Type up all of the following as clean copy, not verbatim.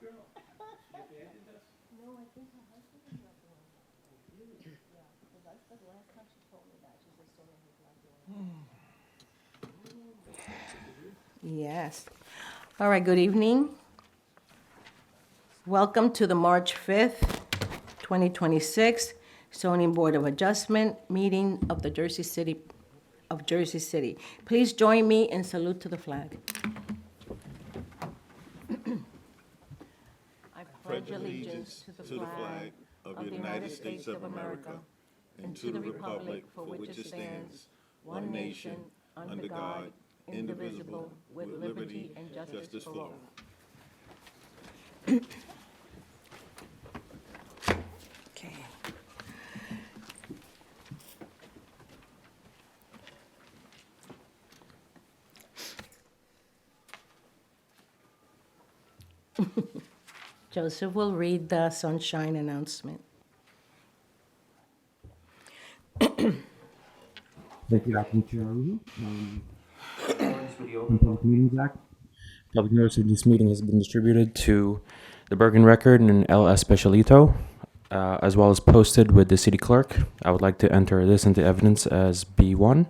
No, I think her husband is not doing it. Yeah, because I said the last time she told me that, she said Sonia was not doing it. Yes. All right, good evening. Welcome to the March 5th, 2026 zoning board of adjustment meeting of the Jersey City, of Jersey City. Please join me in salute to the flag. I pledge allegiance to the flag of the United States of America and to the republic for which it stands, one nation, under God, indivisible, with liberty and justice for all. Okay. Joseph will read the sunshine announcement. Thank you, Acting Chair Arujo. In accordance with the Open Public Meetings Act, public notice of this meeting has been distributed to the Bergen Record and El Especialito, as well as posted with the city clerk. I would like to enter this into evidence as B1.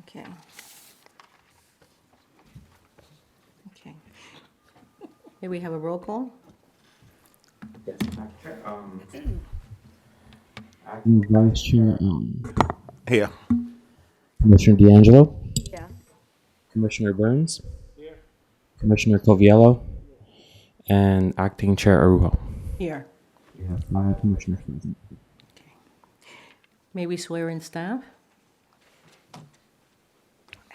Okay. Okay. May we have a roll call? Yes, Acting Vice Chair Here. Commissioner D'Angelo, Yeah. Commissioner Burns, Commissioner Coviello, and Acting Chair Arujo. Here. We have 5 commissioners present. May we swear in staff? I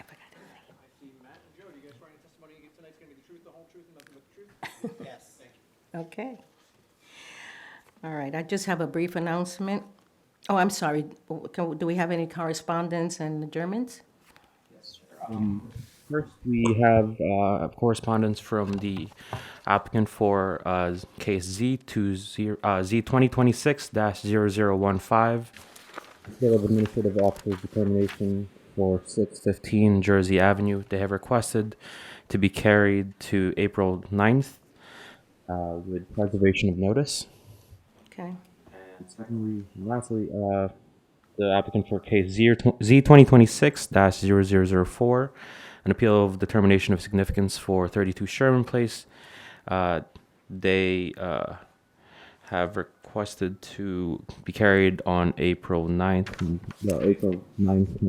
forgot his name. I see Matt and Joe. Do you guys swear any testimony you give tonight's gonna be the truth, the whole truth, and nothing but the truth? Yes. Thank you. Okay. All right, I just have a brief announcement. Oh, I'm sorry. Do we have any correspondence and adjournments? First, we have correspondence from the applicant for case Z2026-0015, Appeal of Administrative Officer's Determination for 615 Jersey Avenue. They have requested to be carried to April 9th with preservation of notice. Okay. And secondly, and lastly, the applicant for case Z2026-0004, an appeal of determination of significance for 32 Sherman Place. They have requested to be carried on April 9th, April 9th,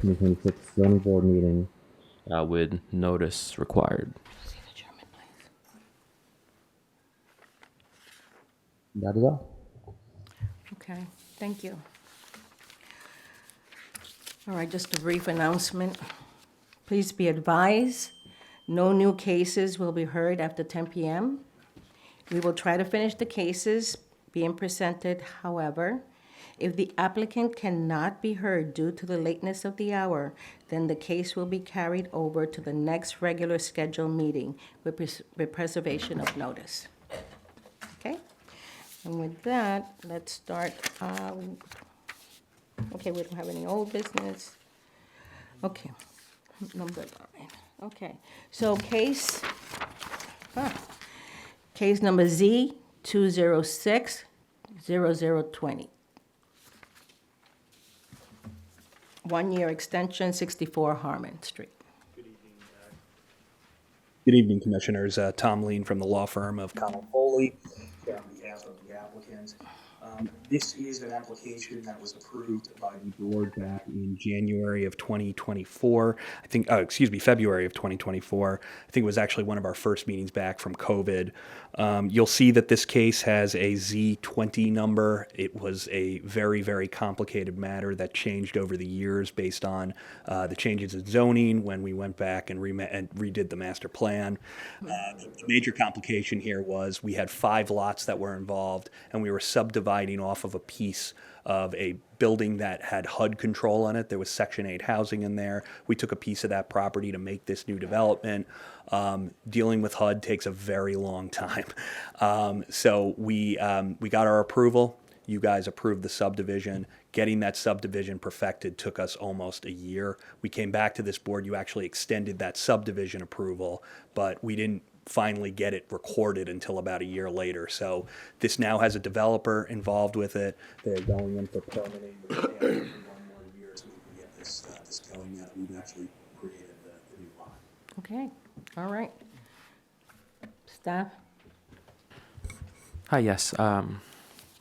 2026 zoning board meeting with notice required. See the German, please. That is all. Okay, thank you. All right, just a brief announcement. Please be advised, no new cases will be heard after 10 p.m. We will try to finish the cases being presented. However, if the applicant cannot be heard due to the lateness of the hour, then the case will be carried over to the next regular scheduled meeting with preservation of notice. Okay? And with that, let's start. Okay, we don't have any old business. Okay, number 9. Okay, so case number Z206-0020. 1-year extension, 64 Harmon Street. Good evening, Commissioners. Tom Lean from the law firm of Connell Foley, here on behalf of the applicant. This is an application that was approved by the board back in January of 2024. February of 2024. I think it was actually one of our first meetings back from COVID. You'll see that this case has a Z20 number. It was a very, very complicated matter that changed over the years based on the changes in zoning when we went back and redid the master plan. The major complication here was we had 5 lots that were involved, and we were subdividing off of a piece of a building that had HUD control on it. There was Section 8 housing in there. We took a piece of that property to make this new development. Dealing with HUD takes a very long time. So we got our approval. You guys approved the subdivision. Getting that subdivision perfected took us almost a year. We came back to this board. You actually extended that subdivision approval, but we didn't finally get it recorded until about a year later. So this now has a developer involved with it. They're going in for permitting. We're down for 1 more year so we can get this going now. We've actually created the new lot. Okay, all right. Staff? Hi, yes.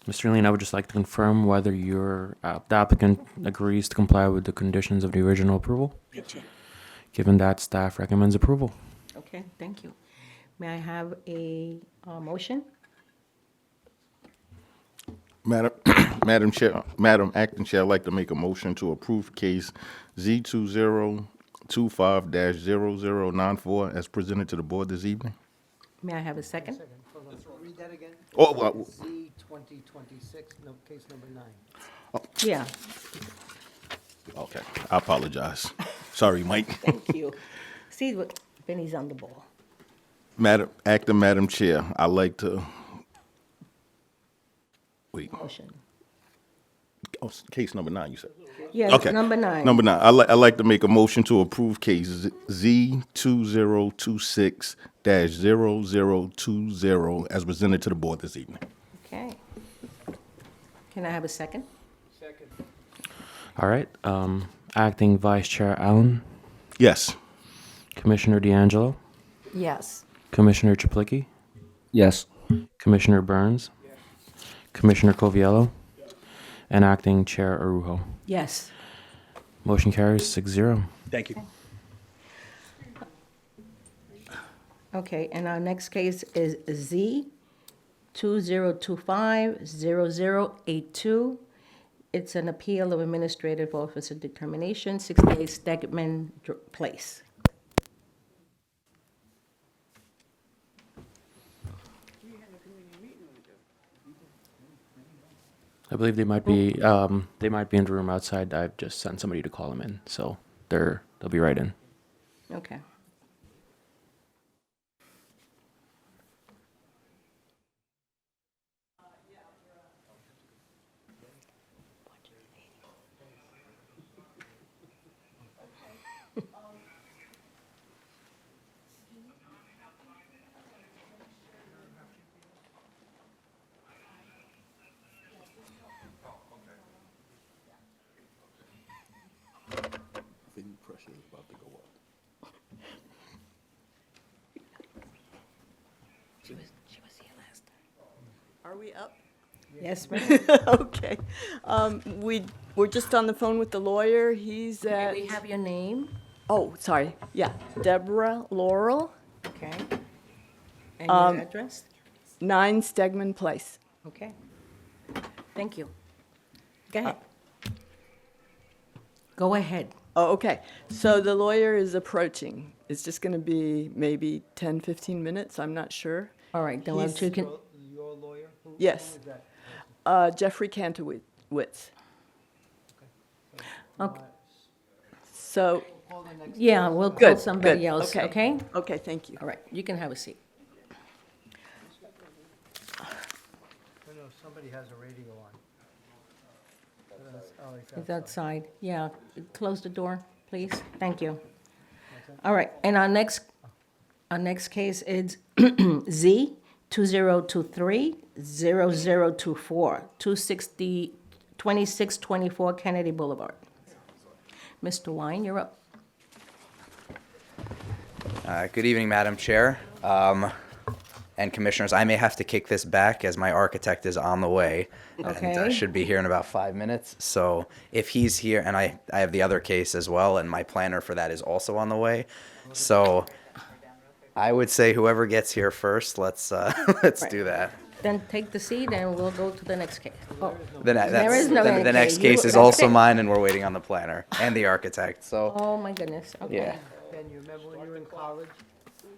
Mr. Lean, I would just like to confirm whether the applicant agrees to comply with the conditions of the original approval. Given that, staff recommends approval. Okay, thank you. May I have a motion? Madam Chair, Madam Acting Chair, I'd like to make a motion to approve case Z2025-0094 as presented to the board this evening. May I have a second? Hold on. Read that again. Oh, well, Z 2026, no, case number 9. Yeah, okay, I apologize. Sorry, Mike. thank you. See, what Benny's on the ball. Madam Chair, I'd like to, wait, Motion. oh, case number 9, you said? Yes, Okay. number 9. Number 9, I'd like to make a motion to approve case Z2026-0020 as presented to the board this evening. Okay. Can I have a second? Second. All right. Acting Vice Chair Allen, Yes. Commissioner D'Angelo, Yes. Commissioner Chaplicki, Yes. Commissioner Burns, Commissioner Coviello, and Acting Chair Arujo. Yes. Motion carries 6-0. Thank you. Okay, and our next case is Z 2025-0082. It's an appeal of administrative officer determination, 68 Stegman Place. I believe they might be in the room outside. I've just sent somebody to call them in, so they'll be right in. Okay. Pressure is about to go up. She was here last time. Are we up? Yes, ma'am. Okay. We're just on the phone with the lawyer. He's May at, we have your name? oh, sorry. Yeah, Deborah Laurel, Okay. And your address? 9 Stegman Place. Okay. Thank you. Go ahead. Go ahead. Oh, okay. So the lawyer is approaching. It's just going to be maybe 10, 15 minutes. I'm not sure. All right, then what you can, Your lawyer? Who Yes. is that? Jeffrey Kantowitz. okay. So, Call the next. Yeah, we'll call good, somebody good. else, okay? Okay, thank you. All right, you can have a seat. No, somebody has a radio on. Oh, it's It's outside. outside. Yeah, close the door, please. Thank you. All right, and our next case is Z 2023-0024, 2624 Kennedy Boulevard. Mr. Wine, you're up. Good evening, Madam Chair, and Commissioners. I may have to kick this back as my architect is on the way and Okay. should be here in about 5 minutes. So if he's here, and I have the other case as well, and my planner for that is also on the way. So I would say whoever gets here first, let's do that. Then take the seat and we'll go to the next case. Oh, There is no the end next case. case You- is that's also it. mine, and we're waiting on the planner and the architect. So oh my goodness, okay. yeah, Ben, you remember when you were in college?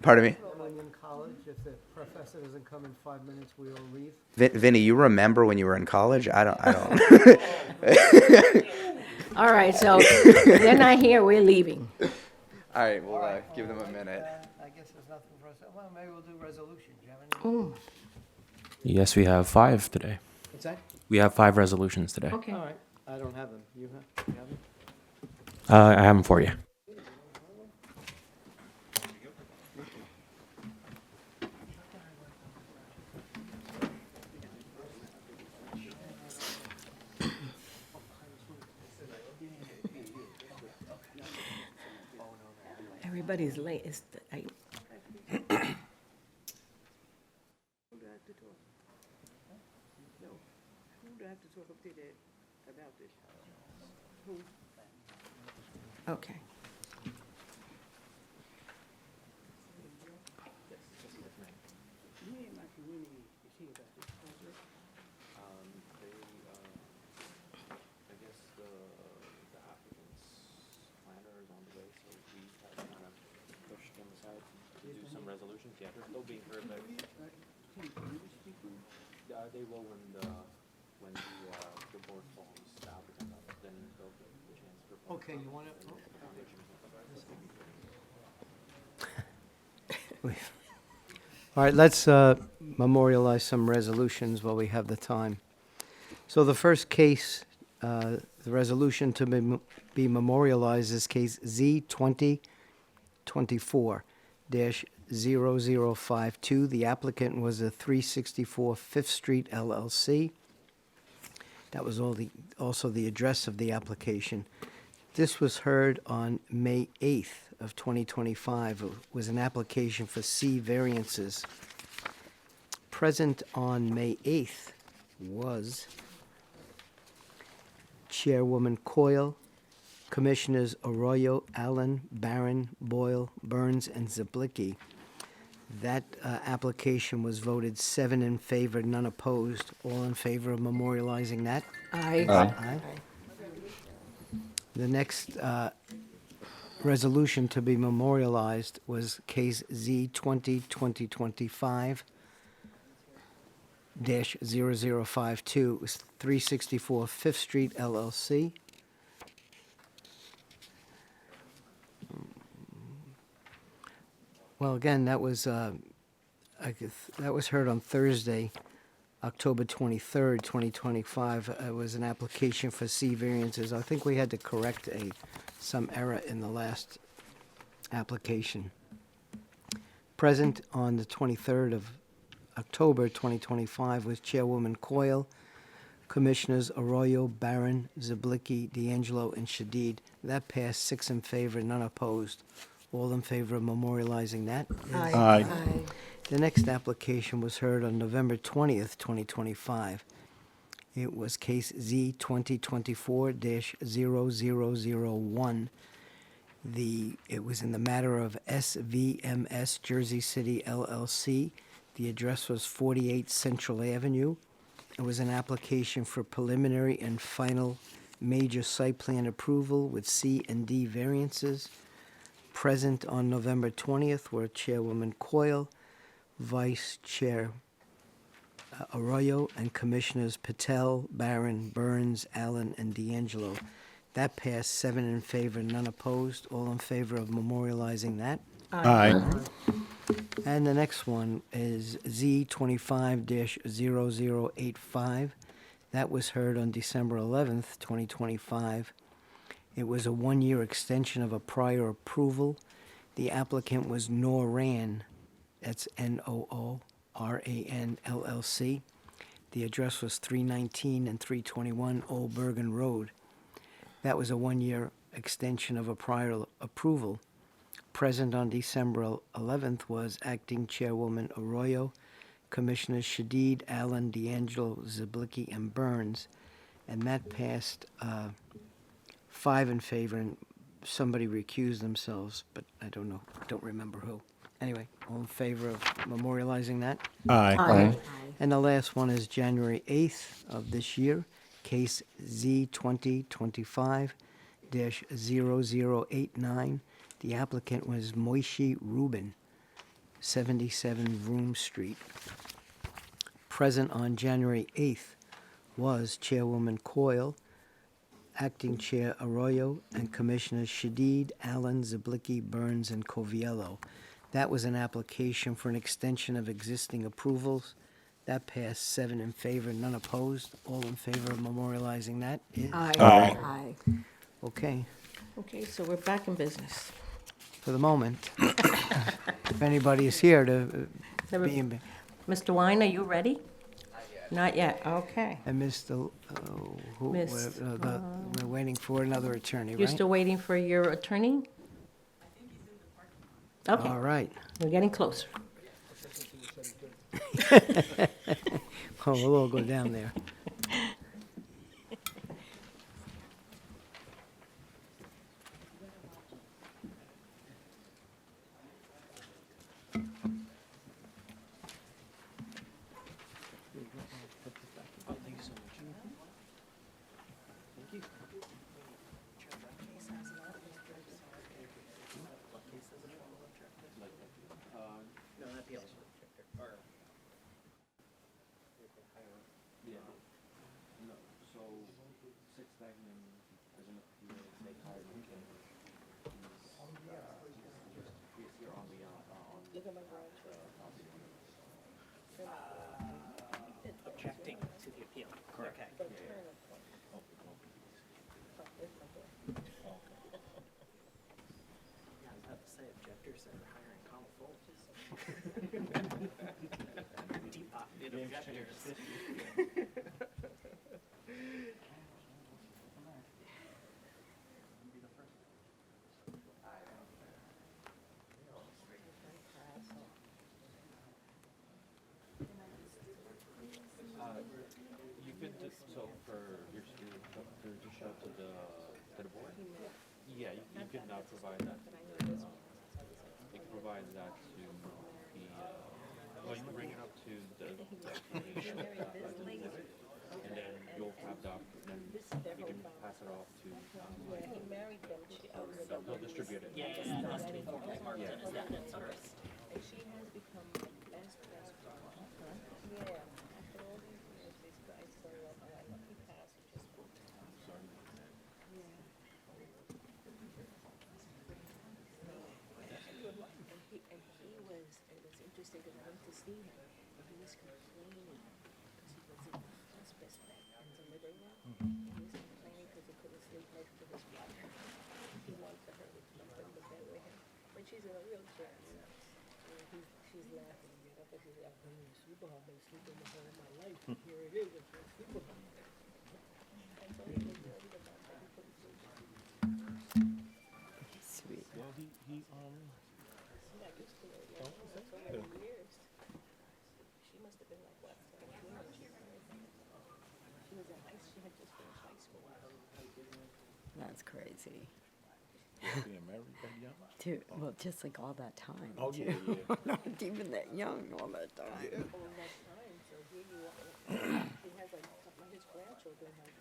pardon me, Remember when you were in college? If the professor doesn't come in 5 minutes, we all leave? Vinny, you remember when you were in college? I don't. All right, so they're not here, we're leaving. All right, we'll give them a minute. I guess there's nothing for us. Well, maybe we'll do resolution. Do you have any? Ooh, Yes, we have 5 today. What's that? We have 5 resolutions today. okay. All right. I don't have them. You have them? I have them for you. everybody's late. Okay. I guess the applicant's planner is on the way, so we have kind of pushed them aside to do some resolutions. Yeah, they're still being heard, but they will when the board calls the applicant up, then they'll get the chance for. Okay, you want to? All right, let's memorialize some resolutions while we have the time. So the first case, the resolution to be memorialized is case Z2024-0052. The applicant was a 364 Fifth Street LLC. That was also the address of the application. This was heard on May 8th of 2025. It was an application for C variances. Present on May 8th was Chairwoman Coyle, Commissioners Arroyo, Allen, Barron, Boyle, Burns, and Ziblicki. That application was voted 7 in favor, none opposed. All in favor of memorializing that? Aye. Aye. The next resolution to be memorialized was case Z20-2025-0052. It was 364 Fifth Street LLC. Well, again, that was heard on Thursday, October 23rd, 2025. It was an application for C variances. I think we had to correct some error in the last application. Present on the 23rd of October 2025 was Chairwoman Coyle, Commissioners Arroyo, Barron, Ziblicki, D'Angelo, and Shadid. That passed 6 in favor, none opposed. All in favor of memorializing that? Aye. The next application was heard on November 20th, 2025. It was case Z2024-0001. It was in the matter of SVMS Jersey City LLC. The address was 48 Central Avenue. It was an application for preliminary and final major site plan approval with C and D variances. Present on November 20th were Chairwoman Coyle, Vice Chair Arroyo, and Commissioners Patel, Barron, Burns, Allen, and D'Angelo. That passed 7 in favor, none opposed. All in favor of memorializing that? Aye. And the next one is Z25-0085. That was heard on December 11th, 2025. It was a 1-year extension of a prior approval. The applicant was Noran, that's Nooran LLC. The address was 319 and 321 Old Bergen Road. That was a 1-year extension of a prior approval. Present on December 11th was Acting Chairwoman Arroyo, Commissioners Shadid, Allen, D'Angelo, Ziblicki, and Burns. And that passed 5 in favor, and somebody recused themselves, but I don't remember who. Anyway, all in favor of memorializing that? Aye. And the last one is January 8th of this year, case Z2025-0089. The applicant was Moishi Rubin, 77 Vroom Street. Present on January 8th was Chairwoman Coyle, Acting Chair Arroyo, and Commissioners Shadid, Allen, Ziblicki, Burns, and Coviello. That was an application for an extension of existing approvals. That passed 7 in favor, none opposed. All in favor of memorializing that? Aye. Okay, Okay, so we're back in business. for the moment. If anybody is here to be in, Mr. Wine, are you ready? Not yet, okay. and Mr., Miss, we're waiting for another attorney, You're right? still waiting for your attorney? Okay, All right. we're getting closer. Oh, we'll all go down there. Objecting to the appeal. Correct. Yeah, I was about to say, objectors that are hiring common folks. Deep pocketed objectors. You could just, so for your student, to just show to the board? Yeah, you can provide that. You can provide that to the, well, you can bring it up to the exhibit, and then you'll have that, then you can pass it off to, they'll distribute it. Yeah, yeah, it has to be formally marked in as evidence first. It was interesting because I went to see him, and he was complaining because he was in hospice bed in Delaware. He was complaining because he couldn't sleep next to his wife. He wanted to her to jump in the bed with him, but she's in a wheelchair. And she's laughing. I thought she's like, "I'm in a sleeper. I've been sleeping the whole of my life. Here it is. It's a sleeper." That's all he was worried about. That he couldn't sleep. Sweet. Well, he He got used to it. Yeah, so many years. She must have been like what, 17 when she married him. She was in high. She had just finished high school. That's crazy. being married that young. Too, well, just like all that time. Oh, too. yeah, yeah. Not even that young all that time. All that time, so here you are. He has like his grandchildren. Like,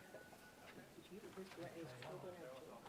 his children have children.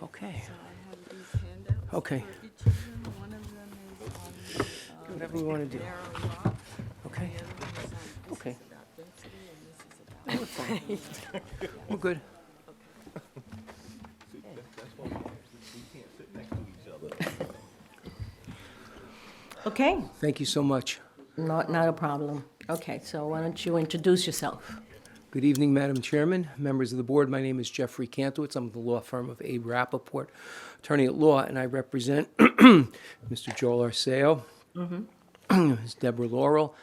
Okay. So I have these handouts Okay. for each of them. One of them is on Whatever we want to do. narrow rock. Okay. The other one is on, this Okay. is about density, and this is about We're good. Okay, Thank you so much. not a problem. Okay, so why don't you introduce yourself? Good evening, Madam Chairman, members of the board. My name is Jeffrey Kantowitz. I'm with the law firm of Abe Rappaport, attorney at law, and I represent Mr. Joel Arceo, Ms. Deborah Laurel,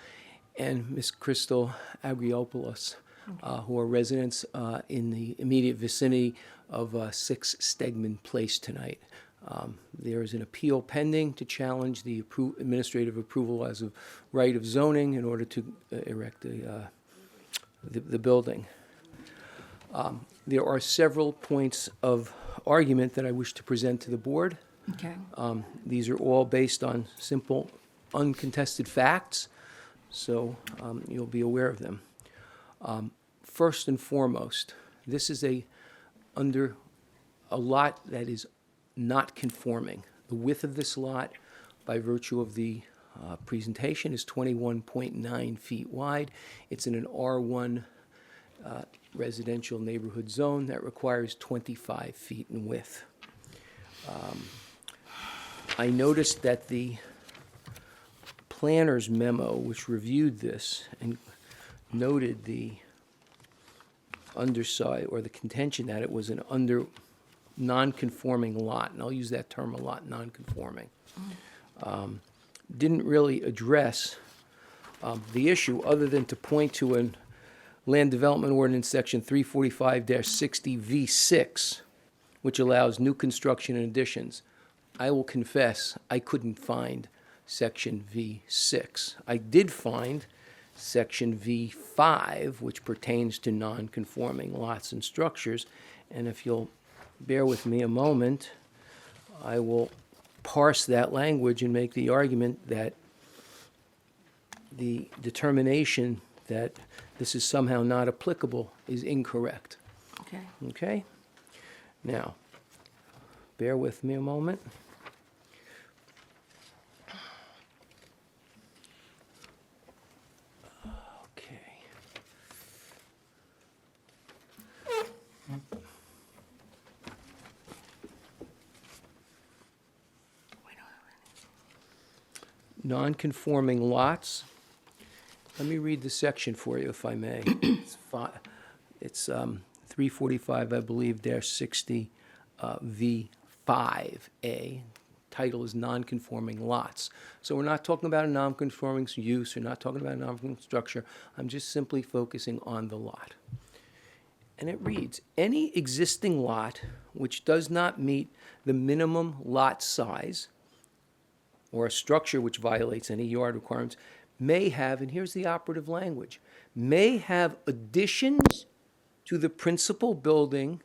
and Ms. Crystal Agriopoulos, who are residents in the immediate vicinity of 6 Stegman Place tonight. There is an appeal pending to challenge the administrative approval as of right of zoning in order to erect the building. There are several points of argument that I wish to present to the board. Okay. These are all based on simple, uncontested facts, so you'll be aware of them. First and foremost, this is under a lot that is not conforming. The width of this lot, by virtue of the presentation, is 21.9 feet wide. It's in an R1 residential neighborhood zone that requires 25 feet in width. I noticed that the planner's memo, which reviewed this and noted the underside, or the contention that it was an non-conforming lot, and I'll use that term a lot, non-conforming, didn't really address the issue other than to point to a Land Development Ordinance Section 345-60 V6, which allows new construction and additions. I will confess, I couldn't find Section V6. I did find Section V5, which pertains to non-conforming lots and structures, and if you'll bear with me a moment, I will parse that language and make the argument that the determination that this is somehow not applicable is incorrect. Okay. Okay? Now, bear with me a moment. Okay. Non-conforming lots. Let me read the section for you, if I may. It's 345, I believe, -60 V5A. Title is non-conforming lots. So we're not talking about a non-conforming use, we're not talking about a non-conforming structure. I'm just simply focusing on the lot. And it reads, any existing lot which does not meet the minimum lot size or a structure which violates any yard requirements may have, and here's the operative language, may have additions to the principal building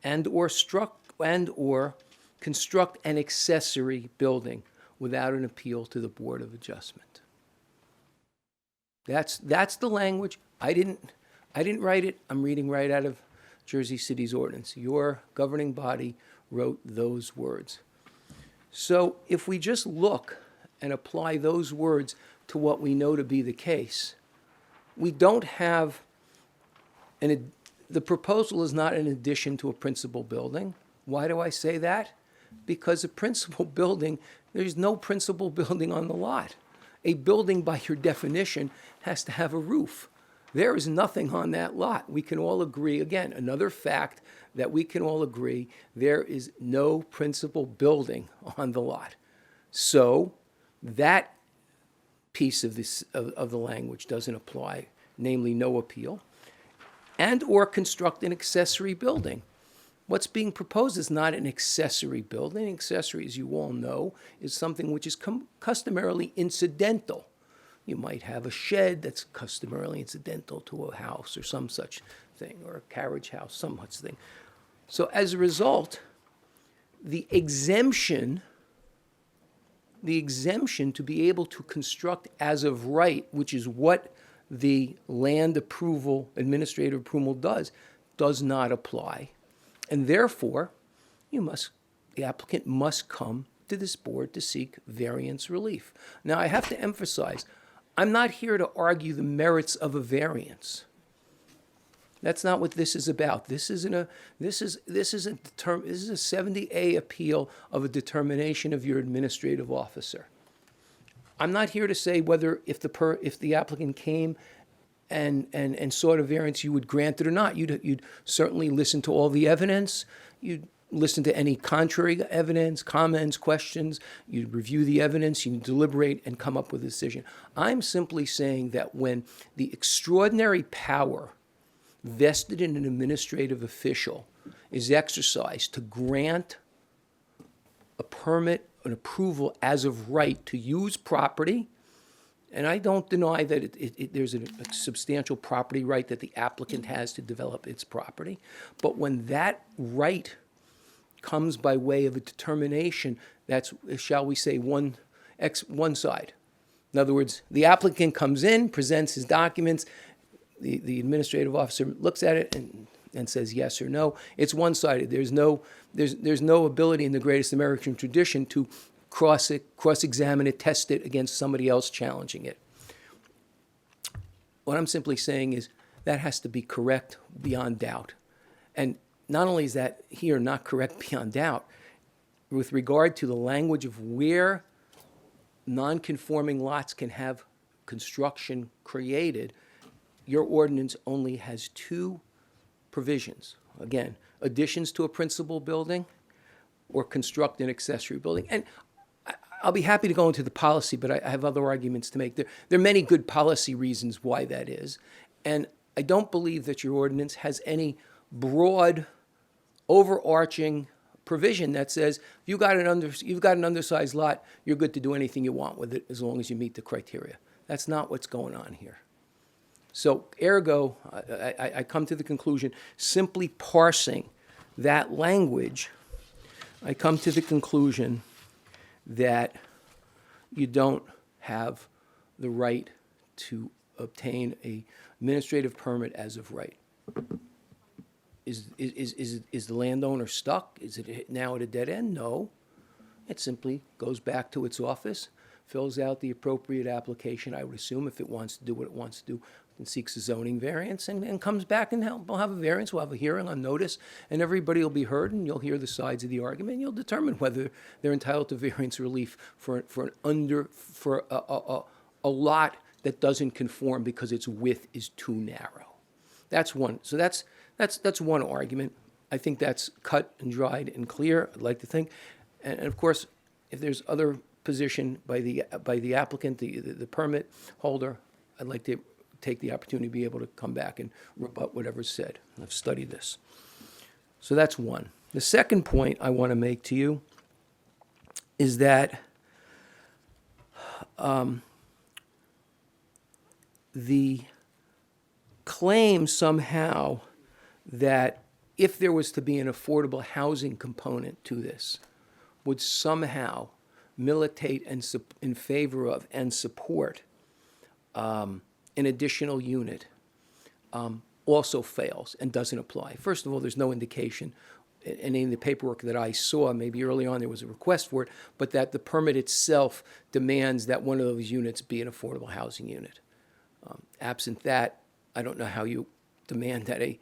and or construct an accessory building without an appeal to the Board of Adjustment. That's the language. I didn't write it. I'm reading right out of Jersey City's ordinance. Your governing body wrote those words. So if we just look and apply those words to what we know to be the case, we don't have the proposal is not an addition to a principal building. Why do I say that? Because a principal building, there's no principal building on the lot. A building, by your definition, has to have a roof. There is nothing on that lot. We can all agree, again, another fact that we can all agree, there is no principal building on the lot. So that piece of the language doesn't apply, namely no appeal, and or construct an accessory building. What's being proposed is not an accessory building. Accessory, as you all know, is something which is customarily incidental. You might have a shed that's customarily incidental to a house or some such thing, or a carriage house, some such thing. So as a result, the exemption to be able to construct as of right, which is what the land approval, administrative approval does not apply. And therefore, the applicant must come to this board to seek variance relief. Now, I have to emphasize, I'm not here to argue the merits of a variance. That's not what this is about. This is a 70A appeal of a determination of your administrative officer. I'm not here to say whether if the applicant came and sought a variance, you would grant it or not. You'd certainly listen to all the evidence. You'd listen to any contrary evidence, comments, questions. You'd review the evidence. You'd deliberate and come up with a decision. I'm simply saying that when the extraordinary power vested in an administrative official is exercised to grant a permit, an approval as of right to use property. And I don't deny that there's a substantial property right that the applicant has to develop its property. But when that right comes by way of a determination that's, shall we say, one side. In other words, the applicant comes in, presents his documents, the administrative officer looks at it and says yes or no. It's one-sided. There's no ability in the greatest American tradition to cross-examine it, test it against somebody else challenging it. What I'm simply saying is that has to be correct beyond doubt. And not only is that here not correct beyond doubt, with regard to the language of where non-conforming lots can have construction created, your ordinance only has two provisions. Again, additions to a principal building or construct an accessory building. And I'll be happy to go into the policy, but I have other arguments to make. There are many good policy reasons why that is. And I don't believe that your ordinance has any broad, overarching provision that says you've got an undersized lot, you're good to do anything you want with it as long as you meet the criteria. That's not what's going on here. So ergo, I come to the conclusion, simply parsing that language, I come to the conclusion that you don't have the right to obtain an administrative permit as of right. Is the landowner stuck? Is it now at a dead end? No. It simply goes back to its office, fills out the appropriate application, I would assume, if it wants to do what it wants to do, and seeks a zoning variance, and comes back and we'll have a variance, we'll have a hearing on notice, and everybody will be heard, and you'll hear the sides of the argument, and you'll determine whether they're entitled to variance relief for a lot that doesn't conform because its width is too narrow. That's one. So that's one argument. I think that's cut and dried and clear, I'd like to think. And of course, if there's other position by the applicant, the permit holder, I'd like to take the opportunity to be able to come back and rebut whatever's said. I've studied this. So that's one. The second point I want to make to you is that the claim somehow that if there was to be an affordable housing component to this, would somehow militate in favor of and support an additional unit also fails and doesn't apply. First of all, there's no indication, and in the paperwork that I saw, maybe early on there was a request for it, but that the permit itself demands that one of those units be an affordable housing unit. Absent that, I don't know how you demand that an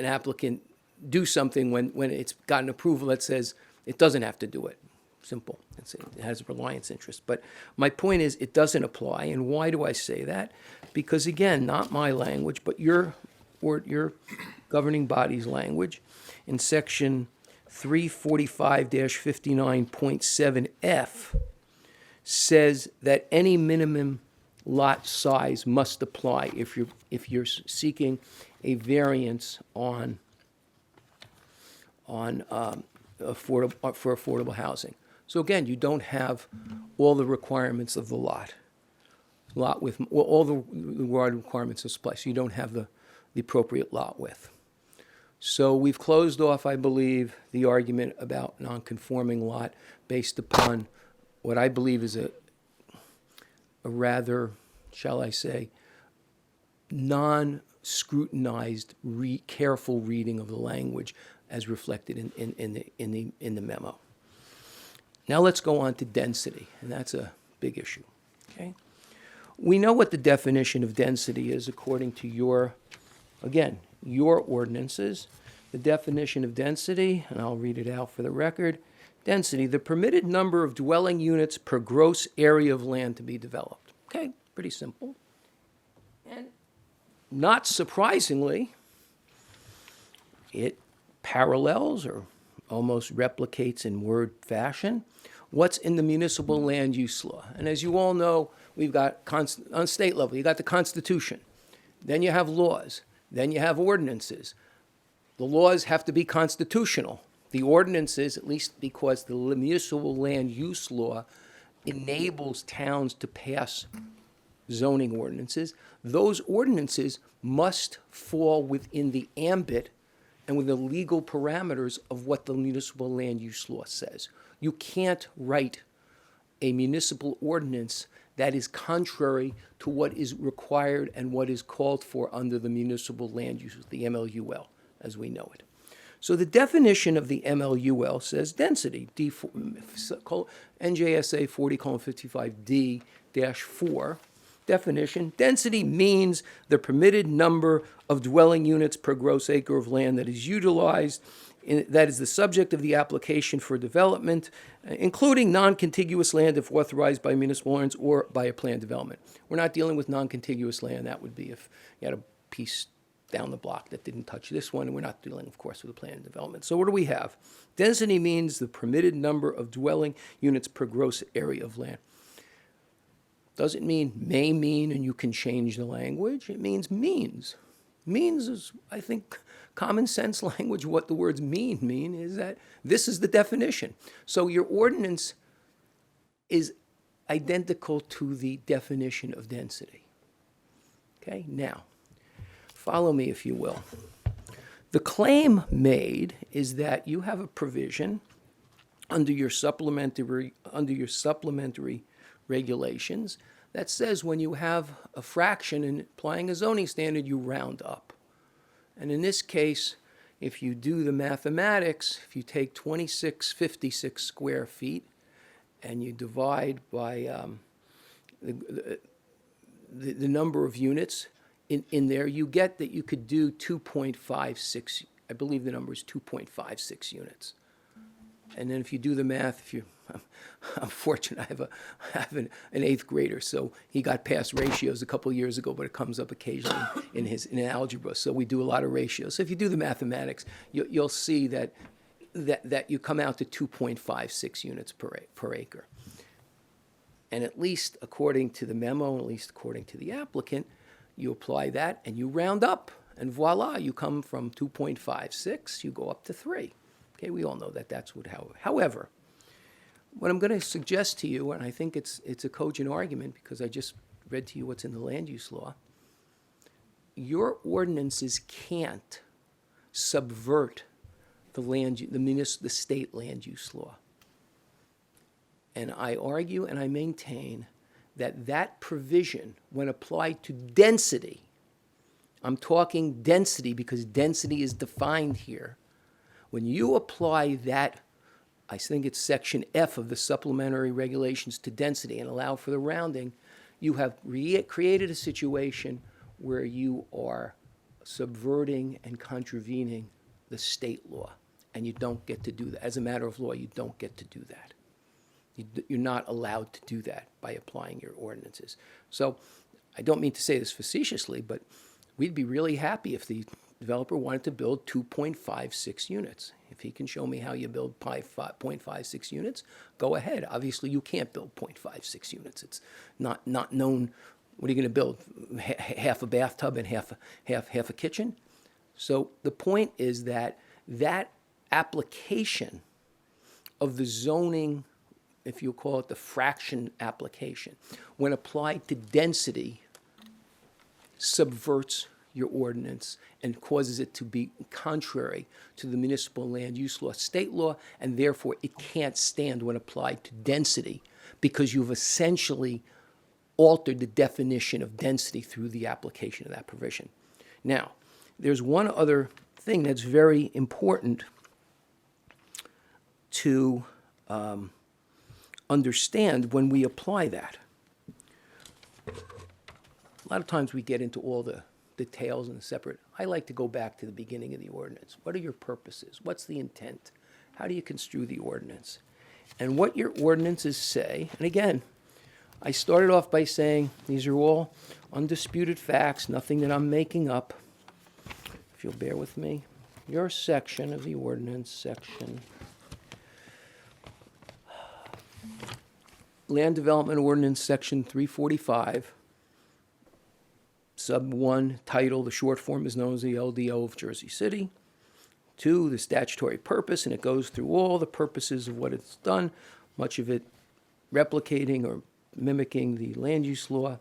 applicant do something when it's got an approval that says it doesn't have to do it. Simple. It has a reliance interest. But my point is it doesn't apply. And why do I say that? Because, again, not my language, but your governing body's language in section 345-59.7F says that any minimum lot size must apply if you're seeking a variance for affordable housing. So again, you don't have all the requirements of the lot width, all the requirements of splice. You don't have the appropriate lot width. So we've closed off, I believe, the argument about non-conforming lot based upon what I believe is a rather, shall I say, non-scrutinized, careful reading of the language as reflected in the memo. Now let's go on to density, and that's a big issue. Okay? We know what the definition of density is according to your ordinances. The definition of density, and I'll read it out for the record. Density, the permitted number of dwelling units per gross area of land to be developed. Okay, pretty simple. And not surprisingly, it parallels or almost replicates in word fashion what's in the municipal land use law. And as you all know, we've got, on state level, you got the Constitution. Then you have laws. Then you have ordinances. The laws have to be constitutional. The ordinances, at least because the municipal land use law enables towns to pass zoning ordinances, those ordinances must fall within the ambit and within the legal parameters of what the municipal land use law says. You can't write a municipal ordinance that is contrary to what is required and what is called for under the municipal land use, the MLUL, as we know it. So the definition of the MLUL says density, NJSA 40:55D-4. Definition, density means the permitted number of dwelling units per gross acre of land that is utilized, that is the subject of the application for development, including non-contiguous land if authorized by municipal ordinance or by a planned development. We're not dealing with non-contiguous land. That would be if you had a piece down the block that didn't touch this one, and we're not dealing, of course, with a planned development. So what do we have? Density means the permitted number of dwelling units per gross area of land. Doesn't mean may mean, and you can change the language. It means means. Means is, I think, common sense language. What the words mean is that this is the definition. So your ordinance is identical to the definition of density. Okay, now, follow me if you will. The claim made is that you have a provision under your supplementary regulations that says when you have a fraction and applying a zoning standard, you round up. And in this case, if you do the mathematics, if you take 2656 square feet and you divide by the number of units in there, you get that you could do 2.56, I believe the number is 2.56 units. And then if you do the math, I'm fortunate, I have an eighth grader, so he got past ratios a couple years ago, but it comes up occasionally in algebra. So we do a lot of ratios. So if you do the mathematics, you'll see that you come out to 2.56 units per acre. And at least according to the memo, at least according to the applicant, you apply that and you round up, and voila, you come from 2.56, you go up to 3. Okay, we all know that that's how. However, what I'm going to suggest to you, and I think it's a cogent argument because I just read to you what's in the land use law, your ordinances can't subvert the state land use law. And I argue and I maintain that provision, when applied to density, I'm talking density because density is defined here. When you apply that, I think it's section F of the supplementary regulations to density and allow for the rounding, you have created a situation where you are subverting and contravening the state law, and you don't get to do that. As a matter of law, you don't get to do that. You're not allowed to do that by applying your ordinances. So I don't mean to say this facetiously, but we'd be really happy if the developer wanted to build 2.56 units. If he can show me how you build 0.56 units, go ahead. Obviously, you can't build 0.56 units. It's not known. What are you going to build? Half a bathtub and half a kitchen? So the point is that application of the zoning, if you call it the fraction application, when applied to density, subverts your ordinance and causes it to be contrary to the municipal land use law, state law, and therefore it can't stand when applied to density because you've essentially altered the definition of density through the application of that provision. Now, there's one other thing that's very important to understand when we apply that. A lot of times we get into all the details and the separate. I like to go back to the beginning of the ordinance. What are your purposes? What's the intent? How do you construe the ordinance? And what your ordinances say, and again, I started off by saying these are all undisputed facts, nothing that I'm making up. If you'll bear with me. Your section of the ordinance, section Land Development Ordinance, section 345, sub 1, title, the short form is known as the LDO of Jersey City. 2, the statutory purpose, and it goes through all the purposes of what it's done, much of it replicating or mimicking the land use law.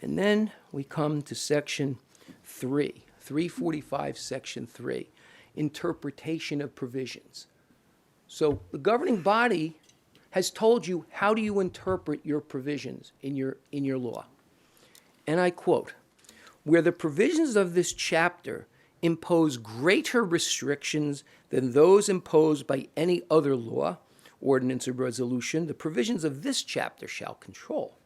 And then we come to section 3, 345, section 3, interpretation of provisions. So the governing body has told you how do you interpret your provisions in your law. And I quote, "Where the provisions of this chapter impose greater restrictions than those imposed by any other law, ordinance, or resolution, the provisions of this chapter shall control.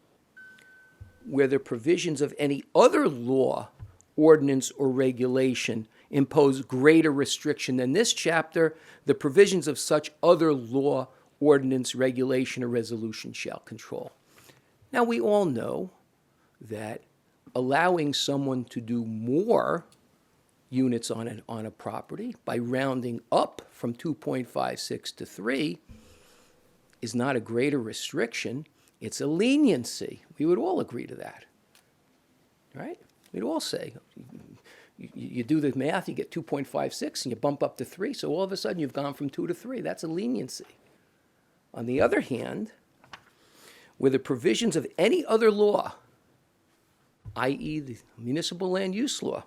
Where the provisions of any other law, ordinance, or regulation impose greater restriction than this chapter, the provisions of such other law, ordinance, regulation, or resolution shall control." Now, we all know that allowing someone to do more units on a property by rounding up from 2.56 to 3 is not a greater restriction, it's a leniency. We would all agree to that, right? We'd all say, you do the math, you get 2.56 and you bump up to 3, so all of a sudden you've gone from 2 to 3. That's a leniency. On the other hand, where the provisions of any other law, i.e. the municipal land use law,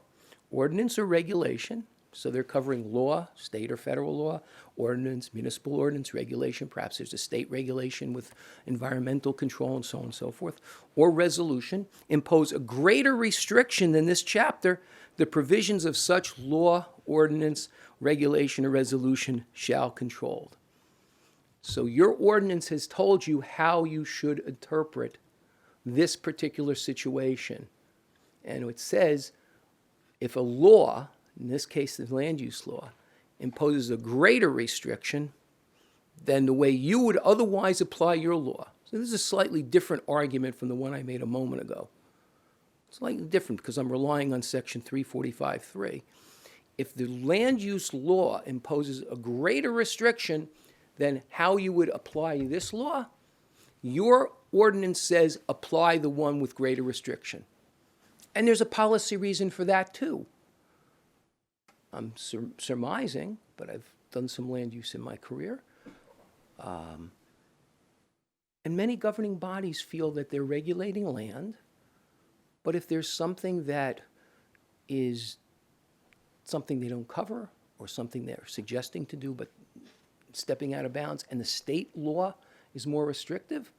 ordinance, or regulation, so they're covering law, state or federal law, ordinance, municipal ordinance, regulation, perhaps there's a state regulation with environmental control and so on and so forth, or resolution, impose a greater restriction than this chapter, the provisions of such law, ordinance, regulation, or resolution shall control. So your ordinance has told you how you should interpret this particular situation. And it says, if a law, in this case the land use law, imposes a greater restriction than the way you would otherwise apply your law. So this is a slightly different argument from the one I made a moment ago. Slightly different because I'm relying on section 345.3. If the land use law imposes a greater restriction than how you would apply this law, your ordinance says apply the one with greater restriction. And there's a policy reason for that too. I'm surmising, but I've done some land use in my career. And many governing bodies feel that they're regulating land, but if there's something that is something they don't cover or something they're suggesting to do but stepping out of bounds and the state law is more restrictive,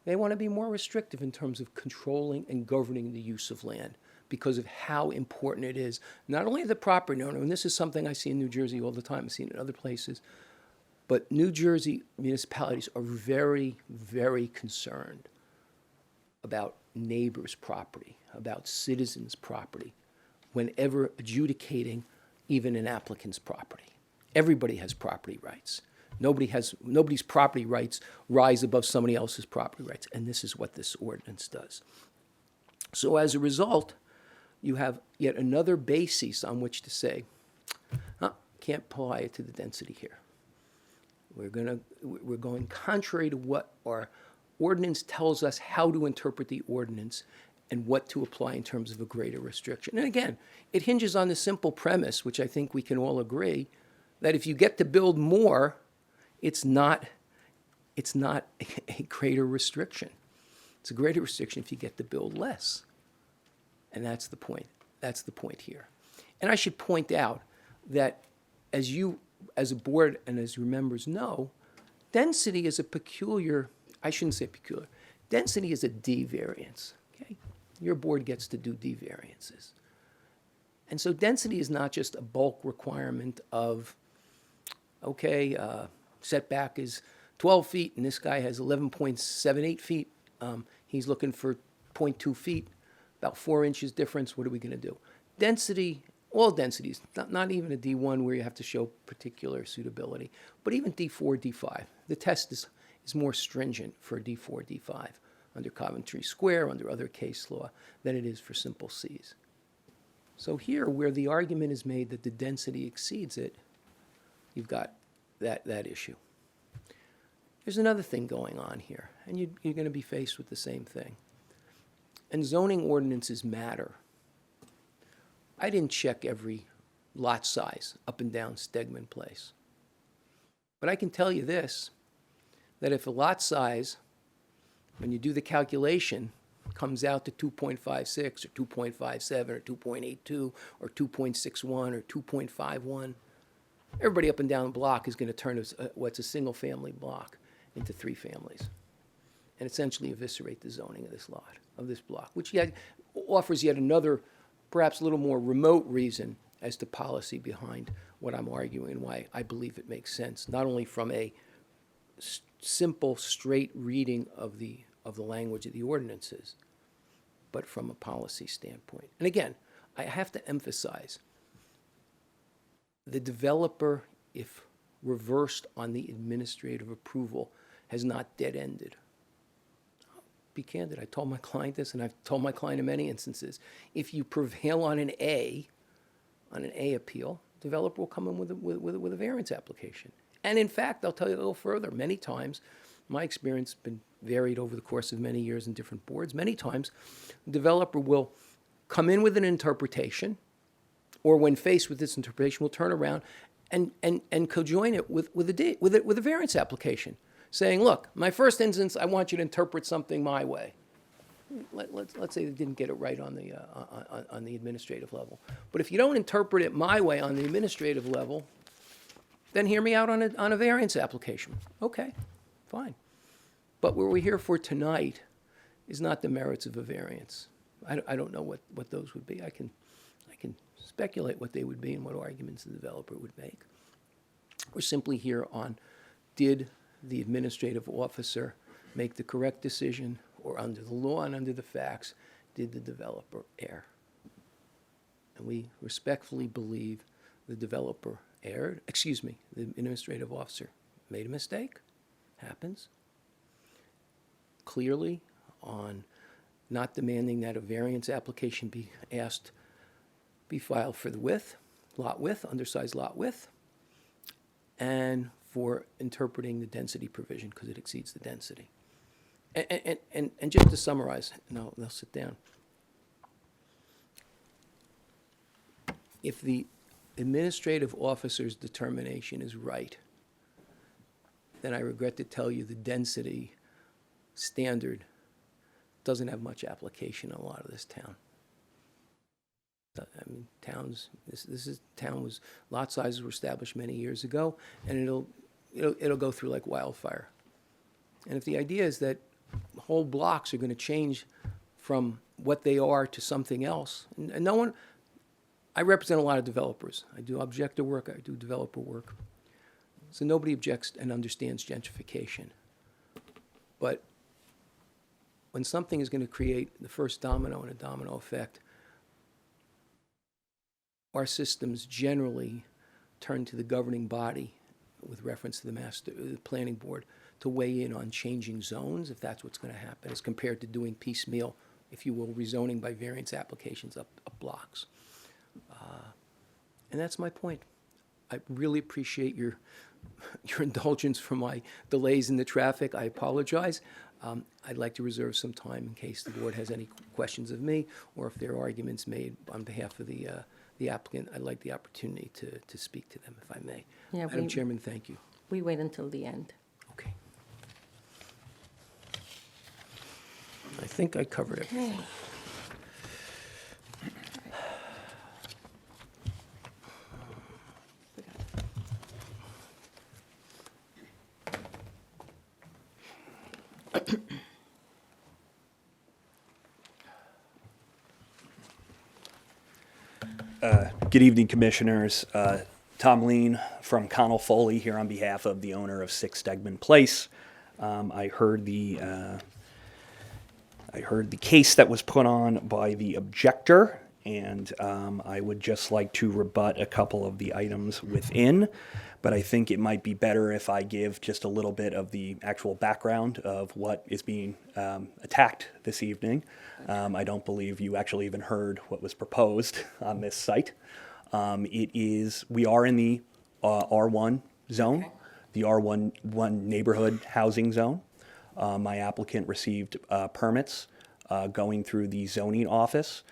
they want to be more restrictive in terms of controlling and governing the use of land because of how important it is, not only the property owner, and this is something I see in New Jersey all the time, I've seen it in other places, but New Jersey municipalities are very, very concerned about neighbors' property, about citizens' property, whenever adjudicating even an applicant's property. Everybody has property rights. Nobody's property rights rise above somebody else's property rights, and this is what this ordinance does. So as a result, you have yet another basis on which to say, can't apply it to the density here. We're going contrary to what our ordinance tells us how to interpret the ordinance and what to apply in terms of a greater restriction. And again, it hinges on the simple premise, which I think we can all agree, that if you get to build more, it's not a greater restriction. It's a greater restriction if you get to build less. And that's the point. That's the point here. And I should point out that as you, as a board and as your members know, density is a peculiar, I shouldn't say peculiar, density is a D variance. Okay? Your board gets to do D variances. And so density is not just a bulk requirement of, okay, setback is 12 feet and this guy has 11.78 feet. He's looking for 0.2 feet, about 4 inches difference. What are we going to do? Density, all densities, not even a D1 where you have to show particular suitability, but even D4, D5. The test is more stringent for D4, D5 under Coventry Square, under other case law, than it is for simple Cs. So here, where the argument is made that the density exceeds it, you've got that issue. There's another thing going on here, and you're going to be faced with the same thing. And zoning ordinances matter. I didn't check every lot size up and down Stegman Place. But I can tell you this, that if a lot size, when you do the calculation, comes out to 2.56 or 2.57 or 2.82 or 2.61 or 2.51, everybody up and down the block is going to turn what's a single-family block into 3 families and essentially eviscerate the zoning of this lot, of this block, which yet offers yet another, perhaps a little more remote reason as to policy behind what I'm arguing and why I believe it makes sense, not only from a simple, straight reading of the language of the ordinances, but from a policy standpoint. And again, I have to emphasize, the developer, if reversed on the administrative approval, has not dead-ended. I'll be candid, I told my client this, and I've told my client in many instances, if you prevail on an A appeal, developer will come in with a variance application. And in fact, I'll tell you a little further, many times, my experience has been varied over the course of many years in different boards. Many times, the developer will come in with an interpretation, or when faced with this interpretation, will turn around and cojoin it with a variance application, saying, look, my first instance, I want you to interpret something my way. Let's say they didn't get it right on the administrative level. But if you don't interpret it my way on the administrative level, then hear me out on a variance application. Okay, fine. But what we're here for tonight is not the merits of a variance. I don't know what those would be. I can speculate what they would be and what arguments the developer would make. We're simply here on, did the administrative officer make the correct decision, or under the law and under the facts, did the developer err? And we respectfully believe the developer erred, the administrative officer made a mistake, happens, clearly on not demanding that a variance application be filed for the width, lot width, undersized lot width, and for interpreting the density provision because it exceeds the density. And just to summarize, and I'll sit down. If the administrative officer's determination is right, then I regret to tell you the density standard doesn't have much application in a lot of this town. I mean, lot sizes were established many years ago, and it'll go through like wildfire. And if the idea is that whole blocks are going to change from what they are to something else, and no one, I represent a lot of developers. I do objector work, I do developer work. So nobody objects and understands gentrification. But when something is going to create the first domino in a domino effect, our systems generally turn to the governing body with reference to the planning board to weigh in on changing zones, if that's what's going to happen, as compared to doing piecemeal, if you will, rezoning by variance applications up blocks. And that's my point. I really appreciate your indulgence for my delays in the traffic. I apologize. I'd like to reserve some time in case the board has any questions of me, or if there are arguments made on behalf of the applicant. I'd like the opportunity to speak to them, if I may. Yeah, Madam Chairman, thank you. We wait until the end. Okay. I think I covered everything. Okay. Good evening, Commissioners. Tom Lean from Connell Foley here on behalf of the owner of 6 Stegman Place. I heard the case that was put on by the objector, and I would just like to rebut a couple of the items within. But I think it might be better if I give just a little bit of the actual background of what is being attacked this evening. I don't believe you actually even heard what was proposed on this site. We are in the R1 zone, the R1 neighborhood housing zone. My applicant received permits going through the zoning office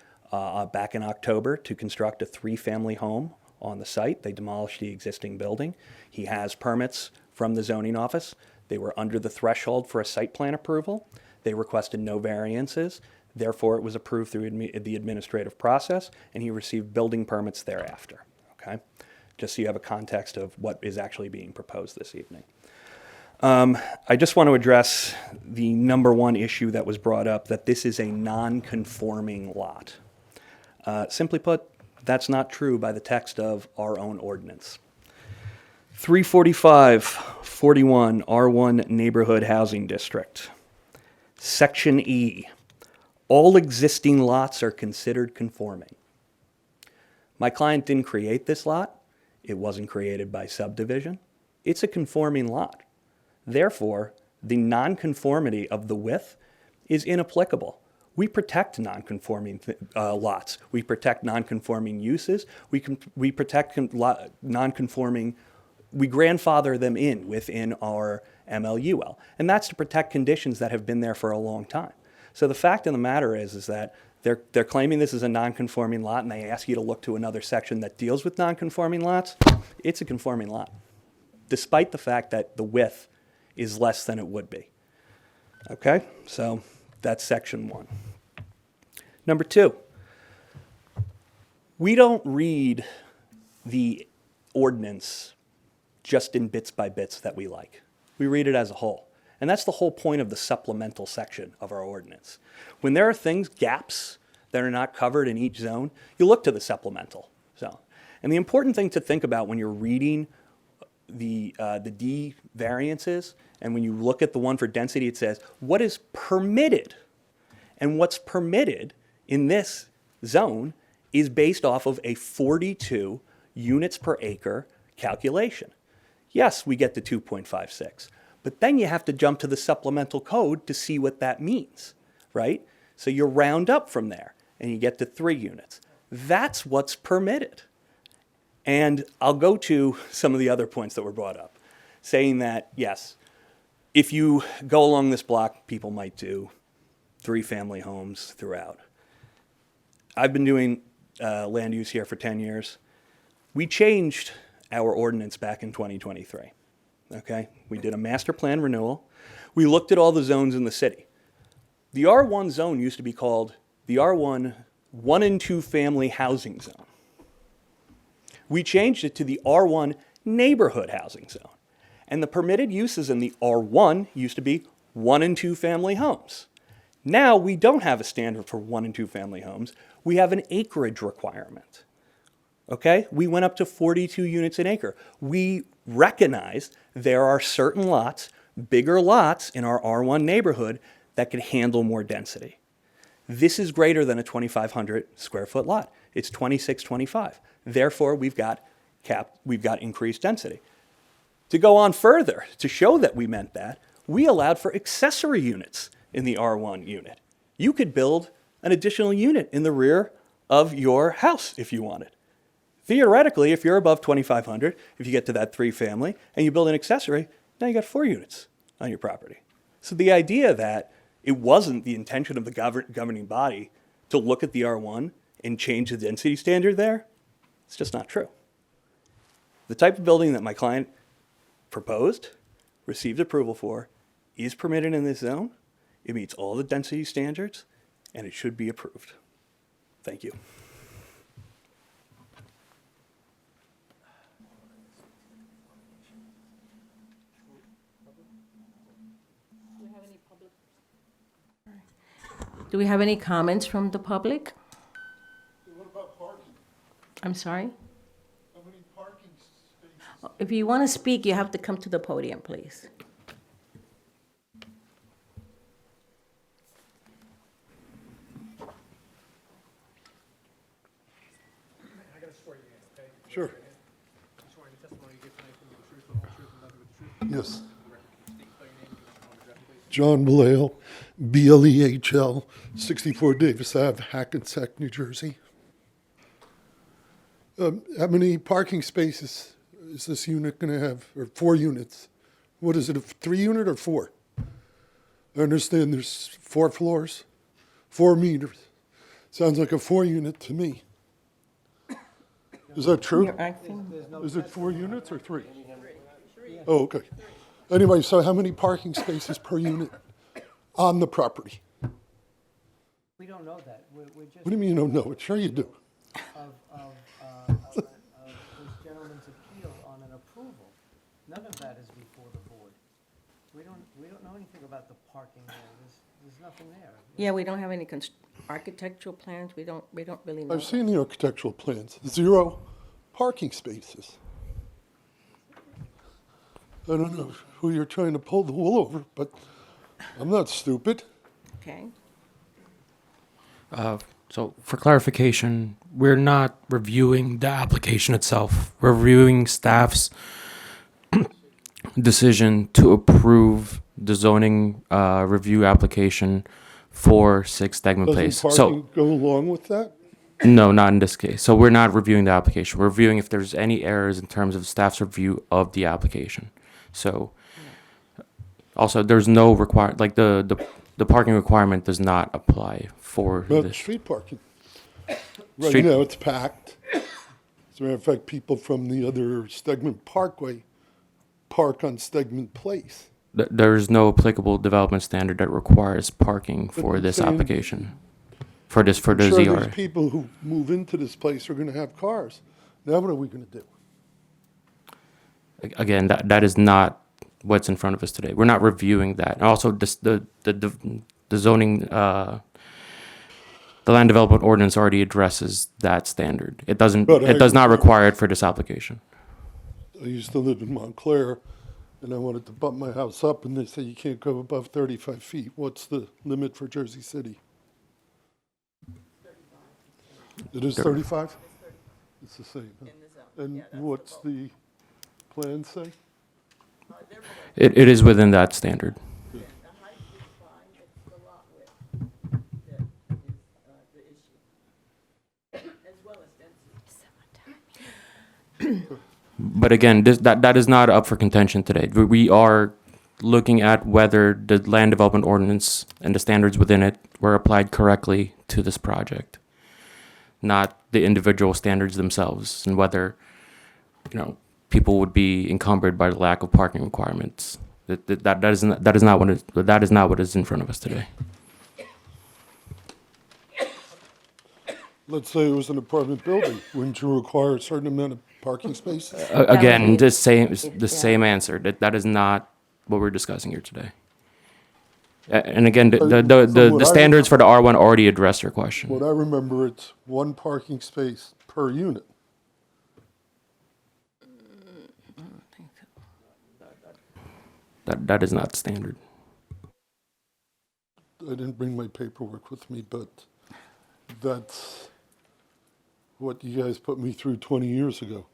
back in October to construct a 3-family home on the site. They demolished the existing building. He has permits from the zoning office. They were under the threshold for a site plan approval. They requested no variances. Therefore, it was approved through the administrative process, and he received building permits thereafter. Okay? Just so you have a context of what is actually being proposed this evening. I just want to address the number one issue that was brought up, that this is a non-conforming lot. Simply put, that's not true by the text of our own ordinance. 345-41 R1 Neighborhood Housing District. Section E. All existing lots are considered conforming. My client didn't create this lot. It wasn't created by subdivision. It's a conforming lot. Therefore, the nonconformity of the width is inapplicable. We protect nonconforming lots. We protect nonconforming uses. We protect nonconforming. We grandfather them within our MLUL, and that's to protect conditions that have been there for a long time. So the fact of the matter is that they're claiming this is a nonconforming lot, and they ask you to look to another section that deals with nonconforming lots. It's a conforming lot, despite the fact that the width is less than it would be. Okay, so that's section 1. Number 2, we don't read the ordinance just in bits by bits that we like. We read it as a whole. And that's the whole point of the supplemental section of our ordinance. When there are gaps that are not covered in each zone, you look to the supplemental zone. And the important thing to think about when you're reading the D variances, and when you look at the one for density, it says what is permitted. And what's permitted in this zone is based off of a 42 units per acre calculation. Yes, we get to 2.56, but then you have to jump to the supplemental code to see what that means, right? So you round up from there and you get to 3 units. That's what's permitted. And I'll go to some of the other points that were brought up, saying that, yes, if you go along this block, people might do 3-family homes throughout. I've been doing land use here for 10 years. We changed our ordinance back in 2023, okay? We did a master plan renewal. We looked at all the zones in the city. The R1 zone used to be called the R1 1 and 2 family housing zone. We changed it to the R1 neighborhood housing zone. And the permitted uses in the R1 used to be 1 and 2 family homes. Now we don't have a standard for 1 and 2 family homes. We have an acreage requirement. Okay? We went up to 42 units an acre. We recognized there are certain lots, bigger lots in our R1 neighborhood that can handle more density. This is greater than a 2,500 square foot lot. It's 2625. Therefore, we've got increased density. To go on further, to show that we meant that, we allowed for accessory units in the R1 unit. You could build an additional unit in the rear of your house if you wanted. Theoretically, if you're above 2,500, if you get to that 3-family and you build an accessory, now you got 4 units on your property. So the idea that it wasn't the intention of the governing body to look at the R1 and change the density standard there, it's just not true. The type of building that my client proposed, received approval for, is permitted in this zone. It meets all the density standards, and it should be approved. Thank you. Do we have any comments from the public? What about parking? I'm sorry? How many parking spaces? If you want to speak, you have to come to the podium, please. Sure. Yes. John Blehl, BLEHL, 64 Davis Ave, Hackensack, New Jersey. How many parking spaces is this unit going to have? Or 4 units? What is it, a 3 unit or 4? I understand there's 4 floors, 4 meters. Sounds like a 4 unit to me. Is that true? You're acting, Is it 4 units or 3? Oh, okay. Anyway, so how many parking spaces per unit on the property? We don't know that. We're just What do you mean you don't know it? Sure you do. of this gentleman's appeal on an approval. None of that is before the board. We don't know anything about the parking there. There's nothing there. yeah, we don't have any architectural plans, we don't really know. I've seen the architectural plans. 0 parking spaces. I don't know who you're trying to pull the wool over, but I'm not stupid. Okay, So for clarification, we're not reviewing the application itself. We're reviewing staff's decision to approve the zoning review application for 6 Stegman Place. Doesn't So parking go along with that? no, not in this case. So we're not reviewing the application. We're reviewing if there's any errors in terms of staff's review of the application. So also there's no like the parking requirement does not apply for Not this. street parking. Right Street- now, it's packed. As a matter of fact, people from the other Stegman Parkway park on Stegman Place. There's no applicable development standard that requires parking for I'm this saying- application. For the Sure, ZRA. there's people who move into this place are gonna have cars. Now what are we gonna do? Again, that is not what's in front of us today. We're not reviewing that. And also, the zoning, the land development ordinance already addresses that standard. It doesn't. But It does not require it for this application. I used to live in Montclair, and I wanted to bump my house up, and they say you can't go above 35 feet. What's the limit for Jersey City? It is 35? It's the same. Huh? And what's the plan say? It is within that standard. But again, that is not up for contention today. We are looking at whether the land development ordinance and the standards within it were applied correctly to this project, not the individual standards themselves, and whether, people would be encumbered by the lack of parking requirements. That is not what is in front of us today. Let's say it was an apartment building. Wouldn't you require a certain amount of parking spaces? Again, be- the same answer. That is not what we're discussing here today. And again, From the what I standards for the R1 already addressed your question. What I remember, it's 1 parking space per unit. That is not standard. I didn't bring my paperwork with me, but that's what you guys put me through 20 years ago.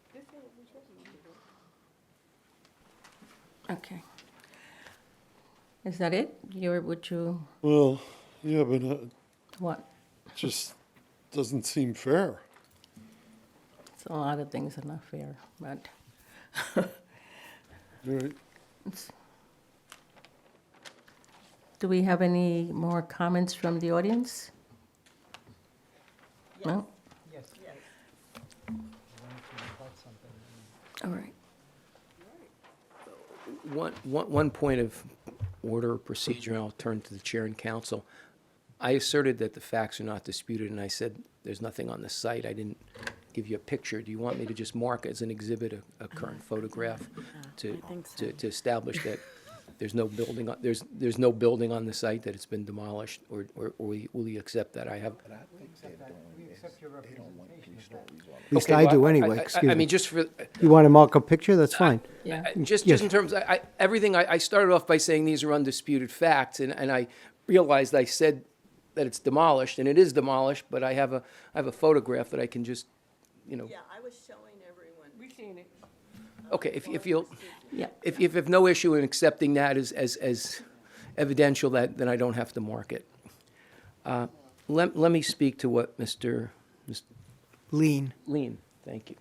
okay. Is that it? Would you, Well, yeah, but what? it just doesn't seem fair. It's a lot of things are not fair, but All right. do we have any more comments from the audience? No? Yes. All right. One point of order or procedure, and I'll turn to the chair and council. I asserted that the facts are not disputed, and I said there's nothing on the site. I didn't give you a picture. Do you want me to just mark as an exhibit a current photograph to establish that there's no building on, there's no building on the site, that it's been demolished, or will you accept that? I have. We accept your representation of that. At least Okay, I well, do anyway, excuse I me. mean, just for, You want to mark a picture? That's fine. Yeah. Just Yes. in terms, everything, I started off by saying these are undisputed facts, and I realized I said that it's demolished, and it is demolished, but I have a photograph that I can just, Yeah, I was showing everyone. We've seen it. okay, if you'll, Yeah. if you have no issue in accepting that as evidential, then I don't have to mark it. Let me speak to what Mr. Lean. Lean, thank you.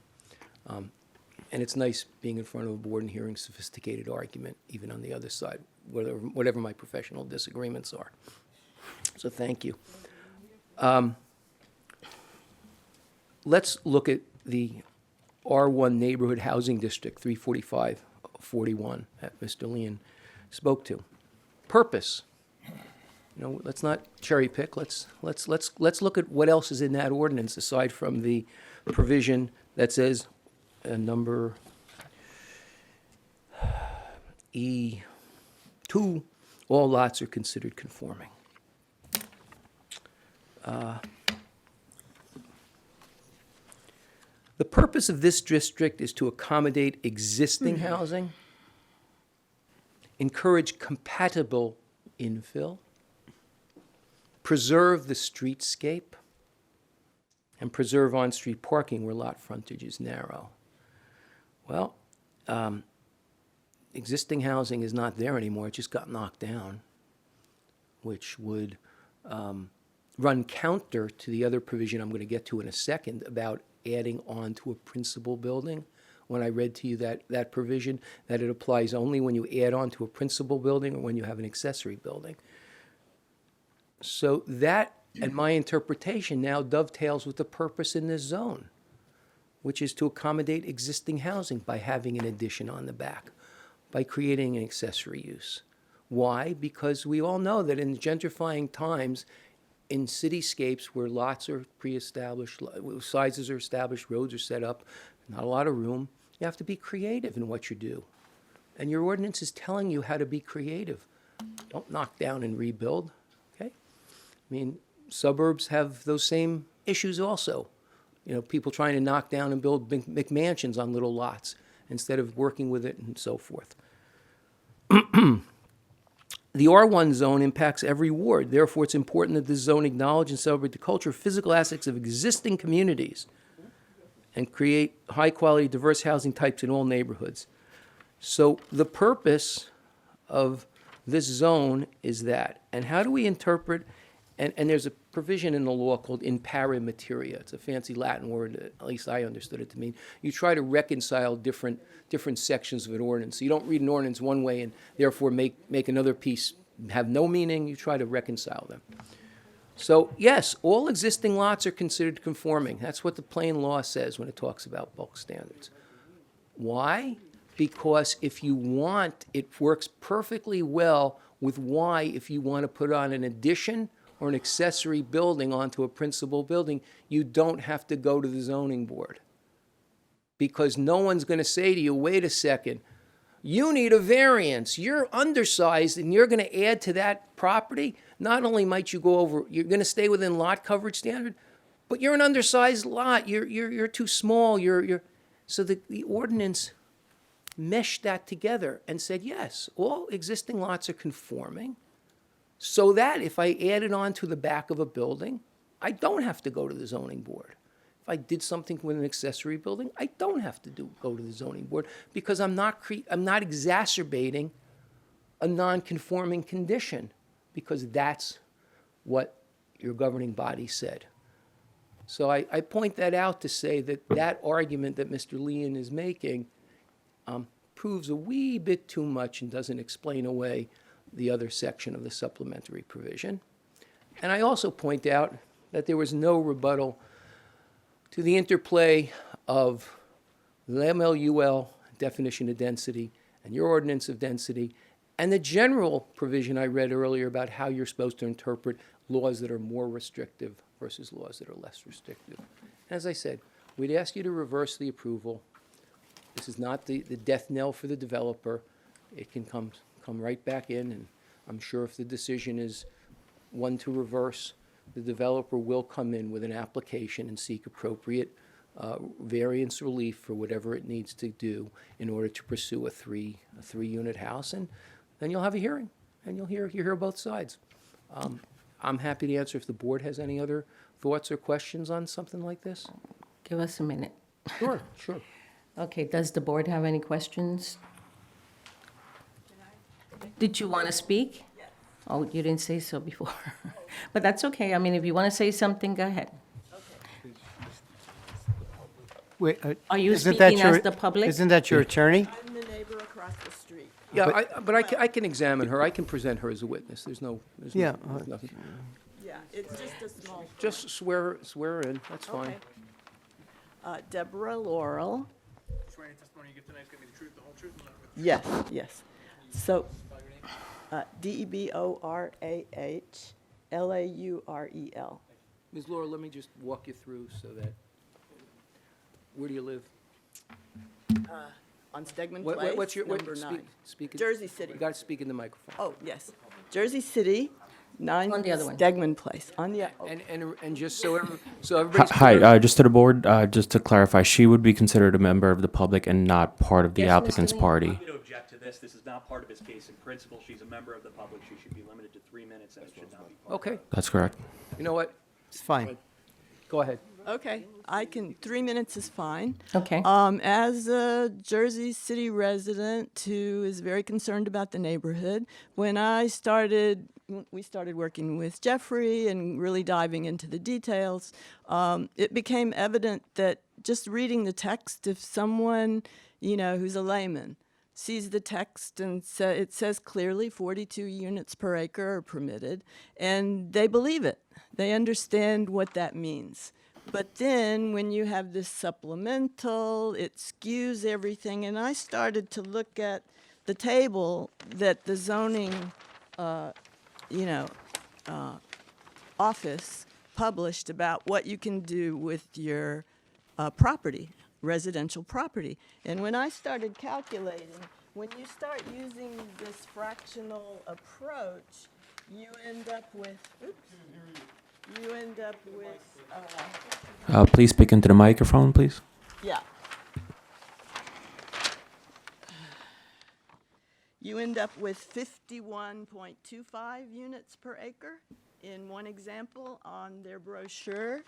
And it's nice being in front of a board and hearing sophisticated argument, even on the other side, whatever my professional disagreements are. So thank you. Let's look at the R1 Neighborhood Housing District, 345-41, that Mr. Leon spoke to. Purpose. You know, let's not cherry pick. Let's look at what else is in that ordinance aside from the provision that says number E2, all lots are considered conforming. The purpose of this district is to accommodate existing housing, encourage compatible infill, preserve the streetscape, and preserve on-street parking where lot frontage is narrow. Well, existing housing is not there anymore. It just got knocked down, which would run counter to the other provision I'm going to get to in a second about adding on to a principal building. When I read to you that provision, that it applies only when you add on to a principal building or when you have an accessory building. So that, and my interpretation now dovetails with the purpose in this zone, which is to accommodate existing housing by having an addition on the back, by creating an accessory use. Why? Because we all know that in gentrifying times, in cityscapes where lots are pre-established, sizes are established, roads are set up, not a lot of room, you have to be creative in what you do. And your ordinance is telling you how to be creative. Don't knock down and rebuild, okay? I mean, suburbs have those same issues also. You know, people trying to knock down and build big McMansions on little lots instead of working with it and so forth. The R1 zone impacts every ward. Therefore, it's important that this zone acknowledge and celebrate the culture, physical assets of existing communities and create high-quality, diverse housing types in all neighborhoods. So the purpose of this zone is that. And how do we interpret, and there's a provision in the law called in pari materia. It's a fancy Latin word, at least I understood it to mean. You try to reconcile different sections of an ordinance. So you don't read an ordinance one way and therefore make another piece have no meaning. You try to reconcile them. So yes, all existing lots are considered conforming. That's what the plain law says when it talks about bulk standards. Why? Because if you want, it works perfectly well with why if you want to put on an addition or an accessory building onto a principal building, you don't have to go to the zoning board. Because no one's going to say to you, wait a second, you need a variance. You're undersized and you're going to add to that property. Not only might you go over, you're going to stay within lot coverage standard, but you're an undersized lot. You're too small. So the ordinance meshed that together and said, yes, all existing lots are conforming, so that if I add it on to the back of a building, I don't have to go to the zoning board. If I did something with an accessory building, I don't have to go to the zoning board because I'm not exacerbating a non-conforming condition, because that's what your governing body said. So I point that out to say that argument that Mr. Leon is making proves a wee bit too much and doesn't explain away the other section of the supplementary provision. And I also point out that there was no rebuttal to the interplay of the MLUL definition of density and your ordinance of density and the general provision I read earlier about how you're supposed to interpret laws that are more restrictive versus laws that are less restrictive. And as I said, we'd ask you to reverse the approval. This is not the death knell for the developer. It can come right back in, and I'm sure if the decision is one to reverse, the developer will come in with an application and seek appropriate variance relief for whatever it needs to do in order to pursue a three-unit house, and then you'll have a hearing, and you'll hear both sides. I'm happy to answer if the board has any other thoughts or questions on something like this. Give us a minute. Sure. Okay, does the board have any questions? Did you want to speak? Yes. Oh, you didn't say so before. But that's okay. I mean, if you want to say something, go ahead. Wait, Are you isn't that speaking as the public? Isn't that your attorney? I'm the neighbor across the street. Yeah, but I can examine her. I can present her as a witness. There's nothing. Yeah, it's just a small. Just swear her in. That's fine. Okay. Deborah Laurel. Swearing testimony you give tonight is going to be the truth, the whole truth, and nothing but the Yes, yes. So, DeBorahLaurel. Ms. Laura, let me just walk you through so that, where do you live? On Stegman What- Place, what's your- what- number speak- 9. speak it- Jersey City. You got to speak in the microphone. Oh, yes. Jersey City, 9 On the other one. Stegman Place. On the, And just so everybody's Hi, clear- just to the board, just to clarify, she would be considered a member of the public and not part of the Yes, Mr. applicant's Lee. party. I'm going to object to this. This is not part of his case in principle. She's a member of the public. She should be limited to 3 minutes, and it should not be part of Okay, That's correct. you know what? It's fine. Go ahead. okay, 3 minutes is fine. Okay. As a Jersey City resident who is very concerned about the neighborhood, when we started working with Jeffrey and really diving into the details, it became evident that just reading the text, if someone, who's a layman, sees the text and it says clearly 42 units per acre are permitted, and they believe it. They understand what that means. But then when you have this supplemental, it skews everything. And I started to look at the table that the zoning, office published about what you can do with your property, residential property. And when I started calculating, when you start using this fractional approach, you end up with, Please speak into the microphone, please. yeah. You end up with 51.25 units per acre in one example on their brochure.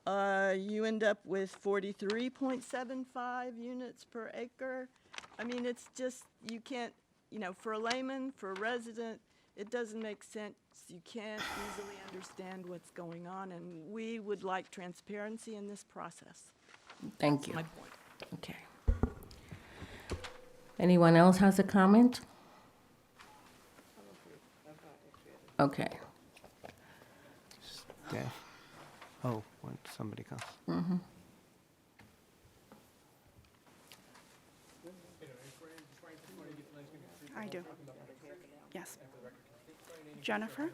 You end up with 43.75 units per acre. I mean, it's just, you can't, for a layman, for a resident, it doesn't make sense. You can't easily understand what's going on, and we would like transparency in this process. Thank you. My point. Okay. Anyone else has a comment? Okay. Okay. Oh, when somebody comes. I do. Yes. Jennifer,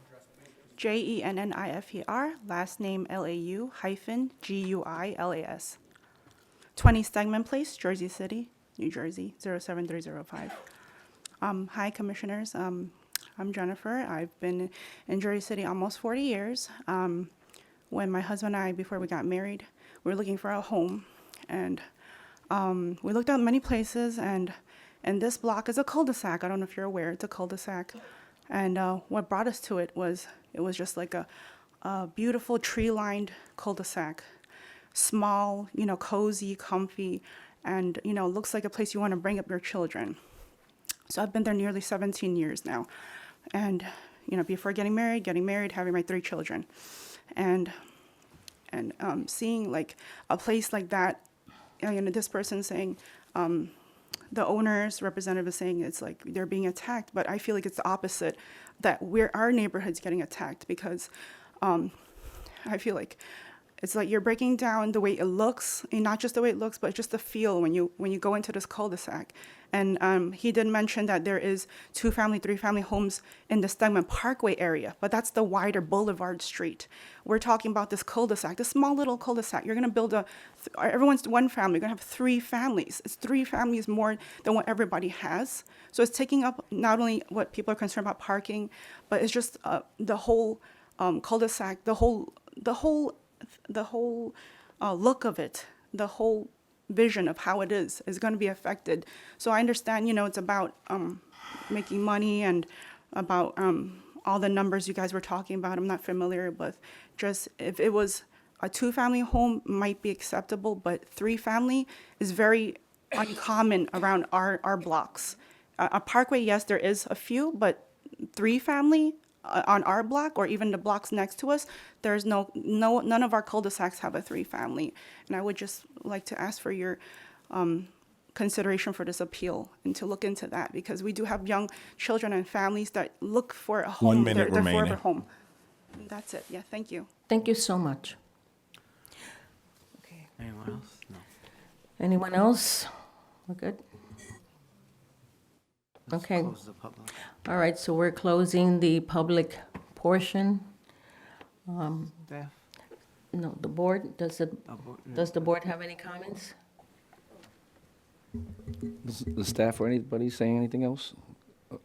Jennifer, last name Lau-Guilas. 20 Stegman Place, Jersey City, New Jersey, 07305. Hi, Commissioners. I'm Jennifer. I've been in Jersey City almost 40 years. When my husband and I, before we got married, we were looking for a home. And we looked at many places, and this block is a cul-de-sac. I don't know if you're aware, it's a cul-de-sac. And what brought us to it was just like a beautiful tree-lined cul-de-sac. Small, cozy, comfy, and, looks like a place you want to bring up your children. So I've been there nearly 17 years now. And, before getting married, having my 3 children. And seeing like a place like that, this person saying, the owner's representative is saying it's like they're being attacked, but I feel like it's the opposite, that our neighborhood's getting attacked because I feel like it's like you're breaking down the way it looks, and not just the way it looks, but just the feel when you go into this cul-de-sac. And he did mention that there is 2-family, 3-family homes in the Stegman Parkway area, but that's the wider Boulevard Street. We're talking about this cul-de-sac, this small little cul-de-sac. You're gonna build everyone's 1 family, you're gonna have 3 families. It's 3 families more than what everybody has. So it's taking up not only what people are concerned about parking, but it's just the whole cul-de-sac, the whole look of it, the whole vision of how it is going to be affected. So I understand, it's about making money and about all the numbers you guys were talking about. I'm not familiar with just if it was a 2-family home might be acceptable, but 3-family is very uncommon around our blocks. A Parkway, yes, there is a few, but 3-family on our block or even the blocks next to us, there's none of our cul-de-sacs have a 3-family. And I would just like to ask for your consideration for this appeal and to look into that, because we do have young children and families that look for a home. 1 minute their remaining. forever home. That's it. Yeah, thank you. Thank you so much. Anyone else? No. Anyone else? We're good? Okay. Close the public. All right, so we're closing the public portion. Staff? No, the board, does the board have any comments? Does the staff or anybody saying anything else?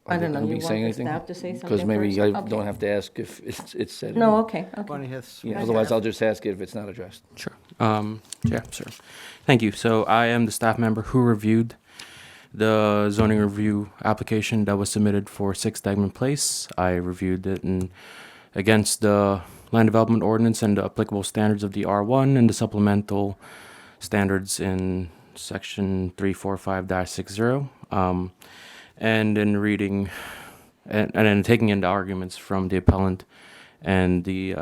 I don't know, Are you we want saying the anything? staff to say Because something maybe first? I Okay. don't have to ask if it's said. No, okay, okay. Barney has. Yeah, otherwise I'll just ask it if it's not addressed. Sure. Yeah, sir. Thank you. So I am the staff member who reviewed the zoning review application that was submitted for 6 Degman Place. I reviewed it against the land development ordinance and the applicable standards of the R1 and the supplemental standards in section 345-60. And in reading and then taking into arguments from the appellant and the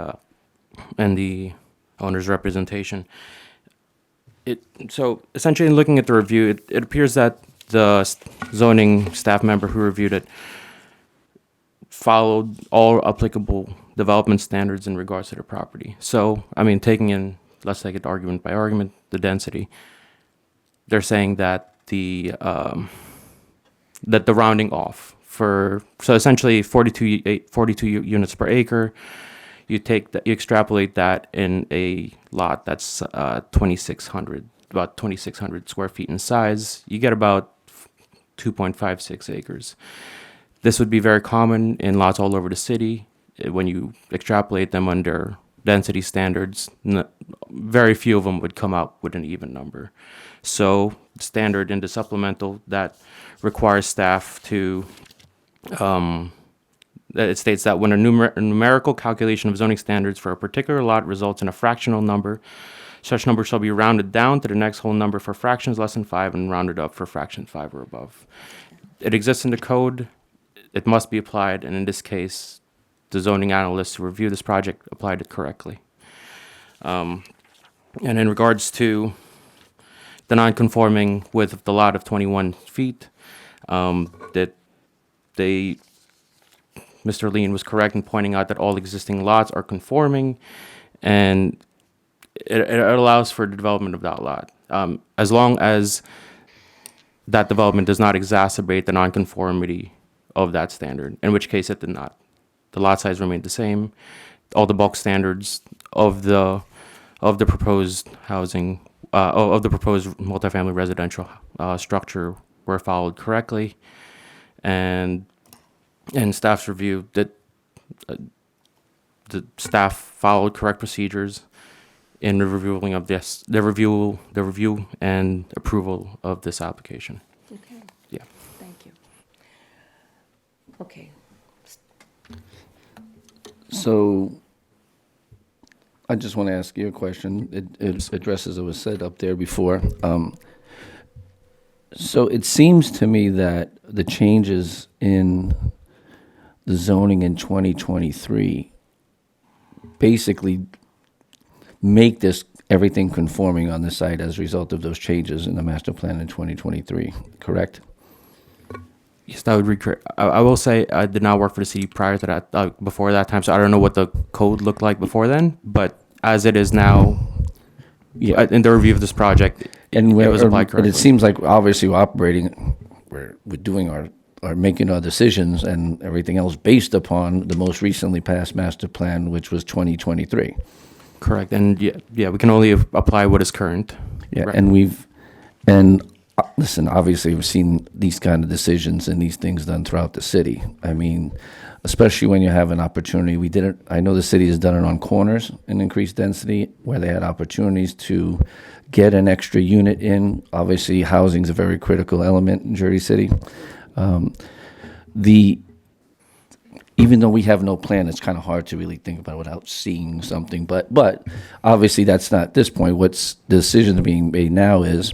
owner's representation. So essentially, in looking at the review, it appears that the zoning staff member who reviewed it followed all applicable development standards in regards to the property. So, I mean, let's take it argument by argument, the density. They're saying that the rounding off so essentially 42 units per acre. You extrapolate that in a lot that's 2,600 square feet in size. You get about 2.56 acres. This would be very common in lots all over the city. When you extrapolate them under density standards, very few of them would come out with an even number. So standard in the supplemental that requires staff to it states that when a numerical calculation of zoning standards for a particular lot results in a fractional number, such number shall be rounded down to the next whole number for fractions less than 5 and rounded up for fraction 5 or above. It exists in the code. It must be applied, and in this case, the zoning analyst who reviewed this project applied it correctly. And in regards to the non-conforming width of the lot of 21 feet, Mr. Lean was correct in pointing out that all existing lots are conforming, and it allows for the development of that lot, as long as that development does not exacerbate the nonconformity of that standard, in which case it did not. The lot size remained the same. All the bulk standards of the proposed housing, of the proposed multifamily residential structure were followed correctly, and in staff's review, that the staff followed correct procedures in the reviewing of this, the review and approval of this application. Okay. Yeah. Thank you. Okay. So I just want to ask you a question. It addresses what was said up there before. So it seems to me that the changes in the zoning in 2023 basically make this everything conforming on the site as a result of those changes in the master plan in 2023, correct? Yes, that would be correct. I will say I did not work for the city prior to that, before that time, so I don't know what the code looked like before then, but as it is now, Yeah. in the review of this project, And it was applied but correctly. it seems like obviously we're doing our making our decisions and everything else based upon the most recently passed master plan, which was 2023. Correct, and yeah, we can only apply what is current. Yeah, Right. and listen, obviously we've seen these kind of decisions and these things done throughout the city. I mean, especially when you have an opportunity. I know the city has done it on corners in increased density where they had opportunities to get an extra unit in. Obviously, housing is a very critical element in Jersey City. Even though we have no plan, it's kind of hard to really think about it without seeing something. But obviously, that's not this point. What's the decision being made now is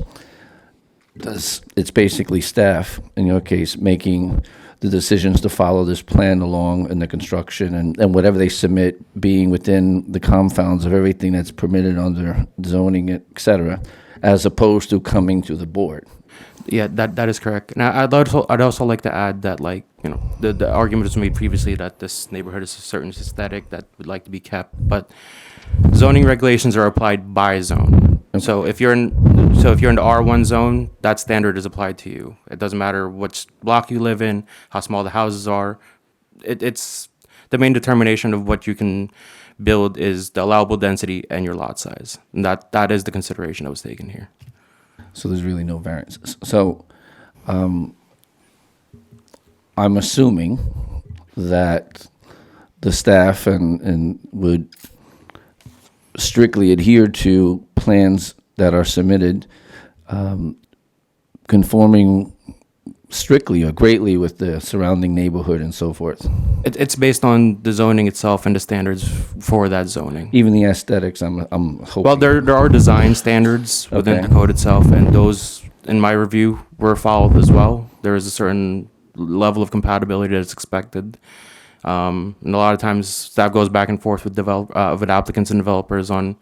it's basically staff, in your case, making the decisions to follow this plan along in the construction and whatever they submit being within the confounds of everything that's permitted under zoning, et cetera, as opposed to coming to the board. Yeah, that is correct. Now, I'd also like to add that, like, you know, the argument was made previously that this neighborhood is a certain aesthetic that would like to be kept, but zoning regulations are applied by zone. So if you're in, So if you're in the R1 zone, that standard is applied to you. It doesn't matter which block you live in, how small the houses are. It's the main determination of what you can build is the allowable density and your lot size. And that is the consideration that was taken here. So there's really no variance. So I'm assuming that the staff and would strictly adhere to plans that are submitted, conforming strictly or greatly with the surrounding neighborhood and so forth. It's based on the zoning itself and the standards for that zoning. Even the aesthetics, I'm hoping. Well, there are design standards within Okay. the code itself, and those, in my review, were followed as well. There is a certain level of compatibility that's expected. And a lot of times, staff goes back and forth with with applicants and developers on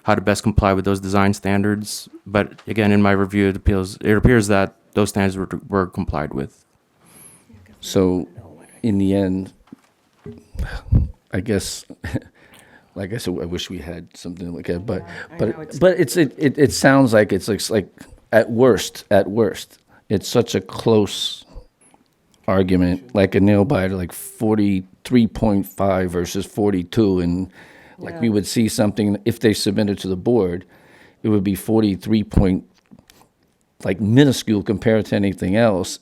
how to best comply with those design standards. But again, in my review, it appears that those standards were complied with. So, in the end, I guess, like I said, I wish we had something like that. But it sounds like it's like at worst, it's such a close argument, like a nail biter, like 43.5 versus 42, and like we would see something if they submitted to the board, it would be 43 point, like minuscule compared to anything else.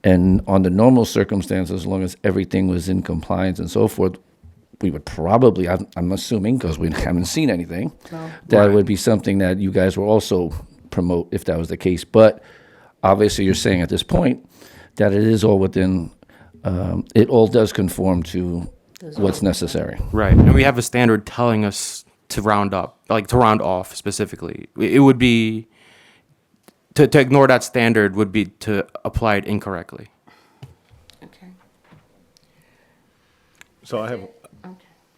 And on the normal circumstances, as long as everything was in compliance and so forth, we would probably, I'm assuming, because we haven't seen anything, that would be something that you guys will also promote if that was the case. But obviously, you're saying at this point that it is all within, it all does conform to what's necessary. Right, and we have a standard telling us to round up, like to round off specifically. It would be, to ignore that standard would be to apply it incorrectly. Okay. So I have,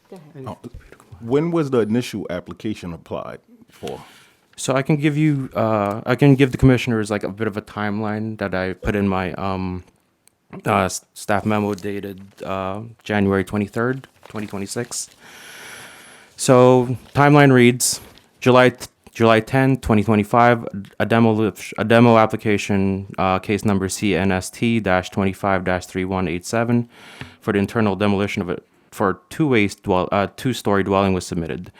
Go ahead. when was the initial application applied for? So I can give you, I can give the commissioners like a bit of a timeline that I put in my staff memo dated January 23rd, 2026. So timeline reads, July 10, 2025, a demo application, case number CNST-25-3187 for the internal demolition of for two-story dwelling was submitted.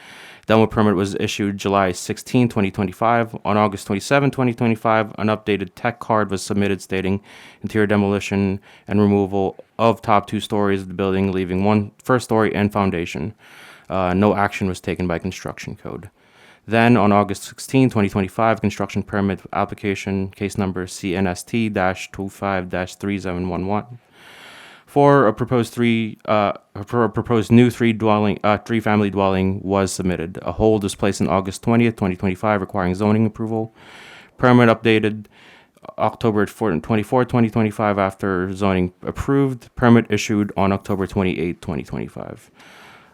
Demo permit was issued July 16, 2025. On August 27, 2025, an updated tech card was submitted stating interior demolition and removal of top 2 stories of the building, leaving one first story and foundation. No action was taken by construction code. Then on August 16, 2025, construction permit application case number CNST-25-3711 for a proposed new three-family dwelling was submitted. A hold was placed on August 20th, 2025, requiring zoning approval. Permit updated October 24, 2025, after zoning approved. Permit issued on October 28, 2025.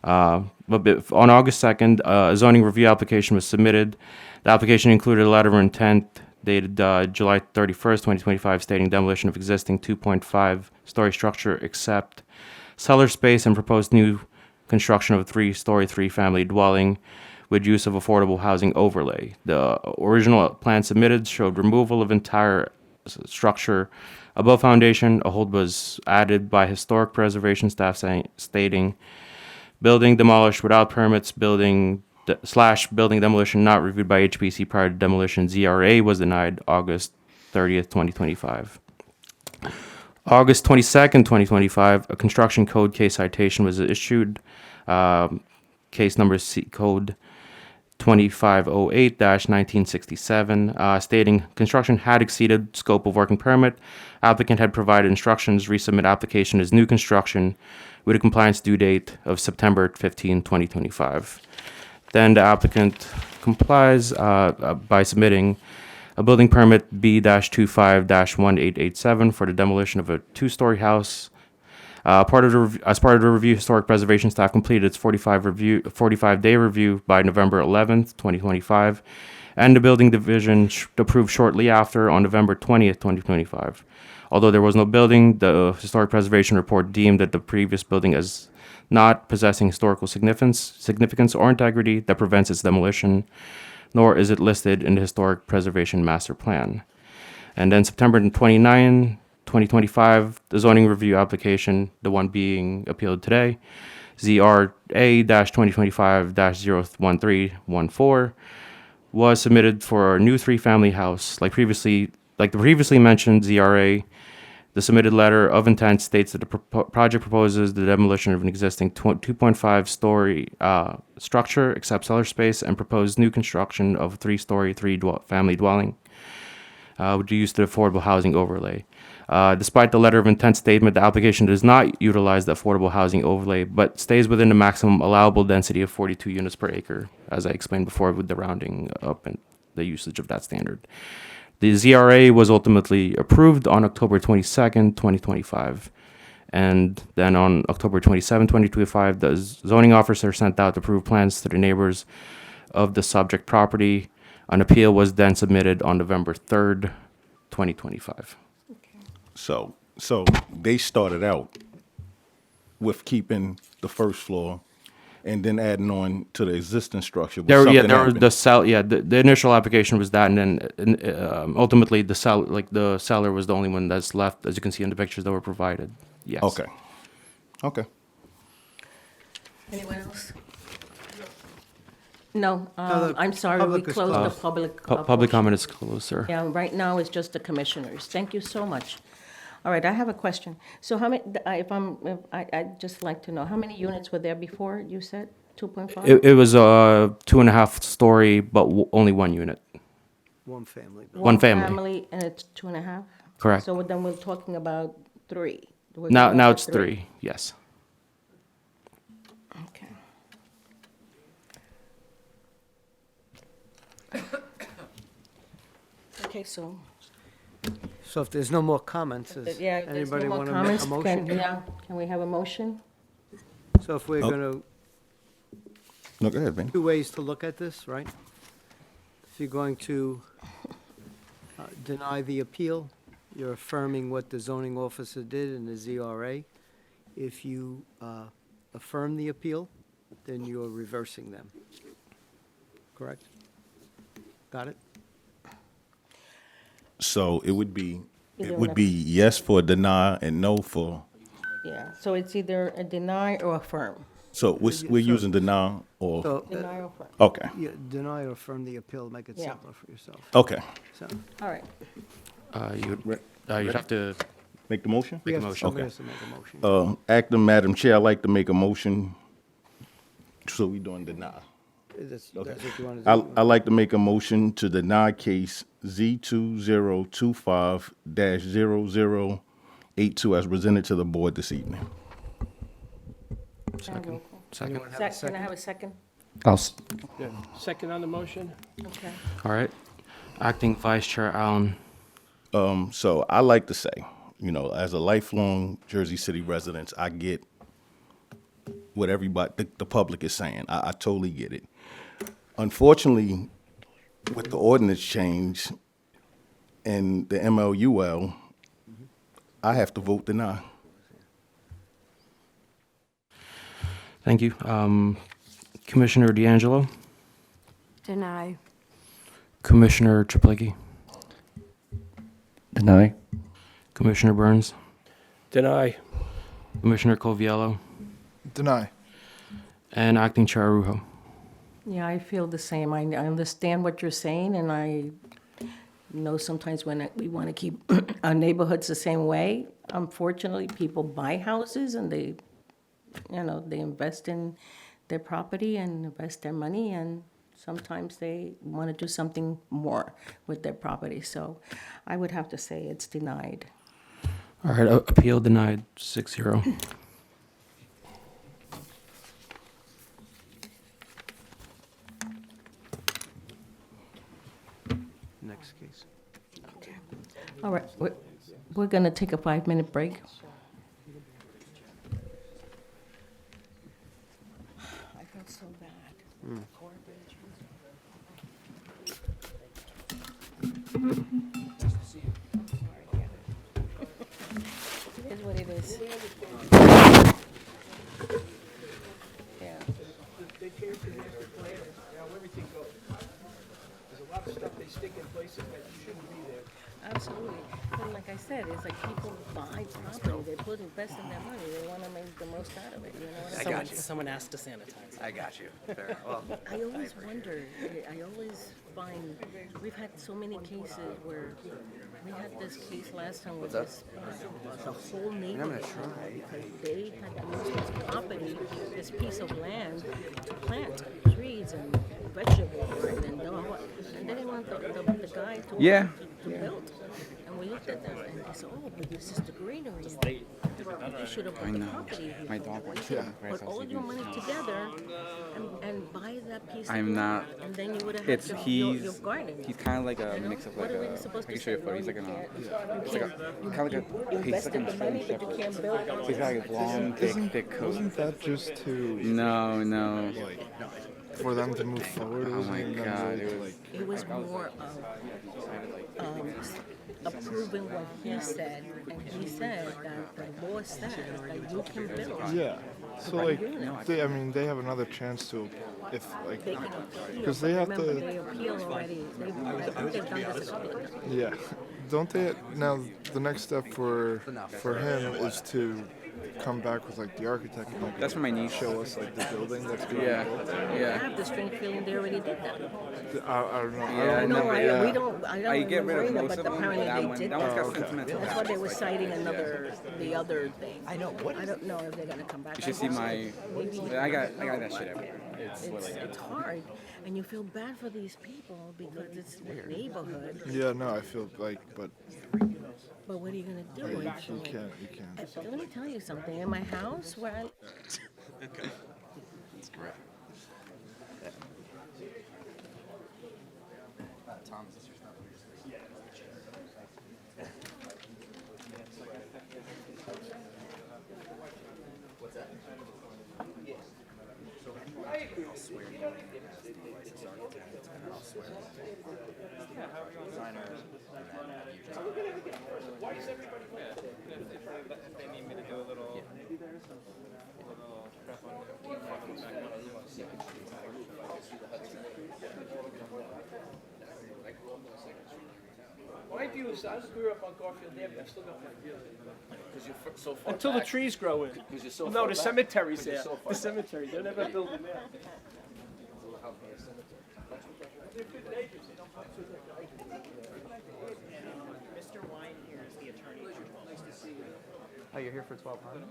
On August 2nd, a zoning review application was submitted. The application included a letter of intent dated July 31st, 2025, stating demolition of existing 2.5-story structure except cellar space and proposed new construction of a 3-story, 3-family dwelling with use of affordable housing overlay. The original plan submitted showed removal of entire structure above foundation. A hold was added by historic preservation staff stating building demolished without permits, building demolition not reviewed by HPC prior to demolition, ZRA was denied August 30th, 2025. August 22nd, 2025, a construction code case citation was issued, case number code 2508-1967, stating construction had exceeded scope of working permit. Applicant had provided instructions, resubmit application as new construction with a compliance due date of September 15, 2025. Then the applicant complies by submitting a building permit B-25-1887 for the demolition of a 2-story house. As part of the review, historic preservation staff completed its 45-day review by November 11th, 2025, and the building division approved shortly after on November 20th, 2025. Although there was no building, the historic preservation report deemed that the previous building as not possessing historical significance or integrity that prevents its demolition. nor is it listed in the Historic Preservation Master Plan. And then September 29, 2025, the zoning review application, the one being appealed today, ZRA-2025-01314, was submitted for a new three-family house. Like the previously mentioned ZRA, the submitted letter of intent states that the project proposes the demolition of an existing 2.5-story structure, except cellar space, and proposed new construction of a three-story, family dwelling with the use of the affordable housing overlay. Despite the letter of intent statement, the application does not utilize the affordable housing overlay, but stays within the maximum allowable density of 42 units per acre, as I explained before with the rounding up and the usage of that standard. The ZRA was ultimately approved on October 22nd, 2025. And then on October 27, 2025, the zoning officer sent out approved plans to the neighbors of the subject property. An appeal was then submitted on November 3rd, 2025. So they started out with keeping the first floor and then adding on to the existing structure. The initial application was that, and then ultimately the cellar was the only one that's left, as you can see in the pictures that were provided. Yes. Okay. Anyone else? No, the I'm sorry, we public is closed the closed. public. Public portion. comment is closed, sir. Yeah, right now it's just the commissioners. Thank you so much. All right, I have a question. So how many, I'd just like to know, how many units were there before, you said? 2.5? It was a 2.5-story, but only one unit. One family. One family. Family, and it's 2.5? Correct. So then we're talking about 3. We're Now going to it's 3, yes. Okay. Okay, so, So if there's no more comments, does yeah, if there's anybody no more want to make comments, a motion? can we have a motion? So if we're going to, No, go ahead, Vinny. two ways to look at this, right? If you're going to deny the appeal, you're affirming what the zoning officer did in the ZRA. If you affirm the appeal, then you're reversing them. Correct? Got it? So it would be Either it would one. be yes for deny and no for. Yeah, so it's either a deny or affirm. So we're using deny or. So, Deny or affirm. Okay. yeah, deny or affirm the appeal, make it Yeah. simpler for yourself. Okay. So, All right. You'd have to Make the motion. make a yes, motion. somebody has to make a motion. Acting Madam Chair, I'd like to make a motion. So we doing deny. That's Okay. what you want to do. I'd like to make a motion to deny case Z2025-0082 as presented to the board this evening. Second. Can I have a second? Second on the motion? Okay. All right. Acting Vice Chair Allen. So I like to say, as a lifelong Jersey City resident, I get what everybody, the public is saying. I totally get it. Unfortunately, with the ordinance change and the MLUL, I have to vote deny. Thank you. Commissioner D'Angelo, Deny. Commissioner Triplicki, Deny. Commissioner Burns, Deny. Commissioner Coviello, Deny. and Acting Chair Arujo. Yeah, I feel the same. I understand what you're saying, and I know sometimes when we want to keep our neighborhoods the same way, unfortunately, people buy houses and they invest in their property and invest their money, and sometimes they want to do something more with their property. So I would have to say it's denied. All right. Appeal denied 6-0. Next case. All right, we're going to take a 5-minute break. I felt so bad. It is what it is. Yeah. stick in places that shouldn't be there. Absolutely. But like I said, it's like people buy property, they put invest in their money, they want to make the most out of it, you know what I mean? got you. Someone asked to sanitize. I got you. Fair. Well, I always wonder, I always find, we've had so many cases where, we had this case last time with this, the whole neighborhood. Because they had to use this property, this piece of land to plant trees and vegetables and they didn't want the guy to build. And we looked at them and they said, oh, but this is the greenery. You should have put the property here. My dog wants to Put all your money together and buy that piece of I'm land. not. And then you would have It's had your he's garden. he's kind of like a You know? mix of What like are we a. supposed I to can show you a say? photo. He's No, like you an. can't. It's like a kind of like a. He's like Invested a the money, French but you shepherd. can't build. He's got like a long, thick coat. Wasn't that just to No. for them to move forward? Oh my God! It was more of approving what he said, and he said that the law says that you can build. Yeah. So like, they have another chance to, if like, They can appeal, because but they have remember, to. they appeal already. I think they've done this a couple of times. Yeah. Don't they now? The next step for him is to come back with like the architect and like That's what my niece show us like the building that's being built. I have the strange feeling they already did that. I don't know. Yeah, No, no, I yeah. don't I get rid of remember, most but of them, apparently but they that one, did that one's that. got sentimental That's why they were value. citing the other thing. I know. I don't know if they're gonna come back. You should see my. I got that shit everywhere. It's hard, and you feel bad for these people because it's their neighborhood. Yeah, no, I feel like, but But what are you gonna do? you It's like- can't. Let me tell you something. In my house, where I that's correct. Tom, is this your stuff? What's that? Yes. I'll swear you. I'll swear. Designer. Why does everybody win? They need me to do a little. Prep on My view is, I just grew up on Garfield Avenue, I've still got my view. Because you're so far Until the trees grow in. Because you're so No, far the back. cemetery's Because you're there. so far The cemetery, they're never building there. Mr. Wine here is the attorney. Nice to see you. Oh, you're here for 1200?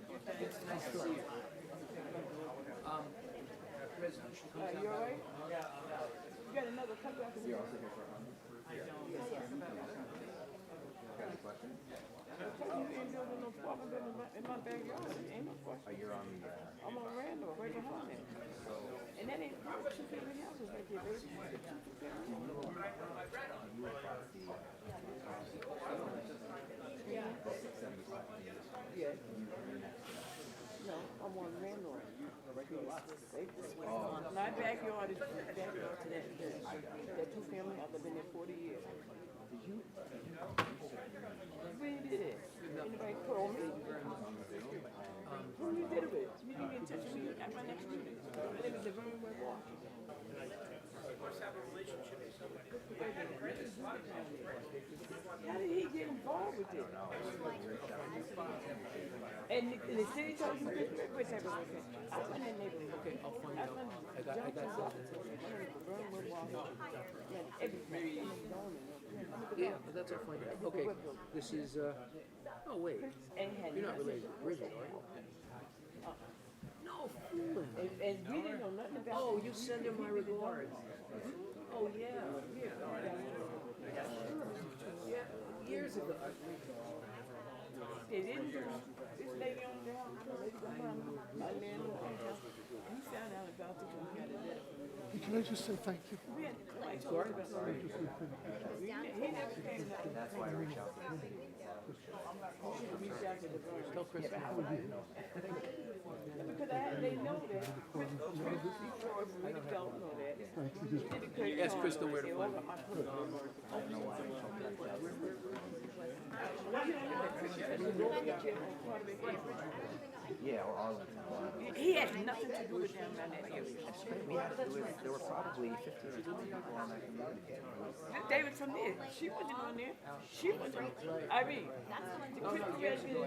Nice to see you. You all right? You got another couple after me? In my backyard, ain't no question. You're on I'm on Randall, right behind it. And that ain't, two family houses right there, baby. Yeah. No, I'm on Randall. My backyard is backyard to that two family house. I've been there 40 years. Where you did it? Anybody call me? Who you did it with? You didn't get in touch with me. I'm my next student. My name is Laverne Webb. How did he get involved with this? And the city told you what type of work? I'm in that neighborhood. Okay, I'll find out. I got something. Yeah, but that's all fine. Okay, this is, oh wait, you're not related to Bridget, are you? No, fooling. And we didn't know nothing about. Oh, you send her my regards. Oh, yeah, yeah. Yeah, years ago. They didn't do this lady on the house, lady behind my landlord. We found out about this when we got a letter. Can I just say thank you? We had like talked about it. He never came back. That's why I reached out. Reach out to the girl. Tell Chris. Because they know that. Chris before we don't know that. Ask Krista where to find me. Yeah, or Arlington. He had nothing to do with them. We had, there were probably 15 or 20 people on that community. David from there. She wasn't on there. She wasn't. I mean, the Christian resident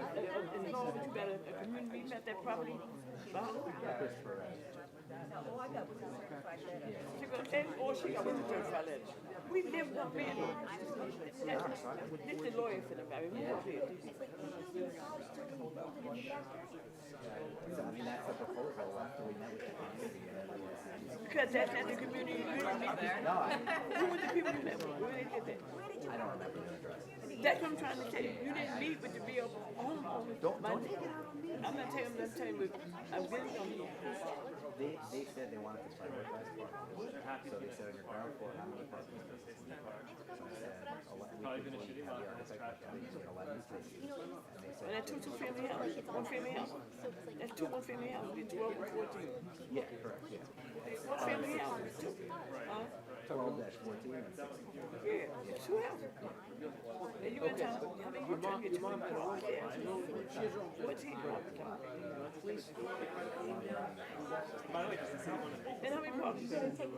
involved with better a community met that property. She goes, and all she got was a certified letter. We lived up in. This the lawyer for the marriage. We up here. So, I mean, that's the proposal after we met with the community. Because that's not the community you didn't meet there. Who was the people you met with? Where they did that? I don't remember the address. That's what I'm trying to tell you. You didn't meet with the real homeowners. Don't take it out on me. I'm not telling you, I'm telling you, I'm really on you. They said they wanted to prioritize parking. So they said on your ground floor, how many parking spaces do you park? So I said, we could have the architect come in and 11 spaces. And they said, And that's two family houses, one family house. That's two one family houses, it's 12 and 14. yeah, correct, yeah. One family houses, two. 12-14 and 16. Yeah, it's two houses. And you got time, how many you trying to get to the car? Yeah, 14. And how many parking spaces? Tell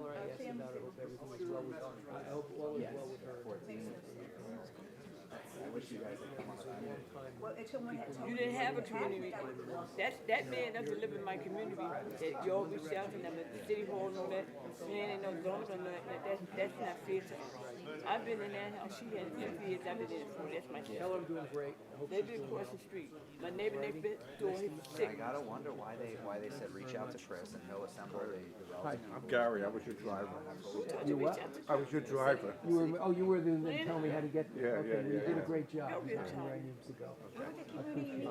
her I asked about it, hope everything is well with her. I hope all is well with her. 14. I wish you guys had come on time. You didn't have a community. That man doesn't live in my community. That you all reached out to them at the city hall and all that. Man, ain't no zoning or nothing. That's not fair to her. I've been in that house. She had 50 years. I've been in it for. That's my Tell her I'm doing great. I hope They she's live doing across the street. My neighbor next door, he was I sick. gotta wonder why they said reach out to Chris and he'll assemble the Hi. I'm Gary. I was your driver. You what? I was your driver. You were the one that told me how to get there. Yeah, Okay, yeah, you did yeah. a great job. Exactly where I needed to go. I appreciate it.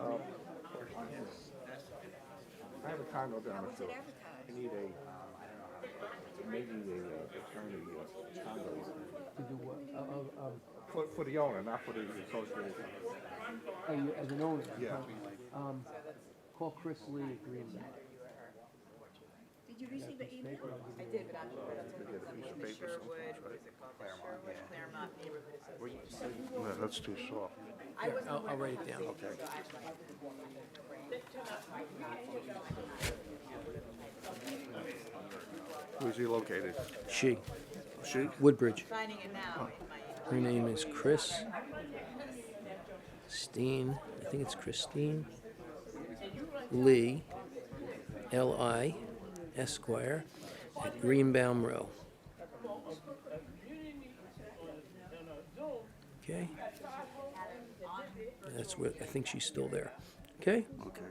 I have a condo down the street. I need maybe a attorney condo. To do what? For the owner, not for the association. You, as an owner? Yeah. Call Chris Lee at Greenback. Did you receive the email? I did, but I'm The Sherwood, what is it called? The Sherwood Claremont Neighborhood Association. No, that's too soft. I'll write it down. Okay. Where's he located? She. She? Woodbridge. Signing it now. Her name is Chris Steen. I think it's Christine Lee, L.I., Esquire, at Greenbaum Row. Okay? That's where, I think she's still there. Okay? Okay.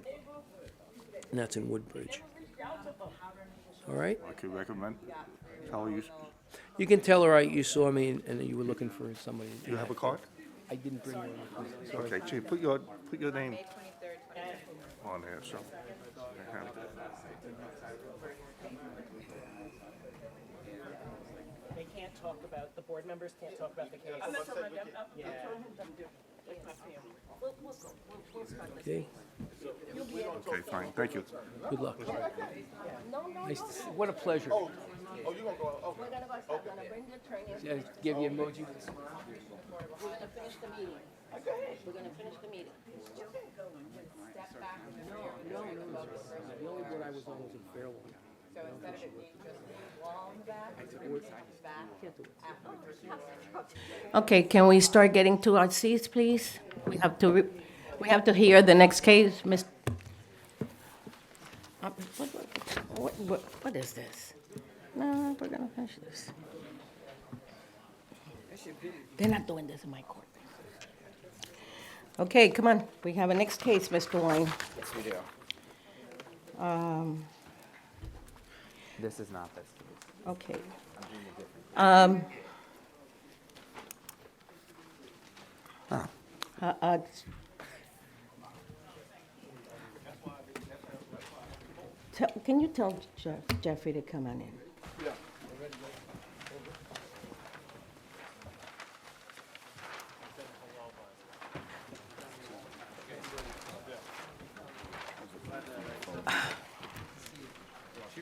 And that's in Woodbridge. All right? I could recommend. Tell you. You can tell her you saw me and you were looking for somebody. You have a card? I didn't bring one. Sorry. Okay, Chief, put your name on there, so. I have it. They can't talk about, the board members can't talk about the case. I'm not talking about them. I'm Yeah. talking about them. That's my family. We'll start this. Okay? Okay, fine, thank you. Good luck. Nice to see. What a pleasure. Oh, you gonna go, oh. We're gonna go outside, I'm gonna bring the attorney. Give you emoji. We're gonna finish the meeting. We're gonna finish the meeting. Step back. No. The only board I was on was in Fairlawn. So instead of it being just wall in the back, it's back. Okay, can we start getting to our seats, please? We have to hear the next case, Miss. What is this? No, we're gonna finish this. They're not doing this in my court. Okay, come on, we have a next case, Mr. Wine. Yes, we do. This is not this case. Okay. I'm doing a different case. Can you tell Jeffrey to come on in? Yeah.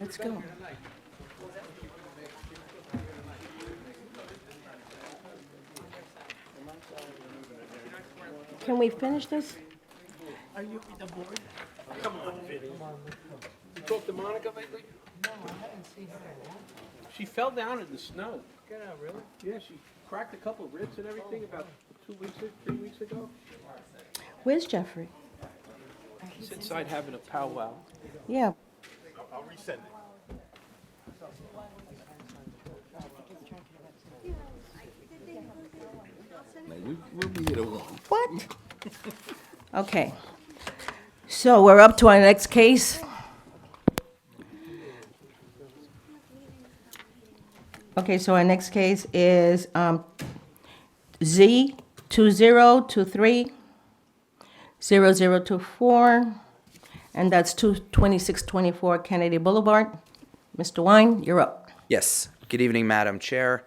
Let's go. Can we finish this? Are you with the board? Come on, Vinny. You talked to Monica lately? No, She fell down in the snow. Get out, really? Yeah, she cracked a couple of ribs and everything about 3 weeks ago. Where's Jeffrey? He's inside having a powwow. Yeah. I'll resend it. We'll be here at 1. What? Okay. So we're up to our next case. Okay, so our next case is Z 2023-0024, and that's 2624 Kennedy Boulevard. Mr. Wine, you're up. Yes. Good evening, Madam Chair,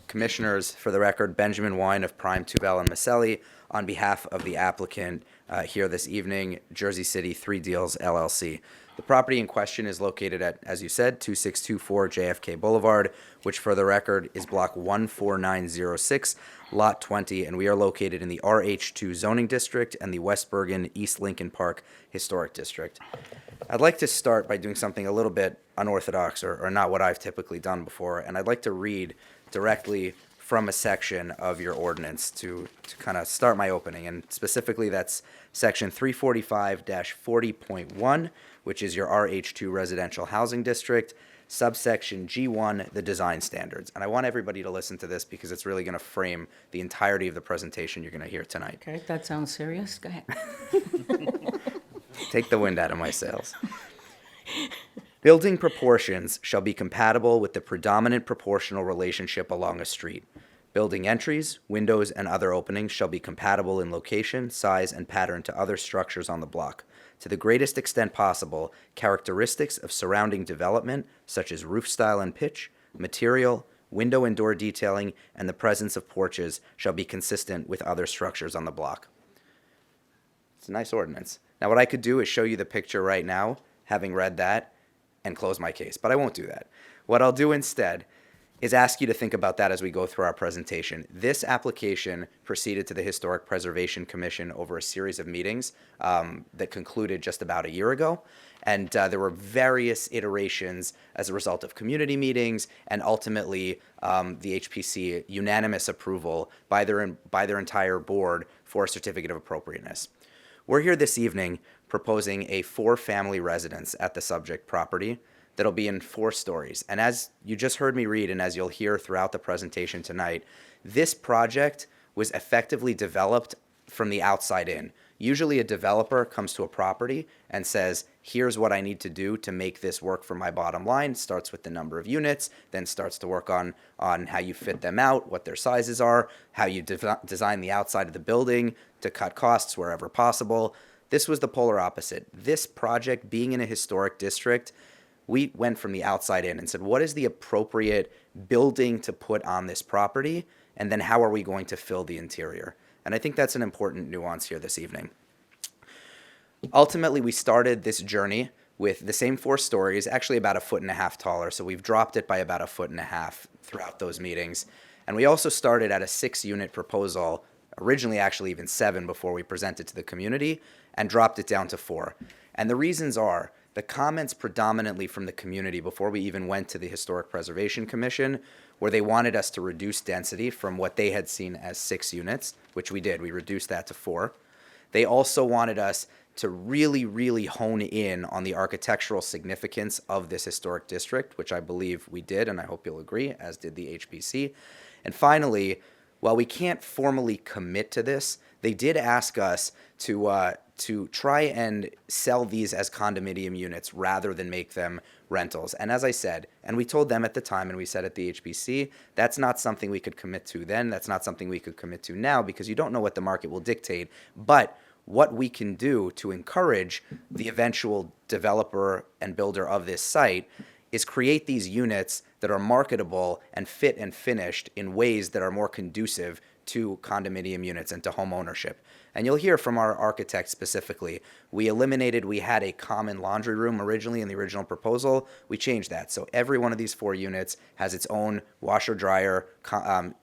Commissioners. For the record, Benjamin Wine of Prime, Tubel, and Maselli, on behalf of the applicant here this evening, Jersey City 3 Deals LLC. The property in question is located at, as you said, 2624 JFK Boulevard, which for the record is block 14906, lot 20, and we are located in the RH2 zoning district and the West Bergen East Lincoln Park Historic District. I'd like to start by doing something a little bit unorthodox or not what I've typically done before, and I'd like to read directly from a section of your ordinance to kind of start my opening, and specifically that's section 345-40.1, which is your RH2 residential housing district, subsection G1, the design standards. And I want everybody to listen to this because it's really going to frame the entirety of the presentation you're going to hear tonight. Okay, that sounds serious. Go ahead. Take the wind out of my sails. Building proportions shall be compatible with the predominant proportional relationship along a street. Building entries, windows, and other openings shall be compatible in location, size, and pattern to other structures on the block. To the greatest extent possible, characteristics of surrounding development, such as roof style and pitch, material, window and door detailing, and the presence of porches, shall be consistent with other structures on the block. It's a nice ordinance. Now, what I could do is show you the picture right now, having read that, and close my case, but I won't do that. What I'll do instead is ask you to think about that as we go through our presentation. This application proceeded to the Historic Preservation Commission over a series of meetings that concluded just about a year ago. And there were various iterations as a result of community meetings and ultimately the HPC unanimous approval by their entire board for a certificate of appropriateness. We're here this evening proposing a 4-family residence at the subject property that'll be in 4 stories. And as you just heard me read, and as you'll hear throughout the presentation tonight, this project was effectively developed from the outside in. Usually a developer comes to a property and says, here's what I need to do to make this work for my bottom line. Starts with the number of units, then starts to work on how you fit them out, what their sizes are, how you design the outside of the building to cut costs wherever possible. This was the polar opposite. This project, being in a historic district, we went from the outside in and said, what is the appropriate building to put on this property? And then how are we going to fill the interior? And I think that's an important nuance here this evening. Ultimately, we started this journey with the same 4 stories, actually about 1.5 feet taller. So we've dropped it by about 1.5 feet throughout those meetings. And we also started at a 6-unit proposal, originally actually even 7 before we presented to the community, and dropped it down to 4. And the reasons are, the comments predominantly from the community before we even went to the Historic Preservation Commission, where they wanted us to reduce density from what they had seen as 6 units, which we did. We reduced that to 4. They also wanted us to really, really hone in on the architectural significance of this historic district, which I believe we did, and I hope you'll agree, as did the HPC. And finally, while we can't formally commit to this, they did ask us to try and sell these as condominium units rather than make them rentals. And as I said, and we told them at the time, and we said at the HPC, that's not something we could commit to then. That's not something we could commit to now because you don't know what the market will dictate. But what we can do to encourage the eventual developer and builder of this site is create these units that are marketable and fit and finished in ways that are more conducive to condominium units and to home ownership. And you'll hear from our architect specifically. We had a common laundry room originally in the original proposal. We changed that. So every one of these 4 units has its own washer, dryer,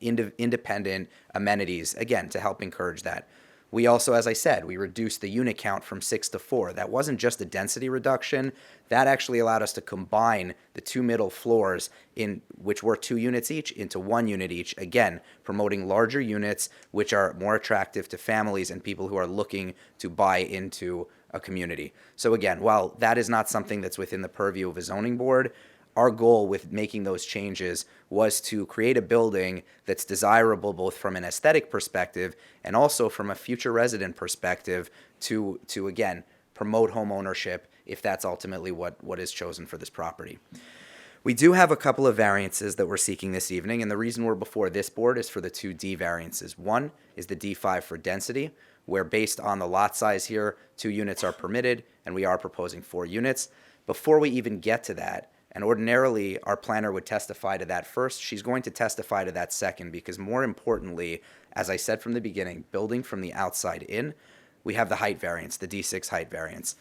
independent amenities, again, to help encourage that. We also, as I said, we reduced the unit count from 6 to 4. That wasn't just a density reduction. That actually allowed us to combine the two middle floors, in which were 2 units each, into 1 unit each. Again, promoting larger units, which are more attractive to families and people who are looking to buy into a community. So again, while that is not something that's within the purview of a zoning board, our goal with making those changes was to create a building that's desirable both from an aesthetic perspective and also from a future resident perspective to again, promote home ownership if that's ultimately what is chosen for this property. We do have a couple of variances that we're seeking this evening, and the reason we're before this board is for the 2 D variances. One is the D5 for density, where based on the lot size here, 2 units are permitted, and we are proposing 4 units. Before we even get to that, and ordinarily, our planner would testify to that first. She's going to testify to that second because more importantly, as I said from the beginning, building from the outside in, we have the height variance, the D6 height variance.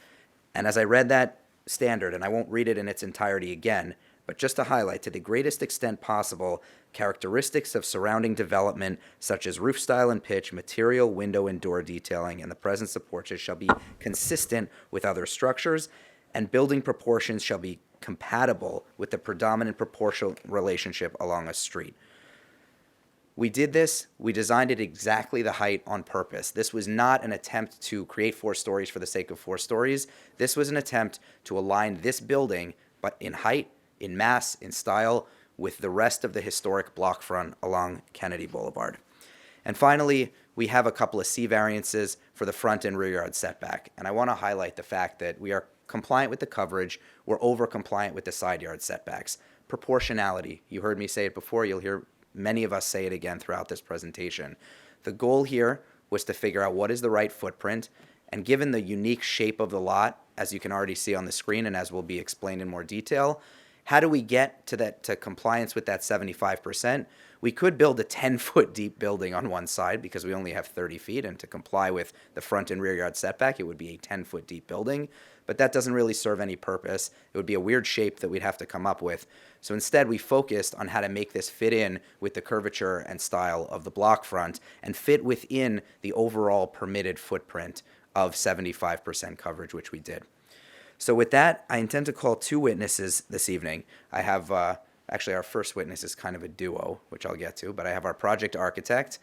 And as I read that standard, and I won't read it in its entirety again, but just to highlight to the greatest extent possible, characteristics of surrounding development such as roof style and pitch, material, window, and door detailing, and the presence of porches shall be consistent with other structures, and building proportions shall be compatible with the predominant proportional relationship along a street. We did this, we designed it exactly the height on purpose. This was not an attempt to create 4 stories for the sake of 4 stories. This was an attempt to align this building, but in height, in mass, in style, with the rest of the historic block front along Kennedy Boulevard. And finally, we have a couple of C variances for the front and rear yard setback. And I want to highlight the fact that we are compliant with the coverage, we're over compliant with the side yard setbacks. Proportionality, you heard me say it before, you'll hear many of us say it again throughout this presentation. The goal here was to figure out what is the right footprint, and given the unique shape of the lot, as you can already see on the screen and as will be explained in more detail, how do we get to compliance with that 75%? We could build a 10-foot deep building on one side because we only have 30 feet, and to comply with the front and rear yard setback, it would be a 10-foot deep building. But that doesn't really serve any purpose. It would be a weird shape that we'd have to come up with. So instead, we focused on how to make this fit in with the curvature and style of the block front and fit within the overall permitted footprint of 75% coverage, which we did. So with that, I intend to call 2 witnesses this evening. I have, actually our first witness is kind of a duo, which I'll get to, but I have our project architect,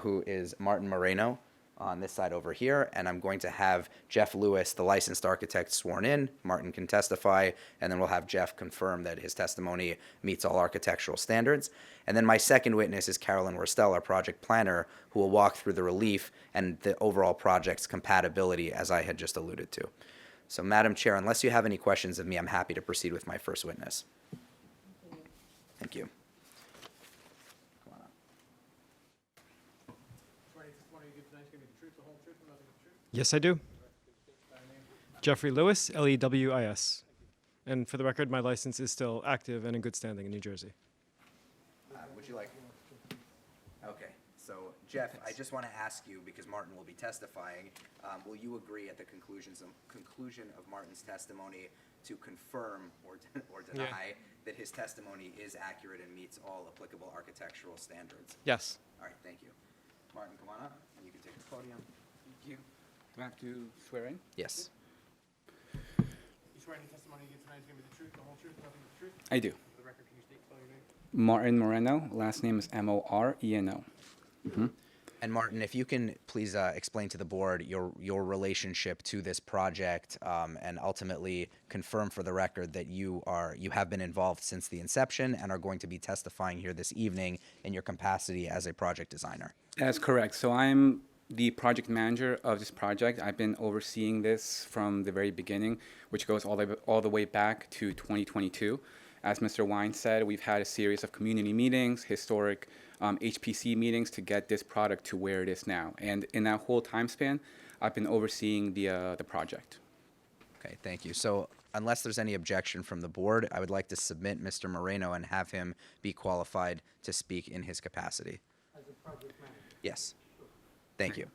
who is Martin Moreno, on this side over here, and I'm going to have Jeff Lewis, the licensed architect, sworn in. Martin can testify, and then we'll have Jeff confirm that his testimony meets all architectural standards. And then my second witness is Carolyn Worstel, our project planner, who will walk through the relief and the overall project's compatibility, as I had just alluded to. So, Madam Chair, unless you have any questions of me, I'm happy to proceed with my first witness. Thank you. Yes, I do. Jeffrey Lewis, Lewis. And for the record, my license is still active and in good standing in New Jersey. Would you like? Okay, so Jeff, I just want to ask you, because Martin will be testifying, will you agree at the conclusion of Martin's testimony to confirm or deny that his testimony is accurate and meets all applicable architectural standards? Yes. All right, thank you. Martin, come on up, and you can take the podium. Thank you. Do I have to swear in? Yes. You swear any testimony you give tonight is going to be the truth, the whole truth, nothing but the truth? I do. For the record, can you state spell your name? Martin Moreno. Last name is Moreno. Mm-hmm. And Martin, if you can please explain to the board your relationship to this project, and ultimately confirm for the record that you have been involved since the inception and are going to be testifying here this evening in your capacity as a project designer. That's correct. So I'm the project manager of this project. I've been overseeing this from the very beginning, which goes all the way back to 2022. As Mr. Wine said, we've had a series of community meetings, historic HPC meetings to get this product to where it is now. And in that whole time span, I've been overseeing the project. Okay, thank you. So unless there's any objection from the board, I would like to submit Mr. Moreno and have him be qualified to speak in his capacity. As a project manager? Yes. Thank you.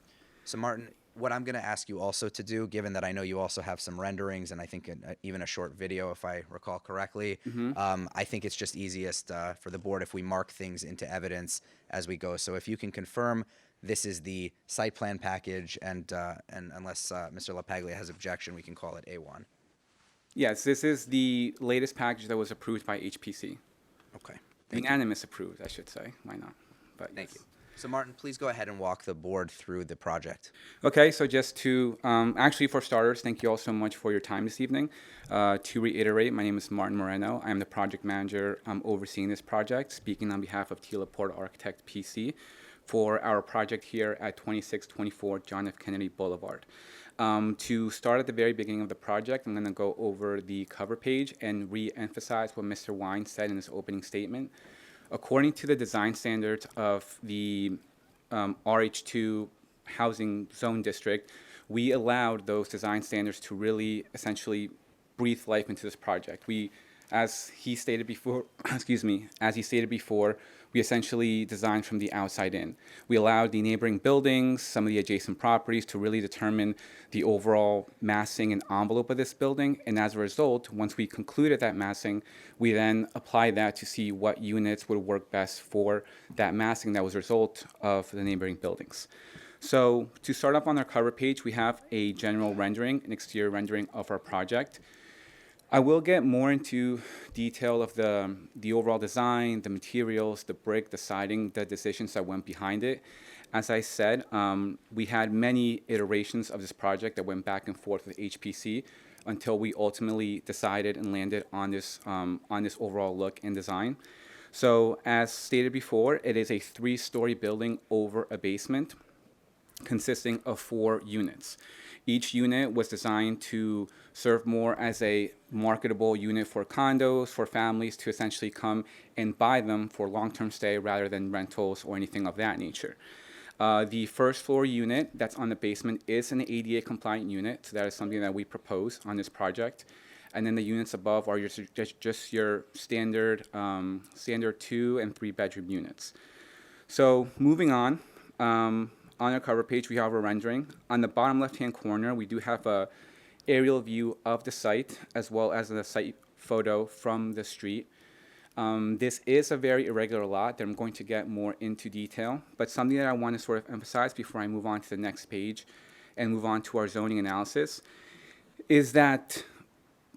So Martin, what I'm going to ask you also to do, given that I know you also have some renderings and I think even a short video, if I recall correctly, I think it's just easiest for the board if we mark things into evidence as we go. So if you can confirm this is the site plan package, and unless Mr. LaPaglia has objection, we can call it A1. Yes, this is the latest package that was approved by HPC. Okay. Unanimous approved, I should say. Why not? But Thank you. So Martin, please go ahead and walk the board through the project. Okay, so just to, actually for starters, thank you all so much for your time this evening. To reiterate, my name is Martin Moreno. I am the project manager overseeing this project, speaking on behalf of T. Laporte Architect PC for our project here at 2624 John F. Kennedy Boulevard. To start at the very beginning of the project, I'm going to go over the cover page and re-emphasize what Mr. Wine said in his opening statement. According to the design standards of the RH2 housing zone district, we allowed those design standards to really essentially breathe life into this project. We, as he stated before, we essentially designed from the outside in. We allowed the neighboring buildings, some of the adjacent properties to really determine the overall massing and envelope of this building. And as a result, once we concluded that massing, we then applied that to see what units would work best for that massing that was a result of the neighboring buildings. So to start off on our cover page, we have a general rendering, an exterior rendering of our project. I will get more into detail of the overall design, the materials, the brick, the siding, the decisions that went behind it. As I said, we had many iterations of this project that went back and forth with HPC until we ultimately decided and landed on this overall look and design. So as stated before, it is a 3-story building over a basement consisting of 4 units. Each unit was designed to serve more as a marketable unit for condos, for families to essentially come and buy them for long-term stay rather than rentals or anything of that nature. The first floor unit that's on the basement is an ADA compliant unit, so that is something that we propose on this project. And then the units above are just your standard 2 and 3 bedroom units. So moving on our cover page, we have a rendering. On the bottom left-hand corner, we do have a aerial view of the site, as well as a site photo from the street. This is a very irregular lot that I'm going to get more into detail, but something that I want to sort of emphasize before I move on to the next page and move on to our zoning analysis is that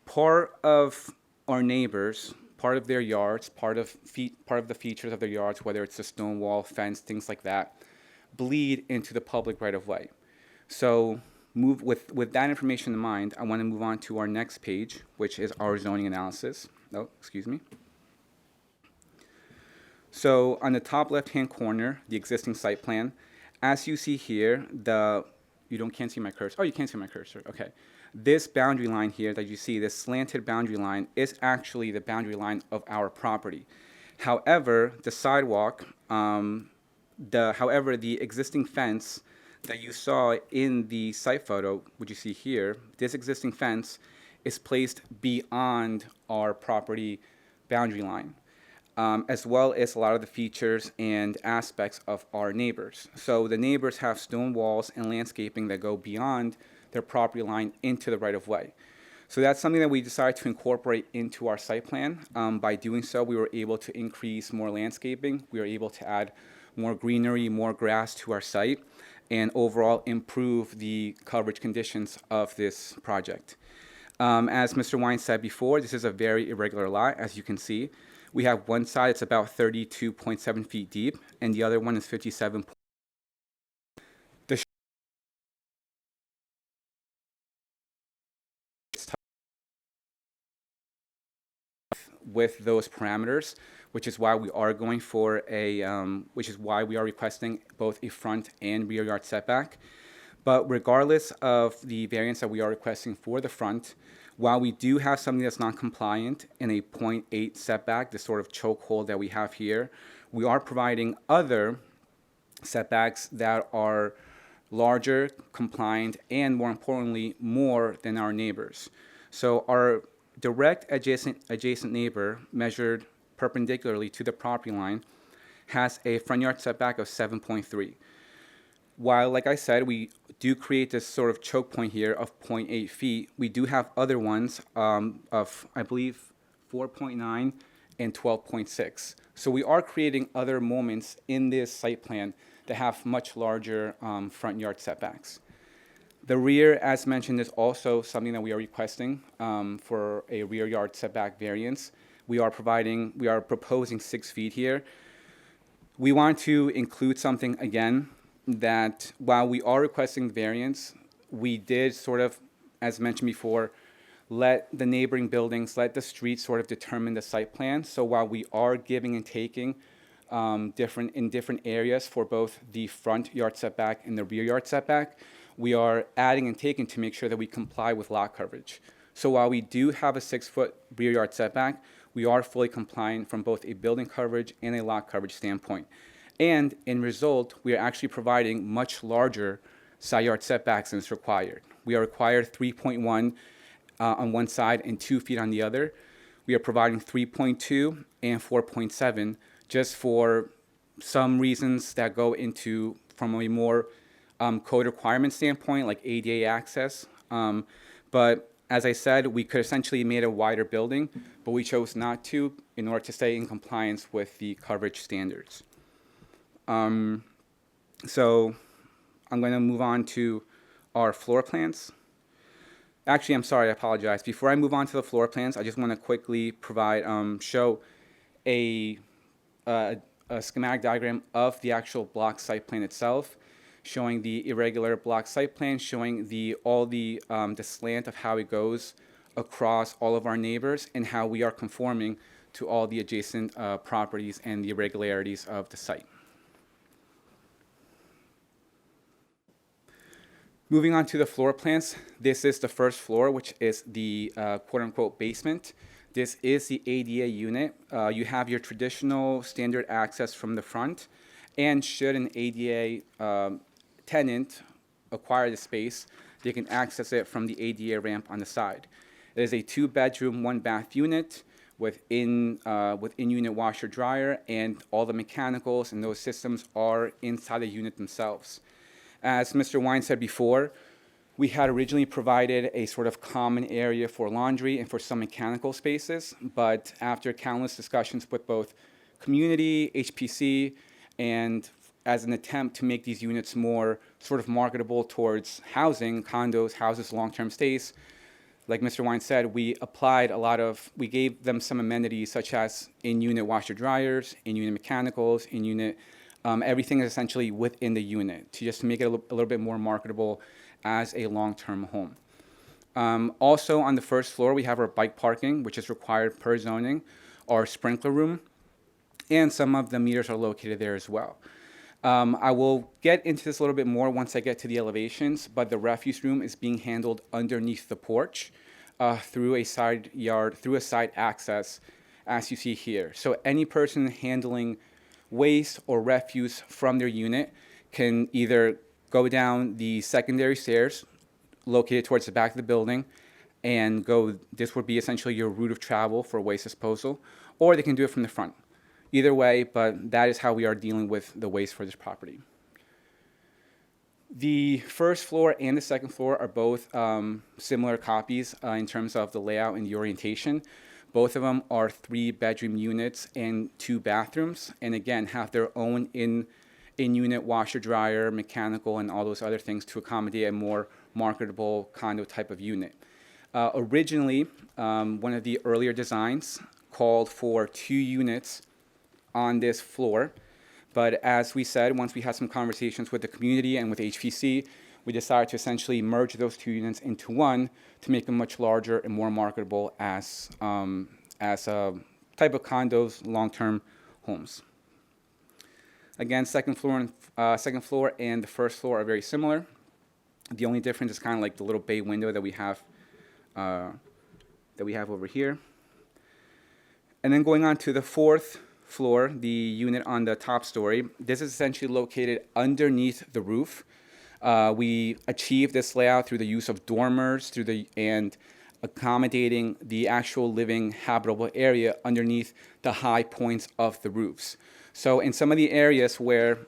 part of our neighbors, part of their yards, part of the features of their yards, whether it's a stone wall, fence, things like that, bleed into the public right-of-way. So with that information in mind, I want to move on to our next page, which is our zoning analysis. Oh, excuse me. So on the top left-hand corner, the existing site plan, as you see here, you can't see my cursor. Oh, you can see my cursor. Okay. This boundary line here that you see, this slanted boundary line, is actually the boundary line of our property. However, the sidewalk, the existing fence that you saw in the site photo, which you see here, this existing fence is placed beyond our property boundary line, as well as a lot of the features and aspects of our neighbors. So the neighbors have stone walls and landscaping that go beyond their property line into the right-of-way. So that's something that we decided to incorporate into our site plan. By doing so, we were able to increase more landscaping. We were able to add more greenery, more grass to our site, and overall improve the coverage conditions of this project. As Mr. Wine said before, this is a very irregular lot, as you can see. We have one side, it's about 32.7 feet deep, and the other one is 57. With those parameters, which is why we are going for which is why we are requesting both a front and rear yard setback. But regardless of the variance that we are requesting for the front, while we do have something that's not compliant in a 0.8 setback, the sort of chokehold that we have here, we are providing other setbacks that are larger, compliant, and more importantly, more than our neighbors. So our direct adjacent neighbor, measured perpendicularly to the property line, has a front yard setback of 7.3. While, like I said, we do create this sort of choke point here of 0.8 feet, we do have other ones of, I believe, 4.9 and 12.6. So we are creating other moments in this site plan that have much larger front yard setbacks. The rear, as mentioned, is also something that we are requesting for a rear yard setback variance. We are proposing 6 feet here. We want to include something again that while we are requesting variance, we did sort of, as mentioned before, let the neighboring buildings, let the street sort of determine the site plan. So while we are giving and taking in different areas for both the front yard setback and the rear yard setback, we are adding and taking to make sure that we comply with lot coverage. So while we do have a 6-foot rear yard setback, we are fully compliant from both a building coverage and a lot coverage standpoint. And in result, we are actually providing much larger side yard setbacks than is required. We are required 3.1 on one side and 2 feet on the other. We are providing 3.2 and 4.7 just for some reasons that go into from a more code requirement standpoint, like ADA access. But as I said, we could essentially made a wider building, but we chose not to in order to stay in compliance with the coverage standards. So I'm going to move on to our floor plans. Actually, I'm sorry, I apologize. Before I move on to the floor plans, I just want to quickly provide, show a schematic diagram of the actual block site plan itself, showing the irregular block site plan, showing the slant of how it goes across all of our neighbors and how we are conforming to all the adjacent properties and the irregularities of the site. Moving on to the floor plans, this is the first floor, which is the quote-unquote basement. This is the ADA unit. You have your traditional standard access from the front, and should an ADA tenant acquire the space, they can access it from the ADA ramp on the side. It is a 2-bedroom, 1-bath unit with in-unit washer dryer, and all the mechanicals and those systems are inside the unit themselves. As Mr. Wine said before, we had originally provided a sort of common area for laundry and for some mechanical spaces, but after countless discussions with both community, HPC, and as an attempt to make these units more sort of marketable towards housing, condos, houses, long-term stays, like Mr. Wine said, we gave them some amenities such as in-unit washer dryers, in-unit mechanicals, in-unit everything is essentially within the unit to just make it a little bit more marketable as a long-term home. Also on the first floor, we have our bike parking, which is required per zoning, our sprinkler room, and some of the meters are located there as well. I will get into this a little bit more once I get to the elevations, but the refuse room is being handled underneath the porch through a side access, as you see here. So any person handling waste or refuse from their unit can either go down the secondary stairs located towards the back of the building and this would be essentially your route of travel for waste disposal, or they can do it from the front. Either way, but that is how we are dealing with the waste for this property. The first floor and the second floor are both similar copies in terms of the layout and the orientation. Both of them are 3-bedroom units and 2 bathrooms, and again, have their own in-unit washer, dryer, mechanical, and all those other things to accommodate a more marketable condo type of unit. Originally, one of the earlier designs called for 2 units on this floor, but as we said, once we had some conversations with the community and with HPC, we decided to essentially merge those 2 units into one to make them much larger and more marketable as a type of condos, long-term homes. Again, second floor and the first floor are very similar. The only difference is kind of like the little bay window that we have over here. And then going on to the fourth floor, the unit on the top story, this is essentially located underneath the roof. We achieved this layout through the use of dormers and accommodating the actual living habitable area underneath the high points of the roofs. So in some of the areas where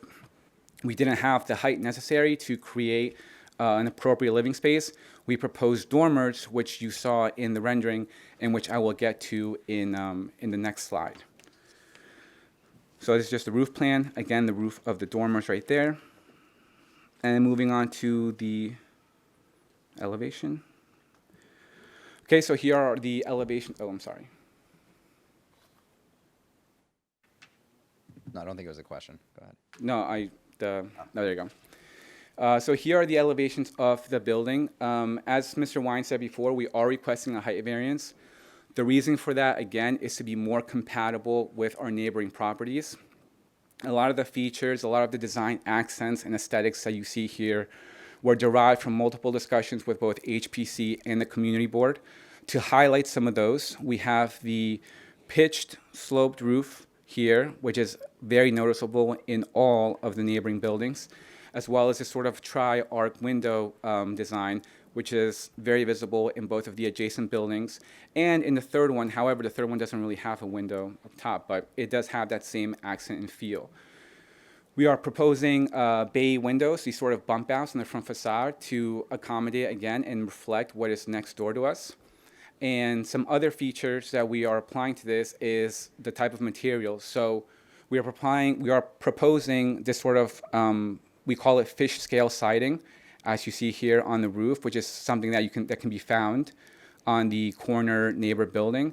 we didn't have the height necessary to create an appropriate living space, we proposed dormers, which you saw in the rendering and which I will get to in the next slide. So this is just the roof plan. Again, the roof of the dormers right there. And then moving on to the elevation. Okay, so here are the elevations. Oh, I'm sorry. No, I don't think it was a question. Go ahead. No, there you go. So here are the elevations of the building. As Mr. Wine said before, we are requesting a height variance. The reason for that, again, is to be more compatible with our neighboring properties. A lot of the features, a lot of the design accents and aesthetics that you see here were derived from multiple discussions with both HPC and the community board. To highlight some of those, we have the pitched sloped roof here, which is very noticeable in all of the neighboring buildings, as well as this sort of tri-arc window design, which is very visible in both of the adjacent buildings. And in the third one, however, the third one doesn't really have a window up top, but it does have that same accent and feel. We are proposing bay windows, these sort of bump outs in the front facade to accommodate, again, and reflect what is next door to us. And some other features that we are applying to this is the type of materials. So we are proposing this sort of, we call it fish scale siding, as you see here on the roof, which is something that can be found on the corner neighbor building.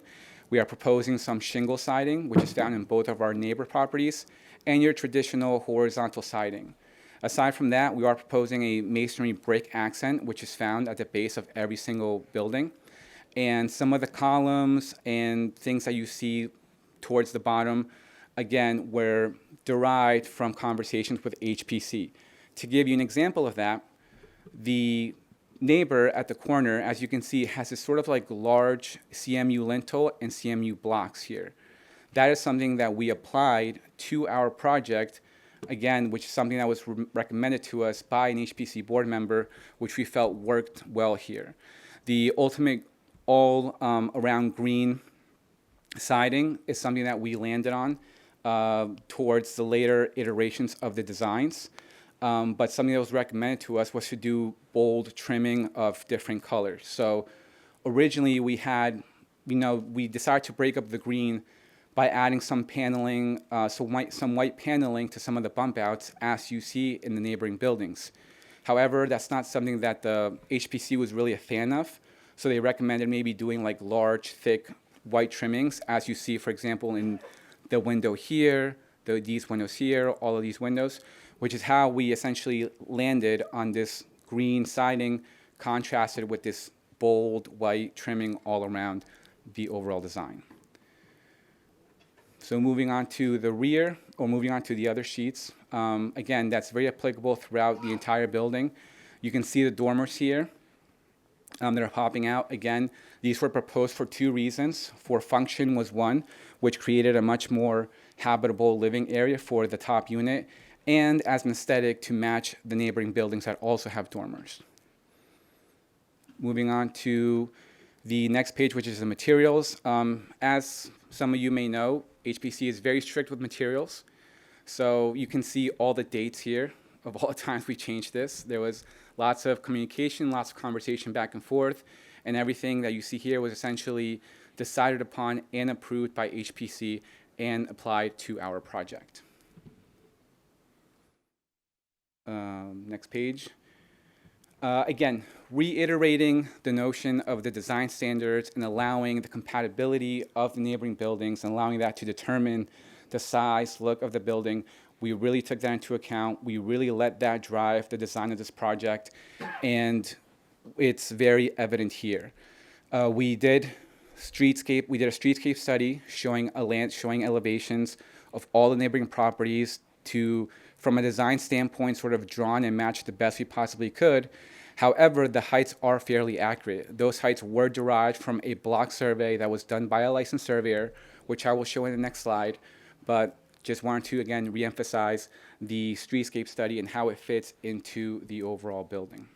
We are proposing some shingle siding, which is found in both of our neighbor properties, and your traditional horizontal siding. Aside from that, we are proposing a masonry brick accent, which is found at the base of every single building. And some of the columns and things that you see towards the bottom, again, were derived from conversations with HPC. To give you an example of that, the neighbor at the corner, as you can see, has this sort of like large CMU lintel and CMU blocks here. That is something that we applied to our project, again, which is something that was recommended to us by an HPC board member, which we felt worked well here. The ultimate all around green siding is something that we landed on towards the later iterations of the designs. But something that was recommended to us was to do bold trimming of different colors. So originally we had, we decided to break up the green by adding some paneling, some white paneling to some of the bump outs as you see in the neighboring buildings. However, that's not something that the HPC was really a fan of. So they recommended maybe doing like large, thick white trimmings, as you see, for example, in the window here, these windows here, all of these windows, which is how we essentially landed on this green siding contrasted with this bold white trimming all around the overall design. So moving on to the rear, or moving on to the other sheets, again, that's very applicable throughout the entire building. You can see the dormers here that are popping out. Again, these were proposed for two reasons. For function was one, which created a much more habitable living area for the top unit, and as an aesthetic to match the neighboring buildings that also have dormers. Moving on to the next page, which is the materials. As some of you may know, HPC is very strict with materials. So you can see all the dates here of all the times we changed this. There was lots of communication, lots of conversation back and forth, and everything that you see here was essentially decided upon and approved by HPC and applied to our project. Next page. Again, reiterating the notion of the design standards and allowing the compatibility of the neighboring buildings and allowing that to determine the size, look of the building. We really took that into account. We really let that drive the design of this project, and it's very evident here. We did a streetscape study showing elevations of all the neighboring properties to, from a design standpoint, sort of drawn and matched the best we possibly could. However, the heights are fairly accurate. Those heights were derived from a block survey that was done by a licensed surveyor, which I will show in the next slide, but just wanted to, again, reemphasize the streetscape study and how it fits into the overall building.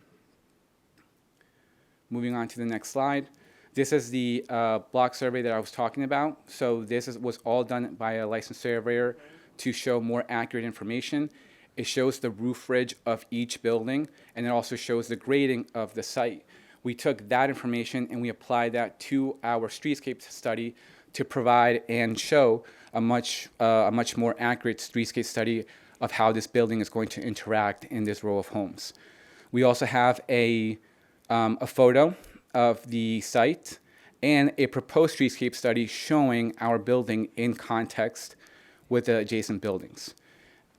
Moving on to the next slide. This is the block survey that I was talking about. So this was all done by a licensed surveyor to show more accurate information. It shows the roof ridge of each building, and it also shows the grading of the site. We took that information and we applied that to our streetscape study to provide and show a much more accurate streetscape study of how this building is going to interact in this row of homes. We also have a photo of the site and a proposed streetscape study showing our building in context with the adjacent buildings.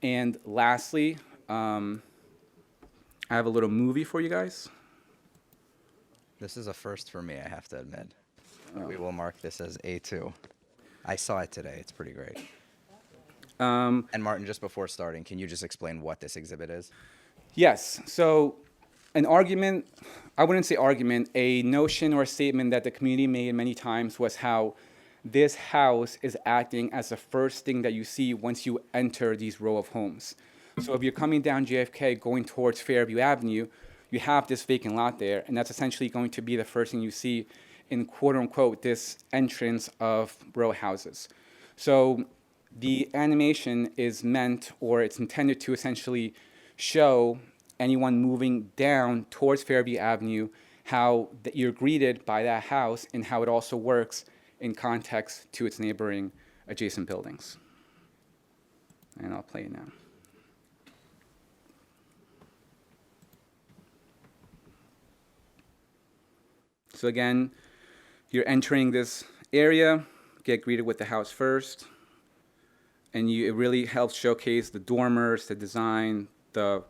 And lastly, I have a little movie for you guys. This is a first for me, I have to admit. We will mark this as A2. I saw it today. It's pretty great. And Martin, just before starting, can you just explain what this exhibit is? Yes. So an argument, I wouldn't say argument, a notion or a statement that the community made many times was how this house is acting as the first thing that you see once you enter these row of homes. So if you're coming down JFK going towards Fairview Avenue, you have this vacant lot there, and that's essentially going to be the first thing you see in quote unquote this entrance of row houses. So the animation is meant, or it's intended to essentially show anyone moving down towards Fairview Avenue how that you're greeted by that house and how it also works in context to its neighboring adjacent buildings. And I'll play it now. So again, you're entering this area, get greeted with the house first, and it really helps showcase the dormers, the design, the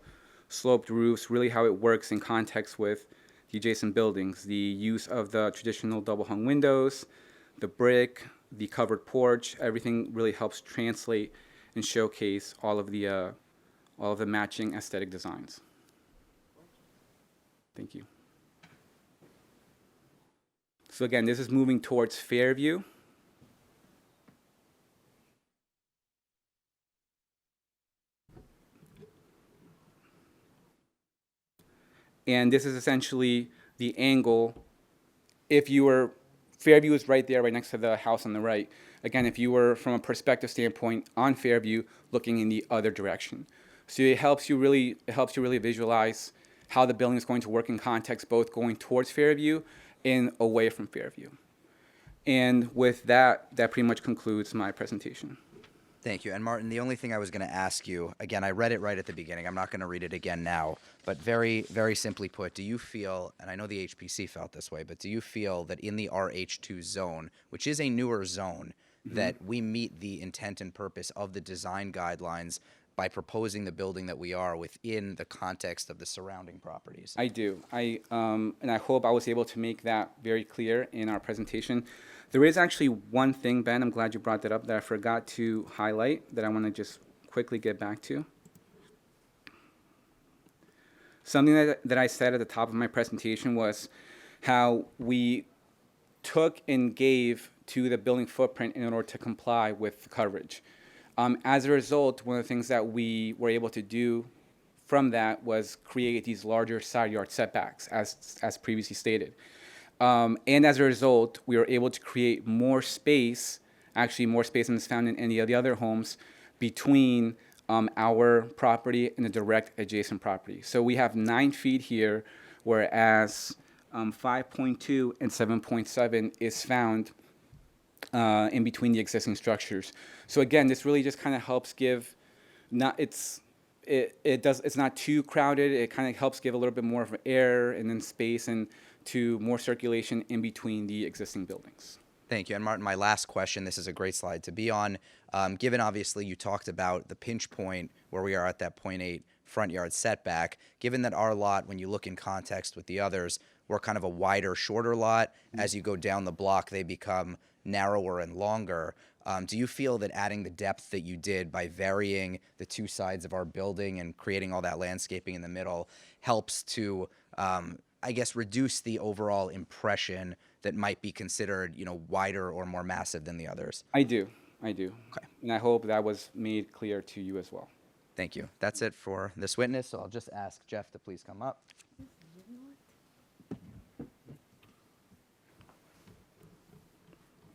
sloped roofs, really how it works in context with the adjacent buildings. The use of the traditional double-hung windows, the brick, the covered porch, everything really helps translate and showcase all of the matching aesthetic designs. Thank you. So again, this is moving towards Fairview. And this is essentially the angle. If you were, Fairview is right there, right next to the house on the right. Again, if you were from a perspective standpoint on Fairview, looking in the other direction. So it helps you really visualize how the building is going to work in context, both going towards Fairview and away from Fairview. And with that, that pretty much concludes my presentation. Thank you. And Martin, the only thing I was going to ask you, again, I read it right at the beginning. I'm not going to read it again now, but very, very simply put, do you feel, and I know the HPC felt this way, but do you feel that in the RH2 zone, which is a newer zone, that we meet the intent and purpose of the design guidelines by proposing the building that we are within the context of the surrounding properties? I do. And I hope I was able to make that very clear in our presentation. There is actually one thing, Ben, I'm glad you brought that up, that I forgot to highlight that I want to just quickly get back to. Something that I said at the top of my presentation was how we took and gave to the building footprint in order to comply with the coverage. As a result, one of the things that we were able to do from that was create these larger side yard setbacks, as previously stated. And as a result, we were able to create more space, actually more space than is found in any of the other homes, between our property and the direct adjacent property. So we have 9 feet here, whereas 5.2 and 7.7 is found in between the existing structures. So again, this really just kind of helps give, it's not too crowded. It kind of helps give a little bit more of air and then space and to more circulation in between the existing buildings. Thank you. And Martin, my last question, this is a great slide to be on. Given obviously you talked about the pinch point where we are at that 0.8 front yard setback, given that our lot, when you look in context with the others, we're kind of a wider, shorter lot. As you go down the block, they become narrower and longer. Do you feel that adding the depth that you did by varying the 2 sides of our building and creating all that landscaping in the middle helps to, I guess, reduce the overall impression that might be considered, wider or more massive than the others? I do. Okay. And I hope that was made clear to you as well. Thank you. That's it for this witness, so I'll just ask Jeff to please come up.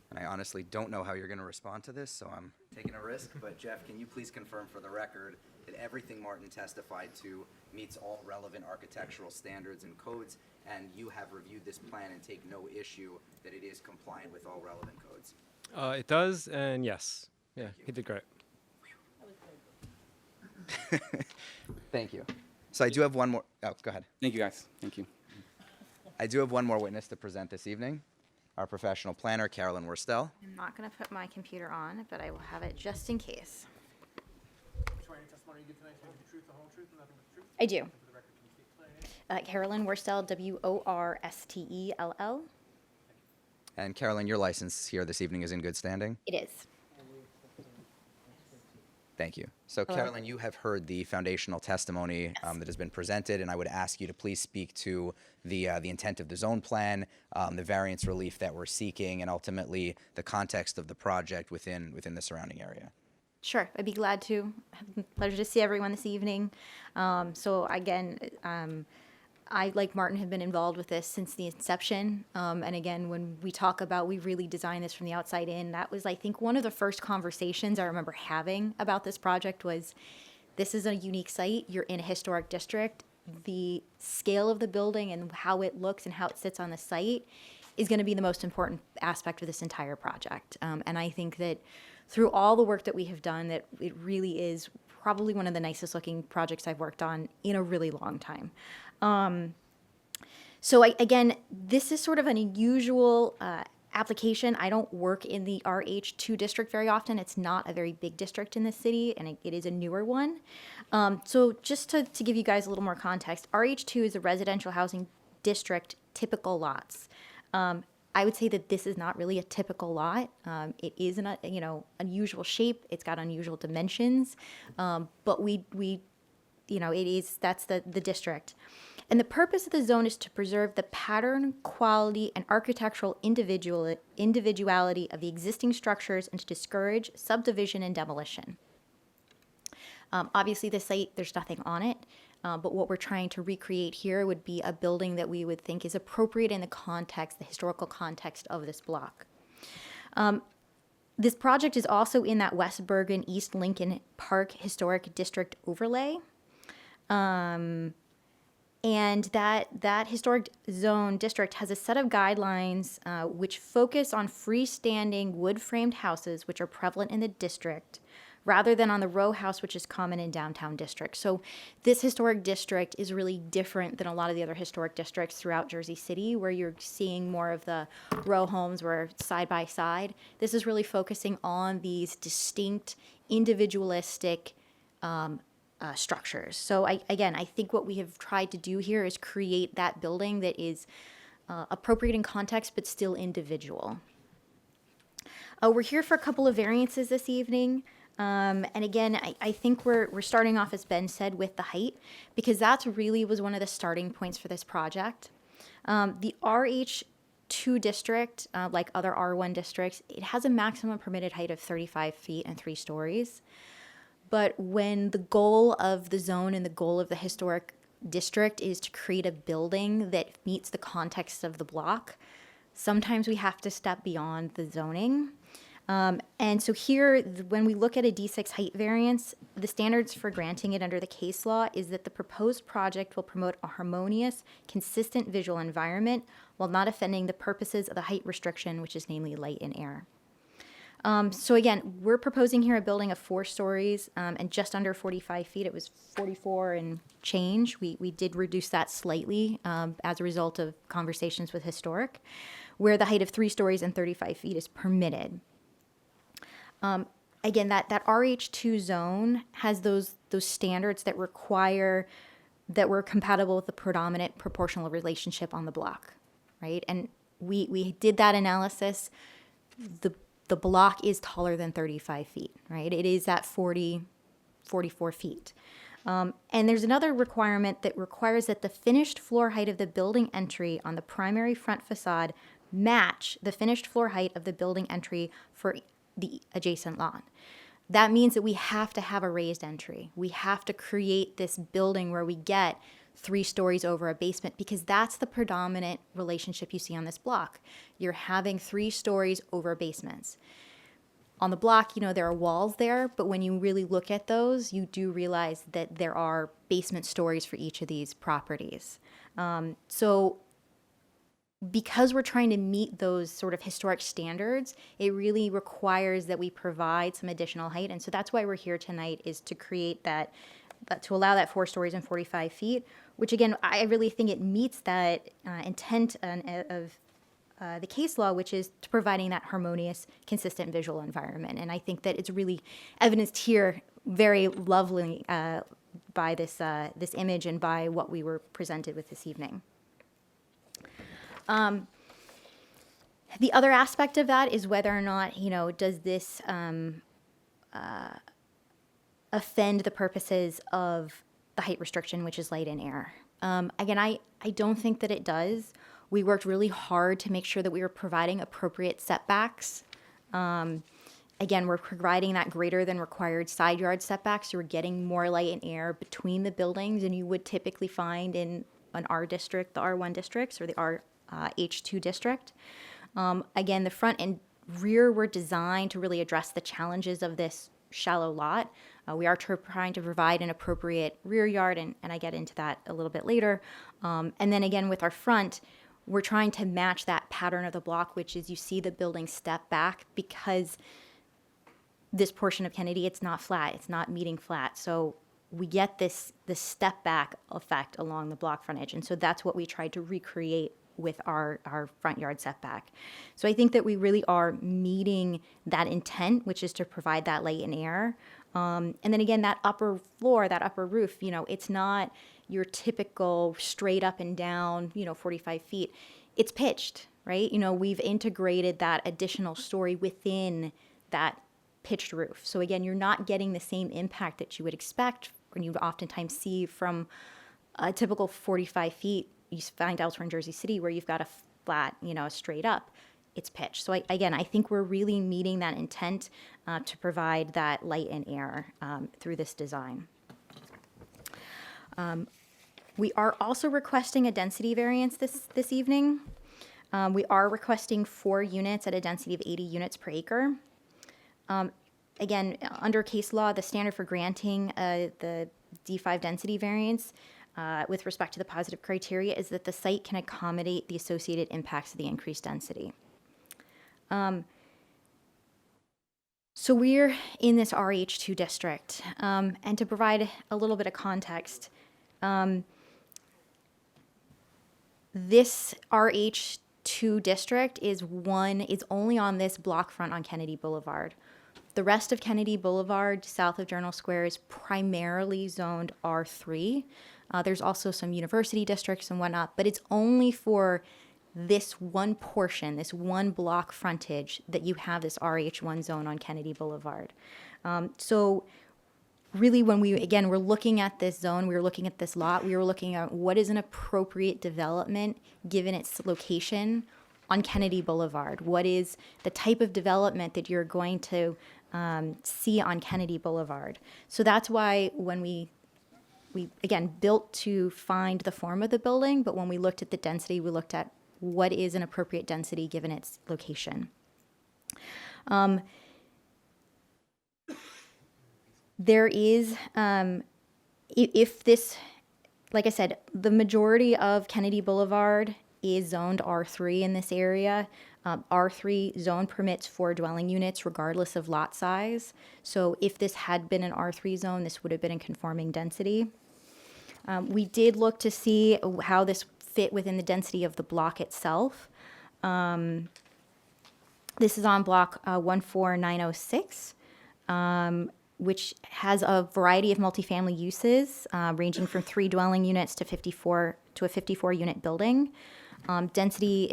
And I honestly don't know how you're going to respond to this, so I'm taking a risk. But Jeff, can you please confirm for the record that everything Martin testified to meets all relevant architectural standards and codes, and you have reviewed this plan and take no issue that it is compliant with all relevant codes? It does, and yes. Yeah, he did great. Thank you. So I do have one more. Oh, go ahead. Thank you, guys. Thank you. I do have one more witness to present this evening. Our professional planner, Carolyn Worstel. I'm not going to put my computer on, but I will have it just in case. I do. Carolyn Worstell, Worstell. And Carolyn, your license here this evening is in good standing? It is. Thank you. So Hello. Carolyn, you have heard the foundational testimony that has been presented, and I would ask you to please speak to the intent of the zone plan, the variance relief that we're seeking, and ultimately the context of the project within the surrounding area. Sure, I'd be glad to. Pleasure to see everyone this evening. So again, I, like Martin, have been involved with this since the inception. And again, when we talk about we really designed this from the outside in, that was, I think, one of the first conversations I remember having about this project was, this is a unique site. You're in a historic district. The scale of the building and how it looks and how it sits on the site is going to be the most important aspect of this entire project. And I think that through all the work that we have done, that it really is probably one of the nicest looking projects I've worked on in a really long time. So again, this is sort of an unusual application. I don't work in the RH2 district very often. It's not a very big district in the city, and it is a newer one. So just to give you guys a little more context, RH2 is a residential housing district, typical lots. I would say that this is not really a typical lot. It is an unusual shape. It's got unusual dimensions, but that's the district. And the purpose of the zone is to preserve the pattern, quality, and architectural individuality of the existing structures and to discourage subdivision and demolition. Obviously, the site, there's nothing on it, but what we're trying to recreate here would be a building that we would think is appropriate in the context, the historical context of this block. This project is also in that West Bergen, East Lincoln Park Historic District overlay. And that historic zone district has a set of guidelines which focus on freestanding wood-framed houses which are prevalent in the district rather than on the row house which is common in downtown districts. So this historic district is really different than a lot of the other historic districts throughout Jersey City where you're seeing more of the row homes where side by side. This is really focusing on these distinct individualistic structures. So I think what we have tried to do here is create that building that is appropriate in context, but still individual. We're here for a couple of variances this evening. And again, I think we're starting off, as Ben said, with the height, because that's really was one of the starting points for this project. The RH2 district, like other R1 districts, it has a maximum permitted height of 35 feet and 3 stories. But when the goal of the zone and the goal of the historic district is to create a building that meets the context of the block, sometimes we have to step beyond the zoning. And so here, when we look at a D6 height variance, the standards for granting it under the case law is that the proposed project will promote a harmonious, consistent visual environment while not offending the purposes of the height restriction, which is namely light and air. So again, we're proposing here a building of 4 stories and just under 45 feet. It was 44 and change. We did reduce that slightly as a result of conversations with Historic, where the height of 3 stories and 35 feet is permitted. Again, that RH2 zone has those standards that require that we're compatible with the predominant proportional relationship on the block, right? And we did that analysis. The block is taller than 35 feet, right? It is at 44 feet. And there's another requirement that requires that the finished floor height of the building entry on the primary front facade match the finished floor height of the building entry for the adjacent lawn. That means that we have to have a raised entry. We have to create this building where we get 3 stories over a basement, because that's the predominant relationship you see on this block. You're having 3 stories over basements. On the block, there are walls there, but when you really look at those, you do realize that there are basement stories for each of these properties. So because we're trying to meet those sort of historic standards, it really requires that we provide some additional height. And so that's why we're here tonight, is to create that, to allow that 4 stories and 45 feet, which again, I really think it meets that intent of the case law, which is to providing that harmonious, consistent visual environment. And I think that it's really evidenced here very lovely by this image and by what we were presented with this evening. The other aspect of that is whether or not, does this offend the purposes of the height restriction, which is light and air. Again, I don't think that it does. We worked really hard to make sure that we were providing appropriate setbacks. Again, we're providing that greater than required side yard setbacks, so we're getting more light and air between the buildings than you would typically find in an R district, the R1 districts, or the RH2 district. Again, the front and rear were designed to really address the challenges of this shallow lot. We are trying to provide an appropriate rear yard, and I get into that a little bit later. And then again, with our front, we're trying to match that pattern of the block, which is you see the building step back, because this portion of Kennedy, it's not flat, it's not meeting flat. So we get this step back effect along the block frontage. And so that's what we tried to recreate with our front yard setback. So I think that we really are meeting that intent, which is to provide that light and air. And then again, that upper floor, that upper roof, it's not your typical straight up and down, 45 feet. It's pitched, right? We've integrated that additional story within that pitched roof. So again, you're not getting the same impact that you would expect when you oftentimes see from a typical 45 feet you find elsewhere in Jersey City, where you've got a flat, straight up. It's pitched. So I think we're really meeting that intent to provide that light and air through this design. We are also requesting a density variance this evening. We are requesting 4 units at a density of 80 units per acre. Again, under case law, the standard for granting the D5 density variance with respect to the positive criteria is that the site can accommodate the associated impacts of the increased density. So we're in this RH2 district, and to provide a little bit of context, this RH2 district is only on this block front on Kennedy Boulevard. The rest of Kennedy Boulevard, south of Journal Square, is primarily zoned R3. There's also some university districts and whatnot, but it's only for this one portion, this one block frontage, that you have this RH1 zone on Kennedy Boulevard. So really, when we're looking at this zone, we were looking at this lot, we were looking at what is an appropriate development given its location on Kennedy Boulevard. What is the type of development that you're going to see on Kennedy Boulevard? So that's why when we again built to find the form of the building, but when we looked at the density, we looked at what is an appropriate density given its location. There is, if this, like I said, the majority of Kennedy Boulevard is zoned R3 in this area. R3 zone permits 4 dwelling units regardless of lot size. So if this had been an R3 zone, this would have been in conforming density. We did look to see how this fit within the density of the block itself. This is on block 14906, which has a variety of multifamily uses, ranging from 3 dwelling units to a 54 unit building. Density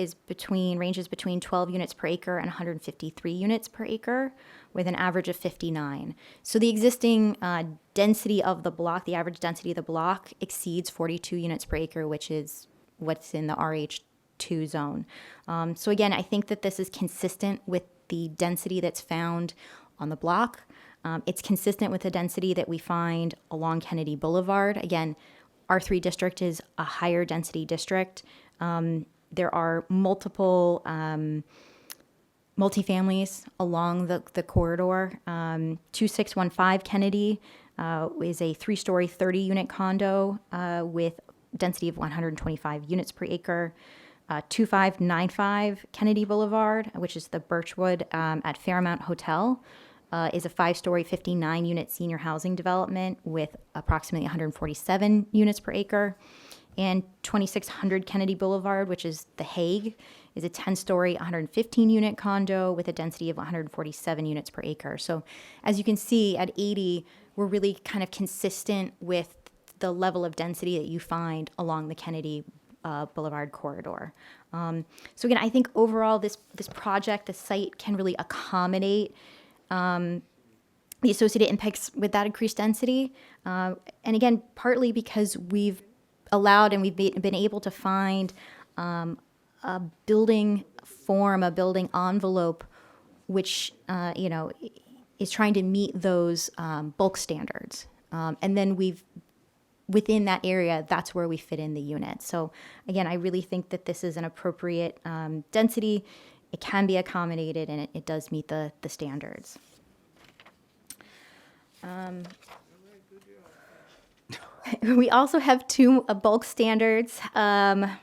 ranges between 12 units per acre and 153 units per acre, with an average of 59. So the existing density of the block, the average density of the block, exceeds 42 units per acre, which is what's in the RH2 zone. So again, I think that this is consistent with the density that's found on the block. It's consistent with the density that we find along Kennedy Boulevard. Again, R3 district is a higher density district. There are multiple multifamilies along the corridor. 2615 Kennedy is a 3-story, 30-unit condo with density of 125 units per acre. 2595 Kennedy Boulevard, which is the Birchwood at Fairmount Hotel, is a 5-story, 59-unit senior housing development with approximately 147 units per acre. And 2600 Kennedy Boulevard, which is The Hague, is a 10-story, 115-unit condo with a density of 147 units per acre. So as you can see, at 80, we're really kind of consistent with the level of density that you find along the Kennedy Boulevard corridor. So again, I think overall this project, the site can really accommodate the associated impacts with that increased density. And again, partly because we've allowed and we've been able to find a building form, a building envelope, which is trying to meet those bulk standards. And then within that area, that's where we fit in the unit. So again, I really think that this is an appropriate density. It can be accommodated, and it does meet the standards. We also have two bulk standards that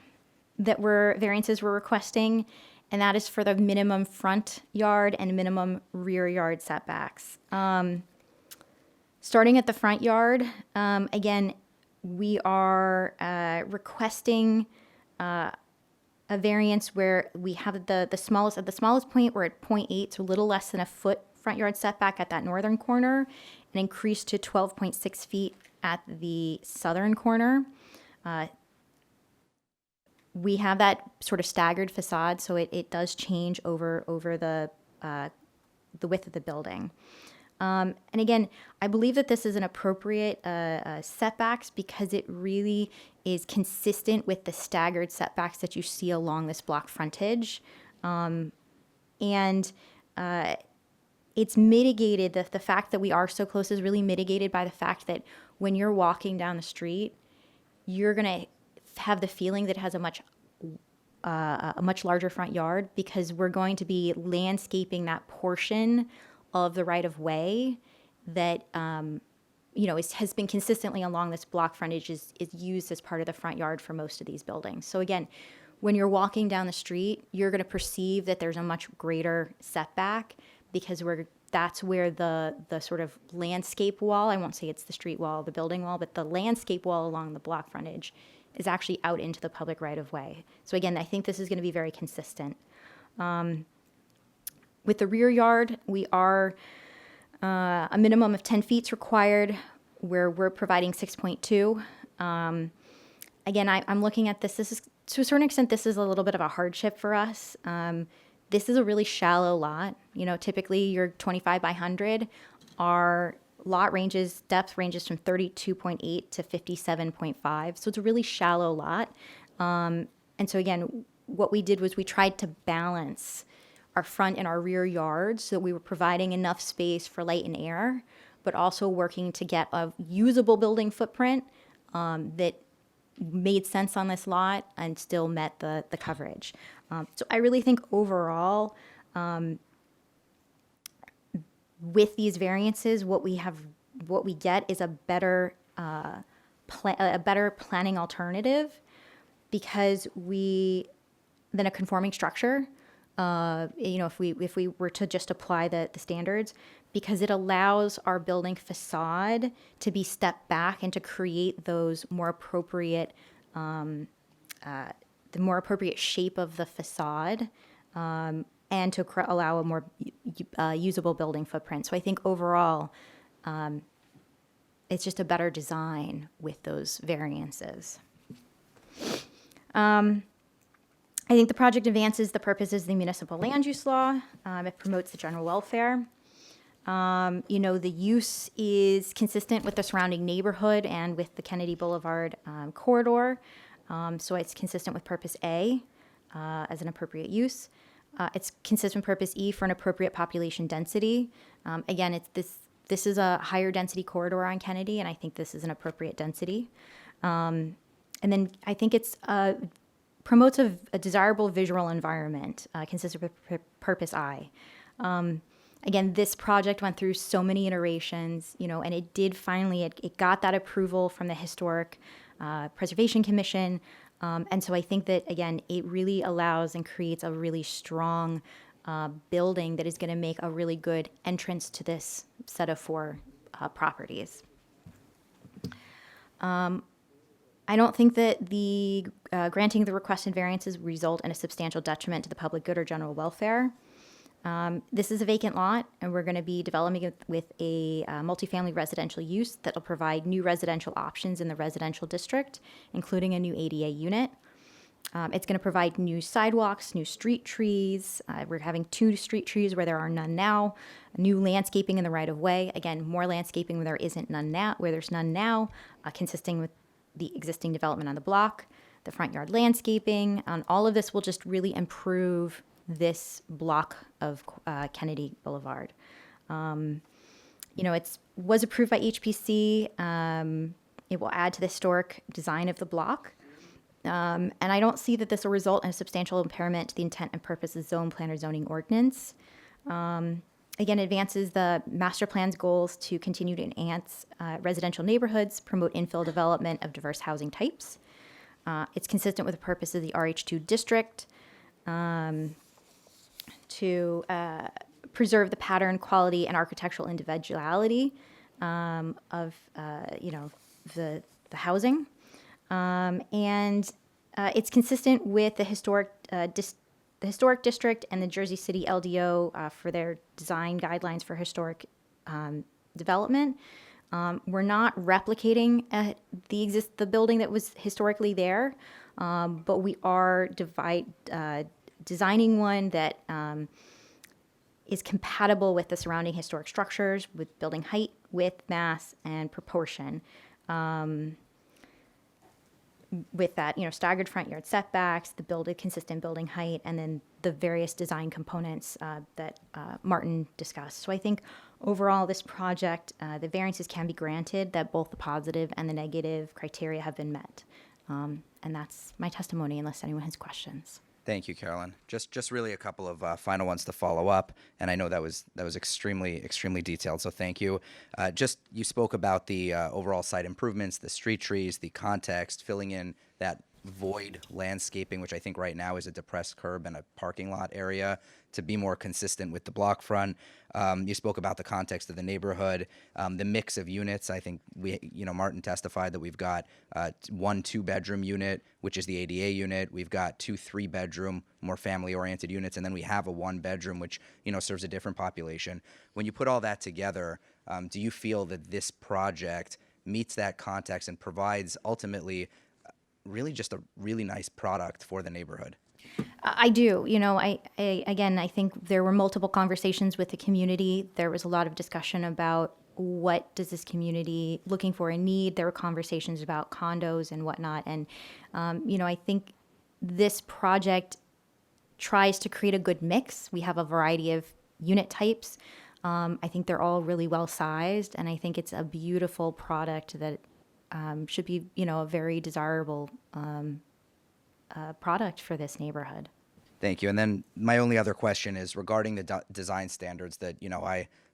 variances we're requesting, and that is for the minimum front yard and minimum rear yard setbacks. Starting at the front yard, again, we are requesting a variance where we have the smallest, at the smallest point, we're at 0.8, so a little less than a foot front yard setback at that northern corner, and increase to 12.6 feet at the southern corner. We have that sort of staggered facade, so it does change over the width of the building. And again, I believe that this is an appropriate setbacks because it really is consistent with the staggered setbacks that you see along this block frontage. It's mitigated, the fact that we are so close is really mitigated by the fact that when you're walking down the street, you're going to have the feeling that it has a much larger front yard because we're going to be landscaping that portion of the right-of-way that has been consistently along this block frontage is used as part of the front yard for most of these buildings. So again, when you're walking down the street, you're going to perceive that there's a much greater setback because that's where the sort of landscape wall, I won't say it's the street wall, the building wall, but the landscape wall along the block frontage is actually out into the public right-of-way. So again, I think this is going to be very consistent. With the rear yard, we are a minimum of 10 feet is required, where we're providing 6.2. Again, I'm looking at this. This is, to a certain extent, this is a little bit of a hardship for us. This is a really shallow lot. Typically your 25 by 100, our lot depth ranges from 32.8 to 57.5. So it's a really shallow lot. And so again, what we did was we tried to balance our front and our rear yards so that we were providing enough space for light and air, but also working to get a usable building footprint that made sense on this lot and still met the coverage. So I really think overall, with these variances, what we get is a better planning alternative because than a conforming structure. If we were to just apply the standards, because it allows our building facade to be stepped back and to create those more appropriate, the more appropriate shape of the facade, and to allow a more usable building footprint. So I think overall, it's just a better design with those variances. I think the project advances the purposes of the municipal land use law. It promotes the general welfare. The use is consistent with the surrounding neighborhood and with the Kennedy Boulevard corridor. So it's consistent with purpose A as an appropriate use. It's consistent with purpose E for an appropriate population density. Again, this is a higher density corridor on Kennedy, and I think this is an appropriate density. And then I think it's promotes a desirable visual environment, consistent with purpose I. Again, this project went through so many iterations, and it did finally, it got that approval from the Historic Preservation Commission. And so I think that, again, it really allows and creates a really strong building that is going to make a really good entrance to this set of 4 properties. I don't think that the granting the requested variances result in a substantial detriment to the public good or general welfare. This is a vacant lot, and we're going to be developing it with a multifamily residential use that will provide new residential options in the residential district, including a new ADA unit. It's going to provide new sidewalks, new street trees. We're having 2 street trees where there are none now. New landscaping in the right of way. Again, more landscaping where there isn't none now, where there's none now, consisting with the existing development on the block. The front yard landscaping. All of this will just really improve this block of Kennedy Boulevard. It was approved by HPC. It will add to the historic design of the block. And I don't see that this will result in a substantial impairment to the intent and purpose of zone plan or zoning ordinance. Again, advances the master plan's goals to continue to enhance residential neighborhoods, promote infill development of diverse housing types. It's consistent with the purpose of the RH2 district to preserve the pattern, quality, and architectural individuality of the housing. And it's consistent with the historic district and the Jersey City LDO for their design guidelines for historic development. We're not replicating the building that was historically there, but we are designing one that is compatible with the surrounding historic structures, with building height, width, mass, and proportion. With that, staggered front yard setbacks, the consistent building height, and then the various design components that Martin discussed. So I think overall, this project, the variances can be granted, that both the positive and the negative criteria have been met. And that's my testimony, unless anyone has questions. Thank you, Carolyn. Just really a couple of final ones to follow up, and I know that was extremely detailed. So thank you. You spoke about the overall site improvements, the street trees, the context, filling in that void landscaping, which I think right now is a depressed curb and a parking lot area, to be more consistent with the block front. You spoke about the context of the neighborhood, the mix of units. I think Martin testified that we've got 1 2-bedroom unit, which is the ADA unit. We've got 2 3-bedroom, more family-oriented units, and then we have a 1-bedroom, which serves a different population. When you put all that together, do you feel that this project meets that context and provides ultimately really just a really nice product for the neighborhood? I do. I think there were multiple conversations with the community. There was a lot of discussion about what does this community looking for and need. There were conversations about condos and whatnot. And, I think this project tries to create a good mix. We have a variety of unit types. I think they're all really well sized, and I think it's a beautiful product that should be, a very desirable product for this neighborhood. Thank you. And then my only other question is regarding the design standards that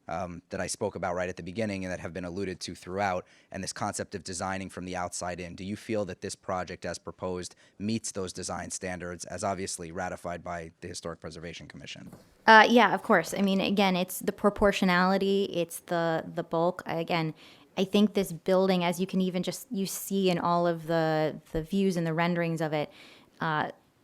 I spoke about right at the beginning and that have been alluded to throughout, and this concept of designing from the outside in. Do you feel that this project, as proposed, meets those design standards, as obviously ratified by the Historic Preservation Commission? Yeah, of course. I mean, again, it's the proportionality, it's the bulk. Again, I think this building, as you can even you see in all of the views and the renderings of it,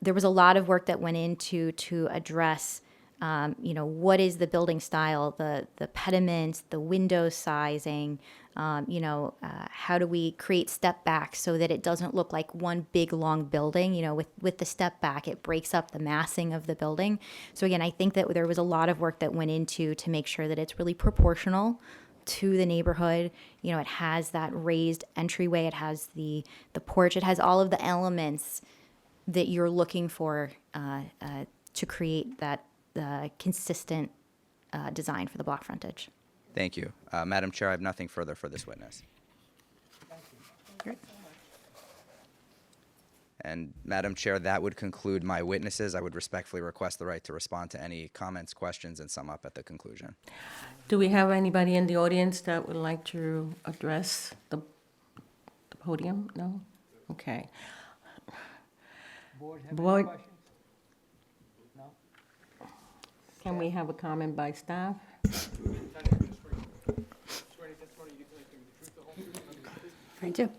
there was a lot of work that went into to address, what is the building style, the pediments, the window sizing, how do we create step backs so that it doesn't look like one big long building, with the step back, it breaks up the massing of the building. So again, I think that there was a lot of work that went into to make sure that it's really proportional to the neighborhood. It has that raised entryway, it has the porch, it has all of the elements that you're looking for to create that consistent design for the block frontage. Thank you. Madam Chair, I have nothing further for this witness. Great. And Madam Chair, that would conclude my witnesses. I would respectfully request the right to respond to any comments, questions, and sum up at the conclusion. Do we have anybody in the audience that would like to address the podium? No? Okay. Board have any Board, questions? No? can we have a comment by staff? I do.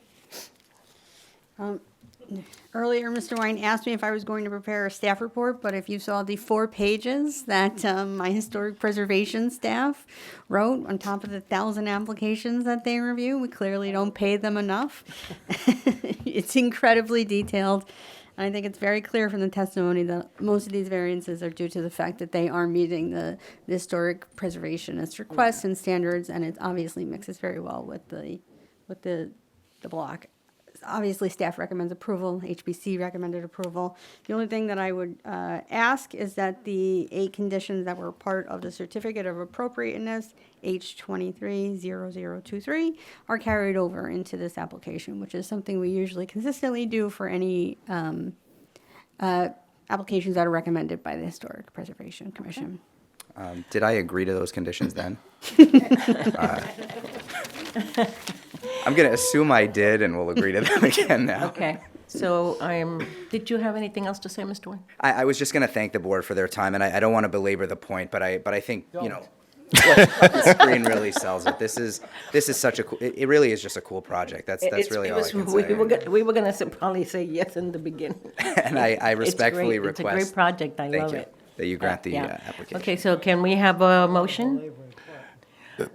Earlier, Mr. Wine asked me if I was going to prepare a staff report, but if you saw the 4 pages that my historic preservation staff wrote on top of the 1,000 applications that they review, we clearly don't pay them enough. It's incredibly detailed. I think it's very clear from the testimony that most of these variances are due to the fact that they are meeting the historic preservationist requests and standards, and it obviously mixes very well with the block. Obviously, staff recommends approval, HBC recommended approval. The only thing that I would ask is that the 8 conditions that were part of the certificate of appropriateness, H230023, are carried over into this application, which is something we usually consistently do for any applications that are recommended by the Historic Preservation Commission. Did I agree to those conditions then? I'm going to assume I did, and we'll agree to them again now. Okay, so did you have anything else to say, Mr. Wayne? I was just going to thank the board for their time, and I don't want to belabor the point, but I think, you know, the screen really sells it. This is such a cool, it really is just a cool project. That's really all I can say. We were gonna probably say yes in the beginning. And I respectfully It's request. a great project, I thank love you, it. that you grant the Yeah. application. Okay, so can we have a motion?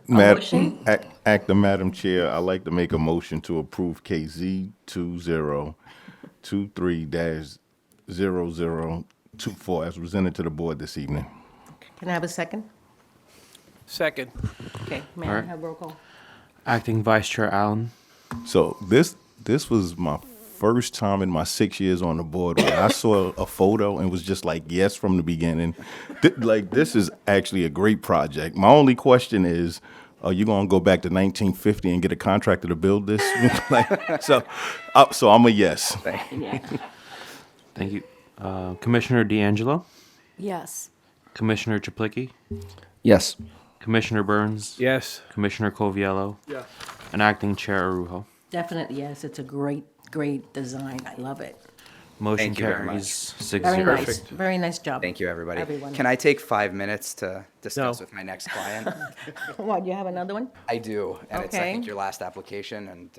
Madam, acting Madam Chair, I'd like to make a motion to approve KZ 2023-0024 as presented to the board this evening. Can I have a second? Second. Okay, may I Alright. have roll call? Acting Vice Chair Allen. So this was my first time in my 6 years on the board where I saw a photo and was just like, yes, from the beginning. This is actually a great project. My only question is, are you gonna go back to 1950 and get a contractor to build this? So I'm a yes. Yeah. Thank you. Commissioner D'Angelo, Yes. Commissioner Chaplicki, Yes. Commissioner Burns, Yes. Commissioner Coviello, Yeah. and Acting Chair Arujo. Definitely, yes, it's a great design, I love it. Motion Thank you very carries much. 6-0. Very nice, very nice job. Thank you, everybody. Everyone. Can I take 5 minutes to discuss No. with my next client? What, you have another one? I do, and it's, I Okay. think, your last application, and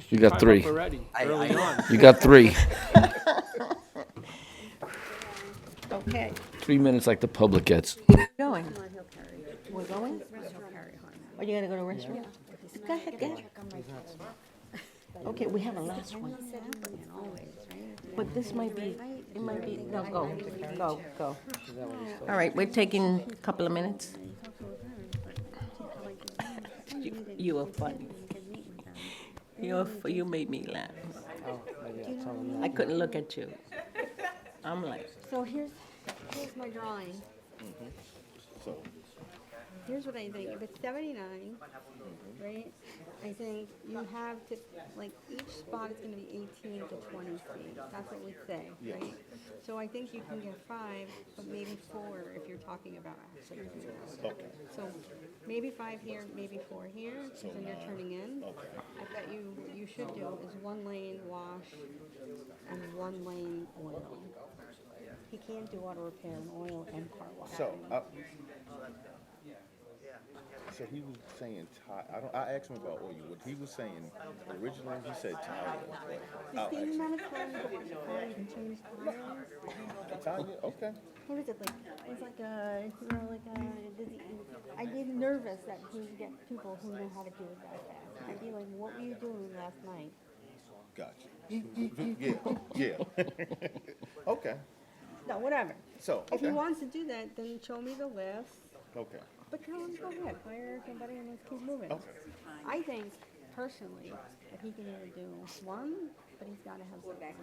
You got 3. Already, I- early on. You got 3. Okay, 3 minutes like the public gets. going. We're going? Are you gonna go to the restroom? Go ahead, go ahead. Okay, we have a last one. But this might be, no, go. All right, we're taking a couple of minutes. You were funny. You made me laugh. I couldn't look at you. I'm like, So here's my drawing. Here's what I think. If it's 79, right, I think you have to, like, each spot is going to be 18 to 20 feet. That's what we say, right? So I think you can get 5, but maybe 4 if you're talking about actually doing that. Okay. So maybe 5 here, maybe 4 here, because then you're turning in. I bet you should do is 1 lane wash and 1 lane oil. He can't do auto repair and oil and car wash. So he was saying tire. I asked him about oil. What he was saying originally, he said tire. You see the amount of time you put in the car, you can change tires. Tire. Okay. What is it like? It's like I'd be nervous that he would get people who know how to do it that fast. I'd be like, what were you doing last night? Gotcha. Yeah. Okay. No, whatever. So If he okay. wants to do that, then show me the list. Okay. But tell him, go ahead, hire somebody and let's keep moving. Okay. I think, personally, that he can either do 1, but he's gotta have something.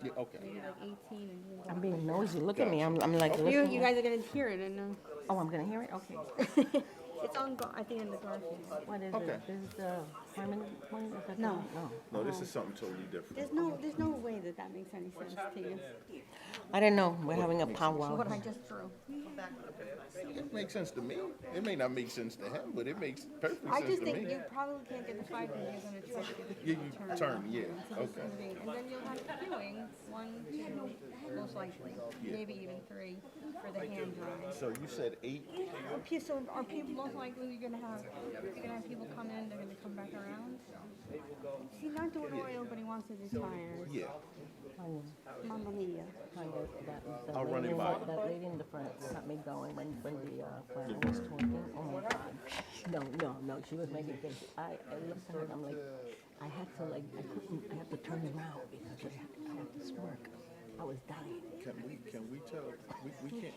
Yeah. Okay. Maybe like 18 and move on. I'm being nosy. Look at me. I'm like You looking. guys are gonna hear it and, Oh, I'm gonna hear it? Okay. it's on, I think in the Garfield. What is Okay. it? This is the Harmon one? Is that No. No. No, this is something totally different. There's no way that makes any sense to you. I don't know, we're having a powwow. What I just drew. It makes sense to me. It may not make sense to him, but it makes perfect I sense just to think me. you probably can't get the 5 when you're gonna try to get the Yeah, you turn, yeah, So this is okay. gonna be- And then you'll have queuing, 1, 2, most likely, maybe even 3 for the hand drawing. So you said 8? Okay, so are people most likely you're gonna have people come in, they're gonna come back around? He's not doing oil, but he wants to do tires. Yeah. Mamma mia. I'll run it by you. That lady in the front got me going when the farmer was talking. Oh my God. No, she was making things. I looked at her and I'm like, I had to turn around because I had to smirk. I was dying. Can we tell, we can't,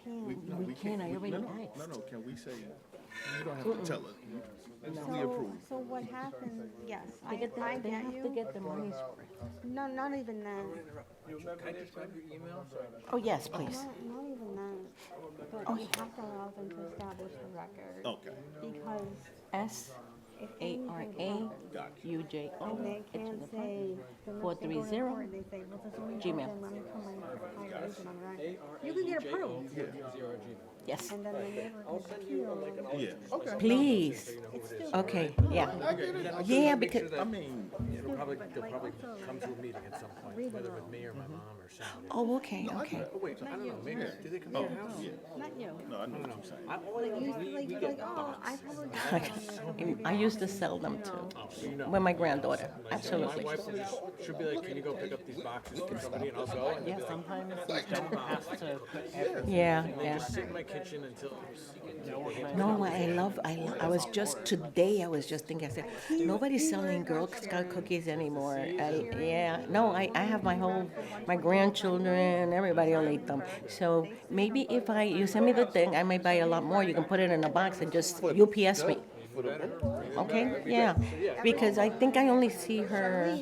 no, We can't, I already asked. No, can we say, you don't have to tell us. We approve. So what happens, yes, They get I they get have you. to get the money's worth. No, not even that. Oh, yes, please. Not even that. But Oh, you have to allow them to establish the record. Okay. Because SARAUJO. and they can't say, then once they go to 430 court, they say, well, this only Gmail. happened, let me put my violation on the record. You can get approved. Yes. And then the neighbor can appeal. Yeah, okay. Please. It's still. Okay, yeah. I get it. Yeah, because, I mean, They'll probably come to a meeting at some point, whether with me or my mom or Sally. oh, okay. Oh, wait, I don't know, maybe, do they come to your house? Not you. no, I know what you're saying. Like, you like, oh, I probably got it on I used to sell them too. With my granddaughter, absolutely. My wife should be like, can you go pick up these boxes for somebody, and I'll go, and Yeah, sometimes the gentleman has to, Yeah, they yeah. just sit in my kitchen until. No, I was just, today I was just thinking, I said, nobody's selling Girl Scout cookies anymore. I have my grandchildren, everybody will eat them. So maybe if you send me the thing, I may buy a lot more. You can put it in a box and just UPS me. Okay, yeah, because I think I only see her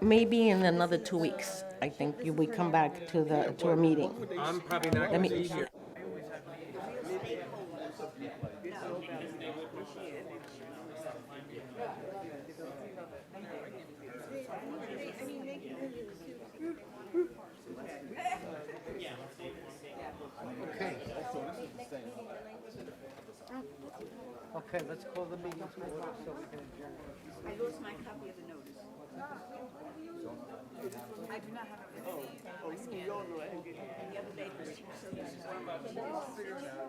maybe in another 2 weeks. I think we come back to a meeting. I'm probably not Let gonna me- be here. okay, let's call the meeting to order so we can adjourn. I lost my copy of the notice. I do not have it with me. I scanned it. The other day, so this is one of my.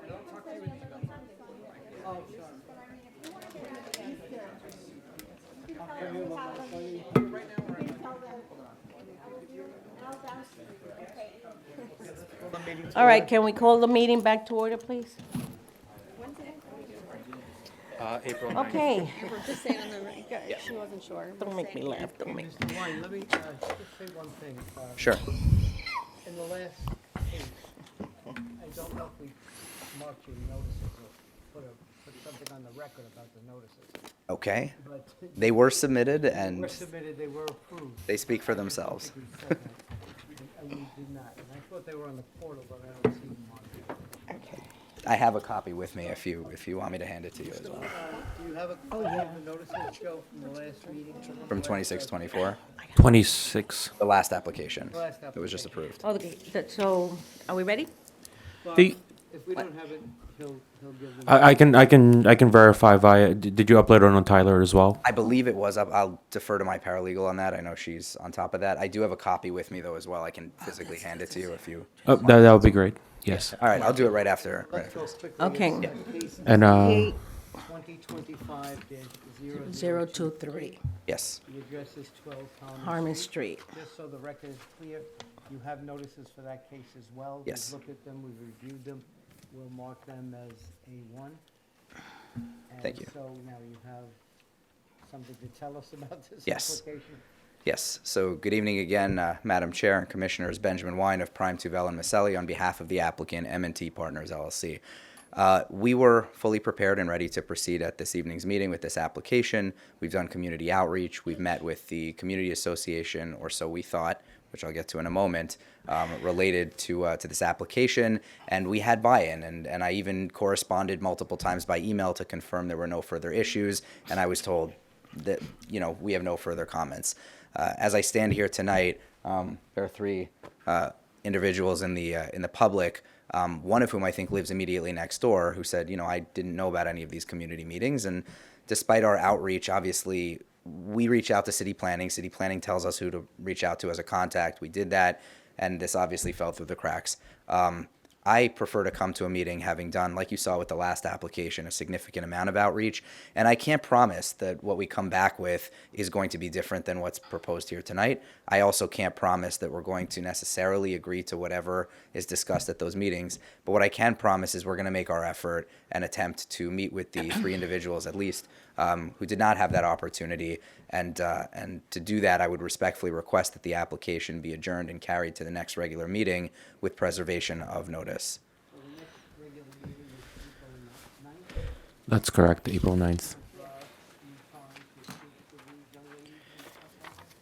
All right, can we call the meeting back to order, please? April 9th. Okay. Just saying on the record, she wasn't sure. Don't make me laugh, don't make me. Mr. Wine, let me just say one thing. Sure. In the last case, I don't know if we marked your notices or put something on the record about the notices. Okay. But They were submitted they and were submitted, they were approved. they speak for themselves. And we did not. And I thought they were on the portal, but I don't see them on there. I have a copy with me if you want me to hand it to you as well. Do you have a, oh, yeah, the notices, Joe, from the last meeting? From 2624, 26. the last application. The last It was just approved. Okay, so, are we ready? But The- if we don't have it, he'll give them. I can verify via. Did you upload it on Tyler as well? I believe it was up. I'll defer to my paralegal on that. I know she's on top of that. I do have a copy with me though as well. I can physically hand it to you if you. Oh, that would be great. Yes. All right, I'll do it right after. Let's go quickly. Okay. And 023, Yes. The address is 12 Harmon Street. Just so the record is clear, you have notices for that case as well. Yes. We've looked at them, we've reviewed them. We'll mark them as A1. Thank you. And so now you have something to tell us about this Yes. application? Yes. So good evening again, Madam Chair and Commissioners. Benjamin Wine of Prime Tuvel and Maselli on behalf of the applicant M&T Partners LLC. We were fully prepared and ready to proceed at this evening's meeting with this application. We've done community outreach. We've met with the community association, or so we thought, which I'll get to in a moment, related to this application. And we had buy-in, and I even corresponded multiple times by email to confirm there were no further issues. And I was told that, we have no further comments. As I stand here tonight, there are three individuals in the public, one of whom I think lives immediately next door, who said, I didn't know about any of these community meetings. And despite our outreach, obviously, we reach out to city planning. City planning tells us who to reach out to as a contact. We did that, and this obviously fell through the cracks. I prefer to come to a meeting having done, like you saw with the last application, a significant amount of outreach. And I can't promise that what we come back with is going to be different than what's proposed here tonight. I also can't promise that we're going to necessarily agree to whatever is discussed at those meetings. But what I can promise is we're going to make our effort and attempt to meet with the 3 individuals at least who did not have that opportunity. And to do that, I would respectfully request that the application be adjourned and carried to the next regular meeting with preservation of notice. That's correct, April 9th.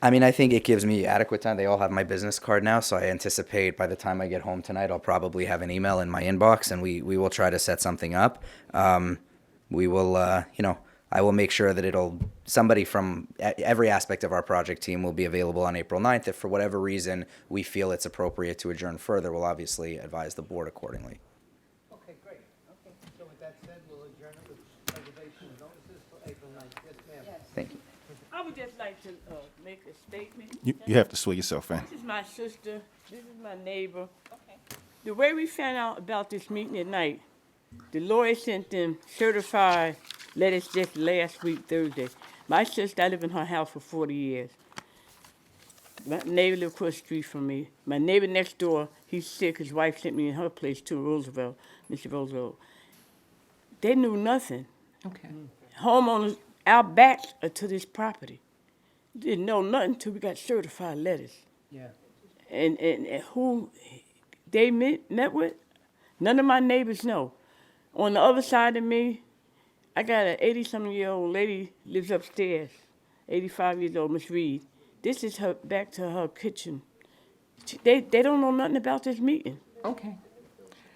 I mean, I think it gives me adequate time. They all have my business card now, so I anticipate by the time I get home tonight, I'll probably have an email in my inbox, and we will try to set something up. We will, I will make sure that somebody from every aspect of our project team will be available on April 9th. If for whatever reason we feel it's appropriate to adjourn further, we'll obviously advise the board accordingly. Okay, great. Okay, so with that said, we'll adjourn it with preservation of notices for April 9th. Yes, ma'am. Thank you. I would just like to make a statement. You have to swear yourself in. This is my sister. This is my neighbor. Okay. The way we found out about this meeting at night, the lawyer sent them certified letters just last week, Thursday. My sister, I live in her house for 40 years. My neighbor lives across the street from me. My neighbor next door, he's sick. His wife sent me in her place too, Roosevelt, Mr. Roosevelt. They knew nothing. Okay. Homeowners out back to this property didn't know nothing until we got certified letters. Yeah. And who they met with, none of my neighbors know. On the other side of me, I got an 80-something-year-old lady lives upstairs, 85 years old, Miss Reed. This is her back to her kitchen. They don't know nothing about this meeting. Okay.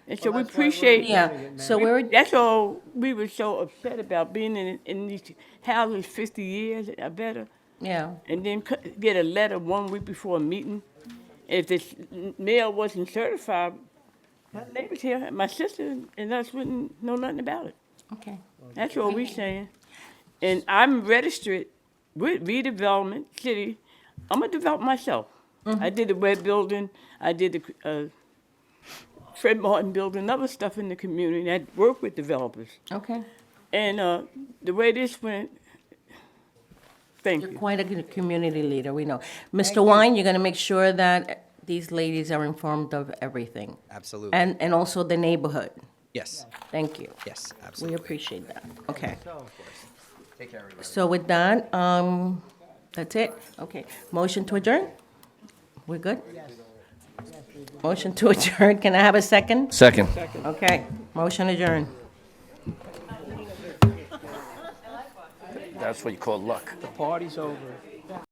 And so we appreciate. That's all we were so upset about, being in these houses 50 years or better. Yeah. And then get a letter 1 week before a meeting. If this mail wasn't certified, my neighbors here, my sister and us wouldn't know nothing about it. Okay. That's what we're saying. And I'm registered with redevelopment city. I'm a developer myself. I did the web building. I did the Fred Martin building, other stuff in the community. I work with developers. Okay. And the way this went, thank you. You're quite a good community leader, we know. Mr. Wine, you're going to make sure that these ladies are informed of everything. Absolutely. And also the neighborhood. Yes. Thank you. Yes, absolutely. We appreciate that. Okay. Take care, everybody. So with that, that's it. Okay. Motion to adjourn? We're good? Motion to adjourn. Can I have a second? Second. Okay. Motion adjourned. That's what you call luck. The party's over.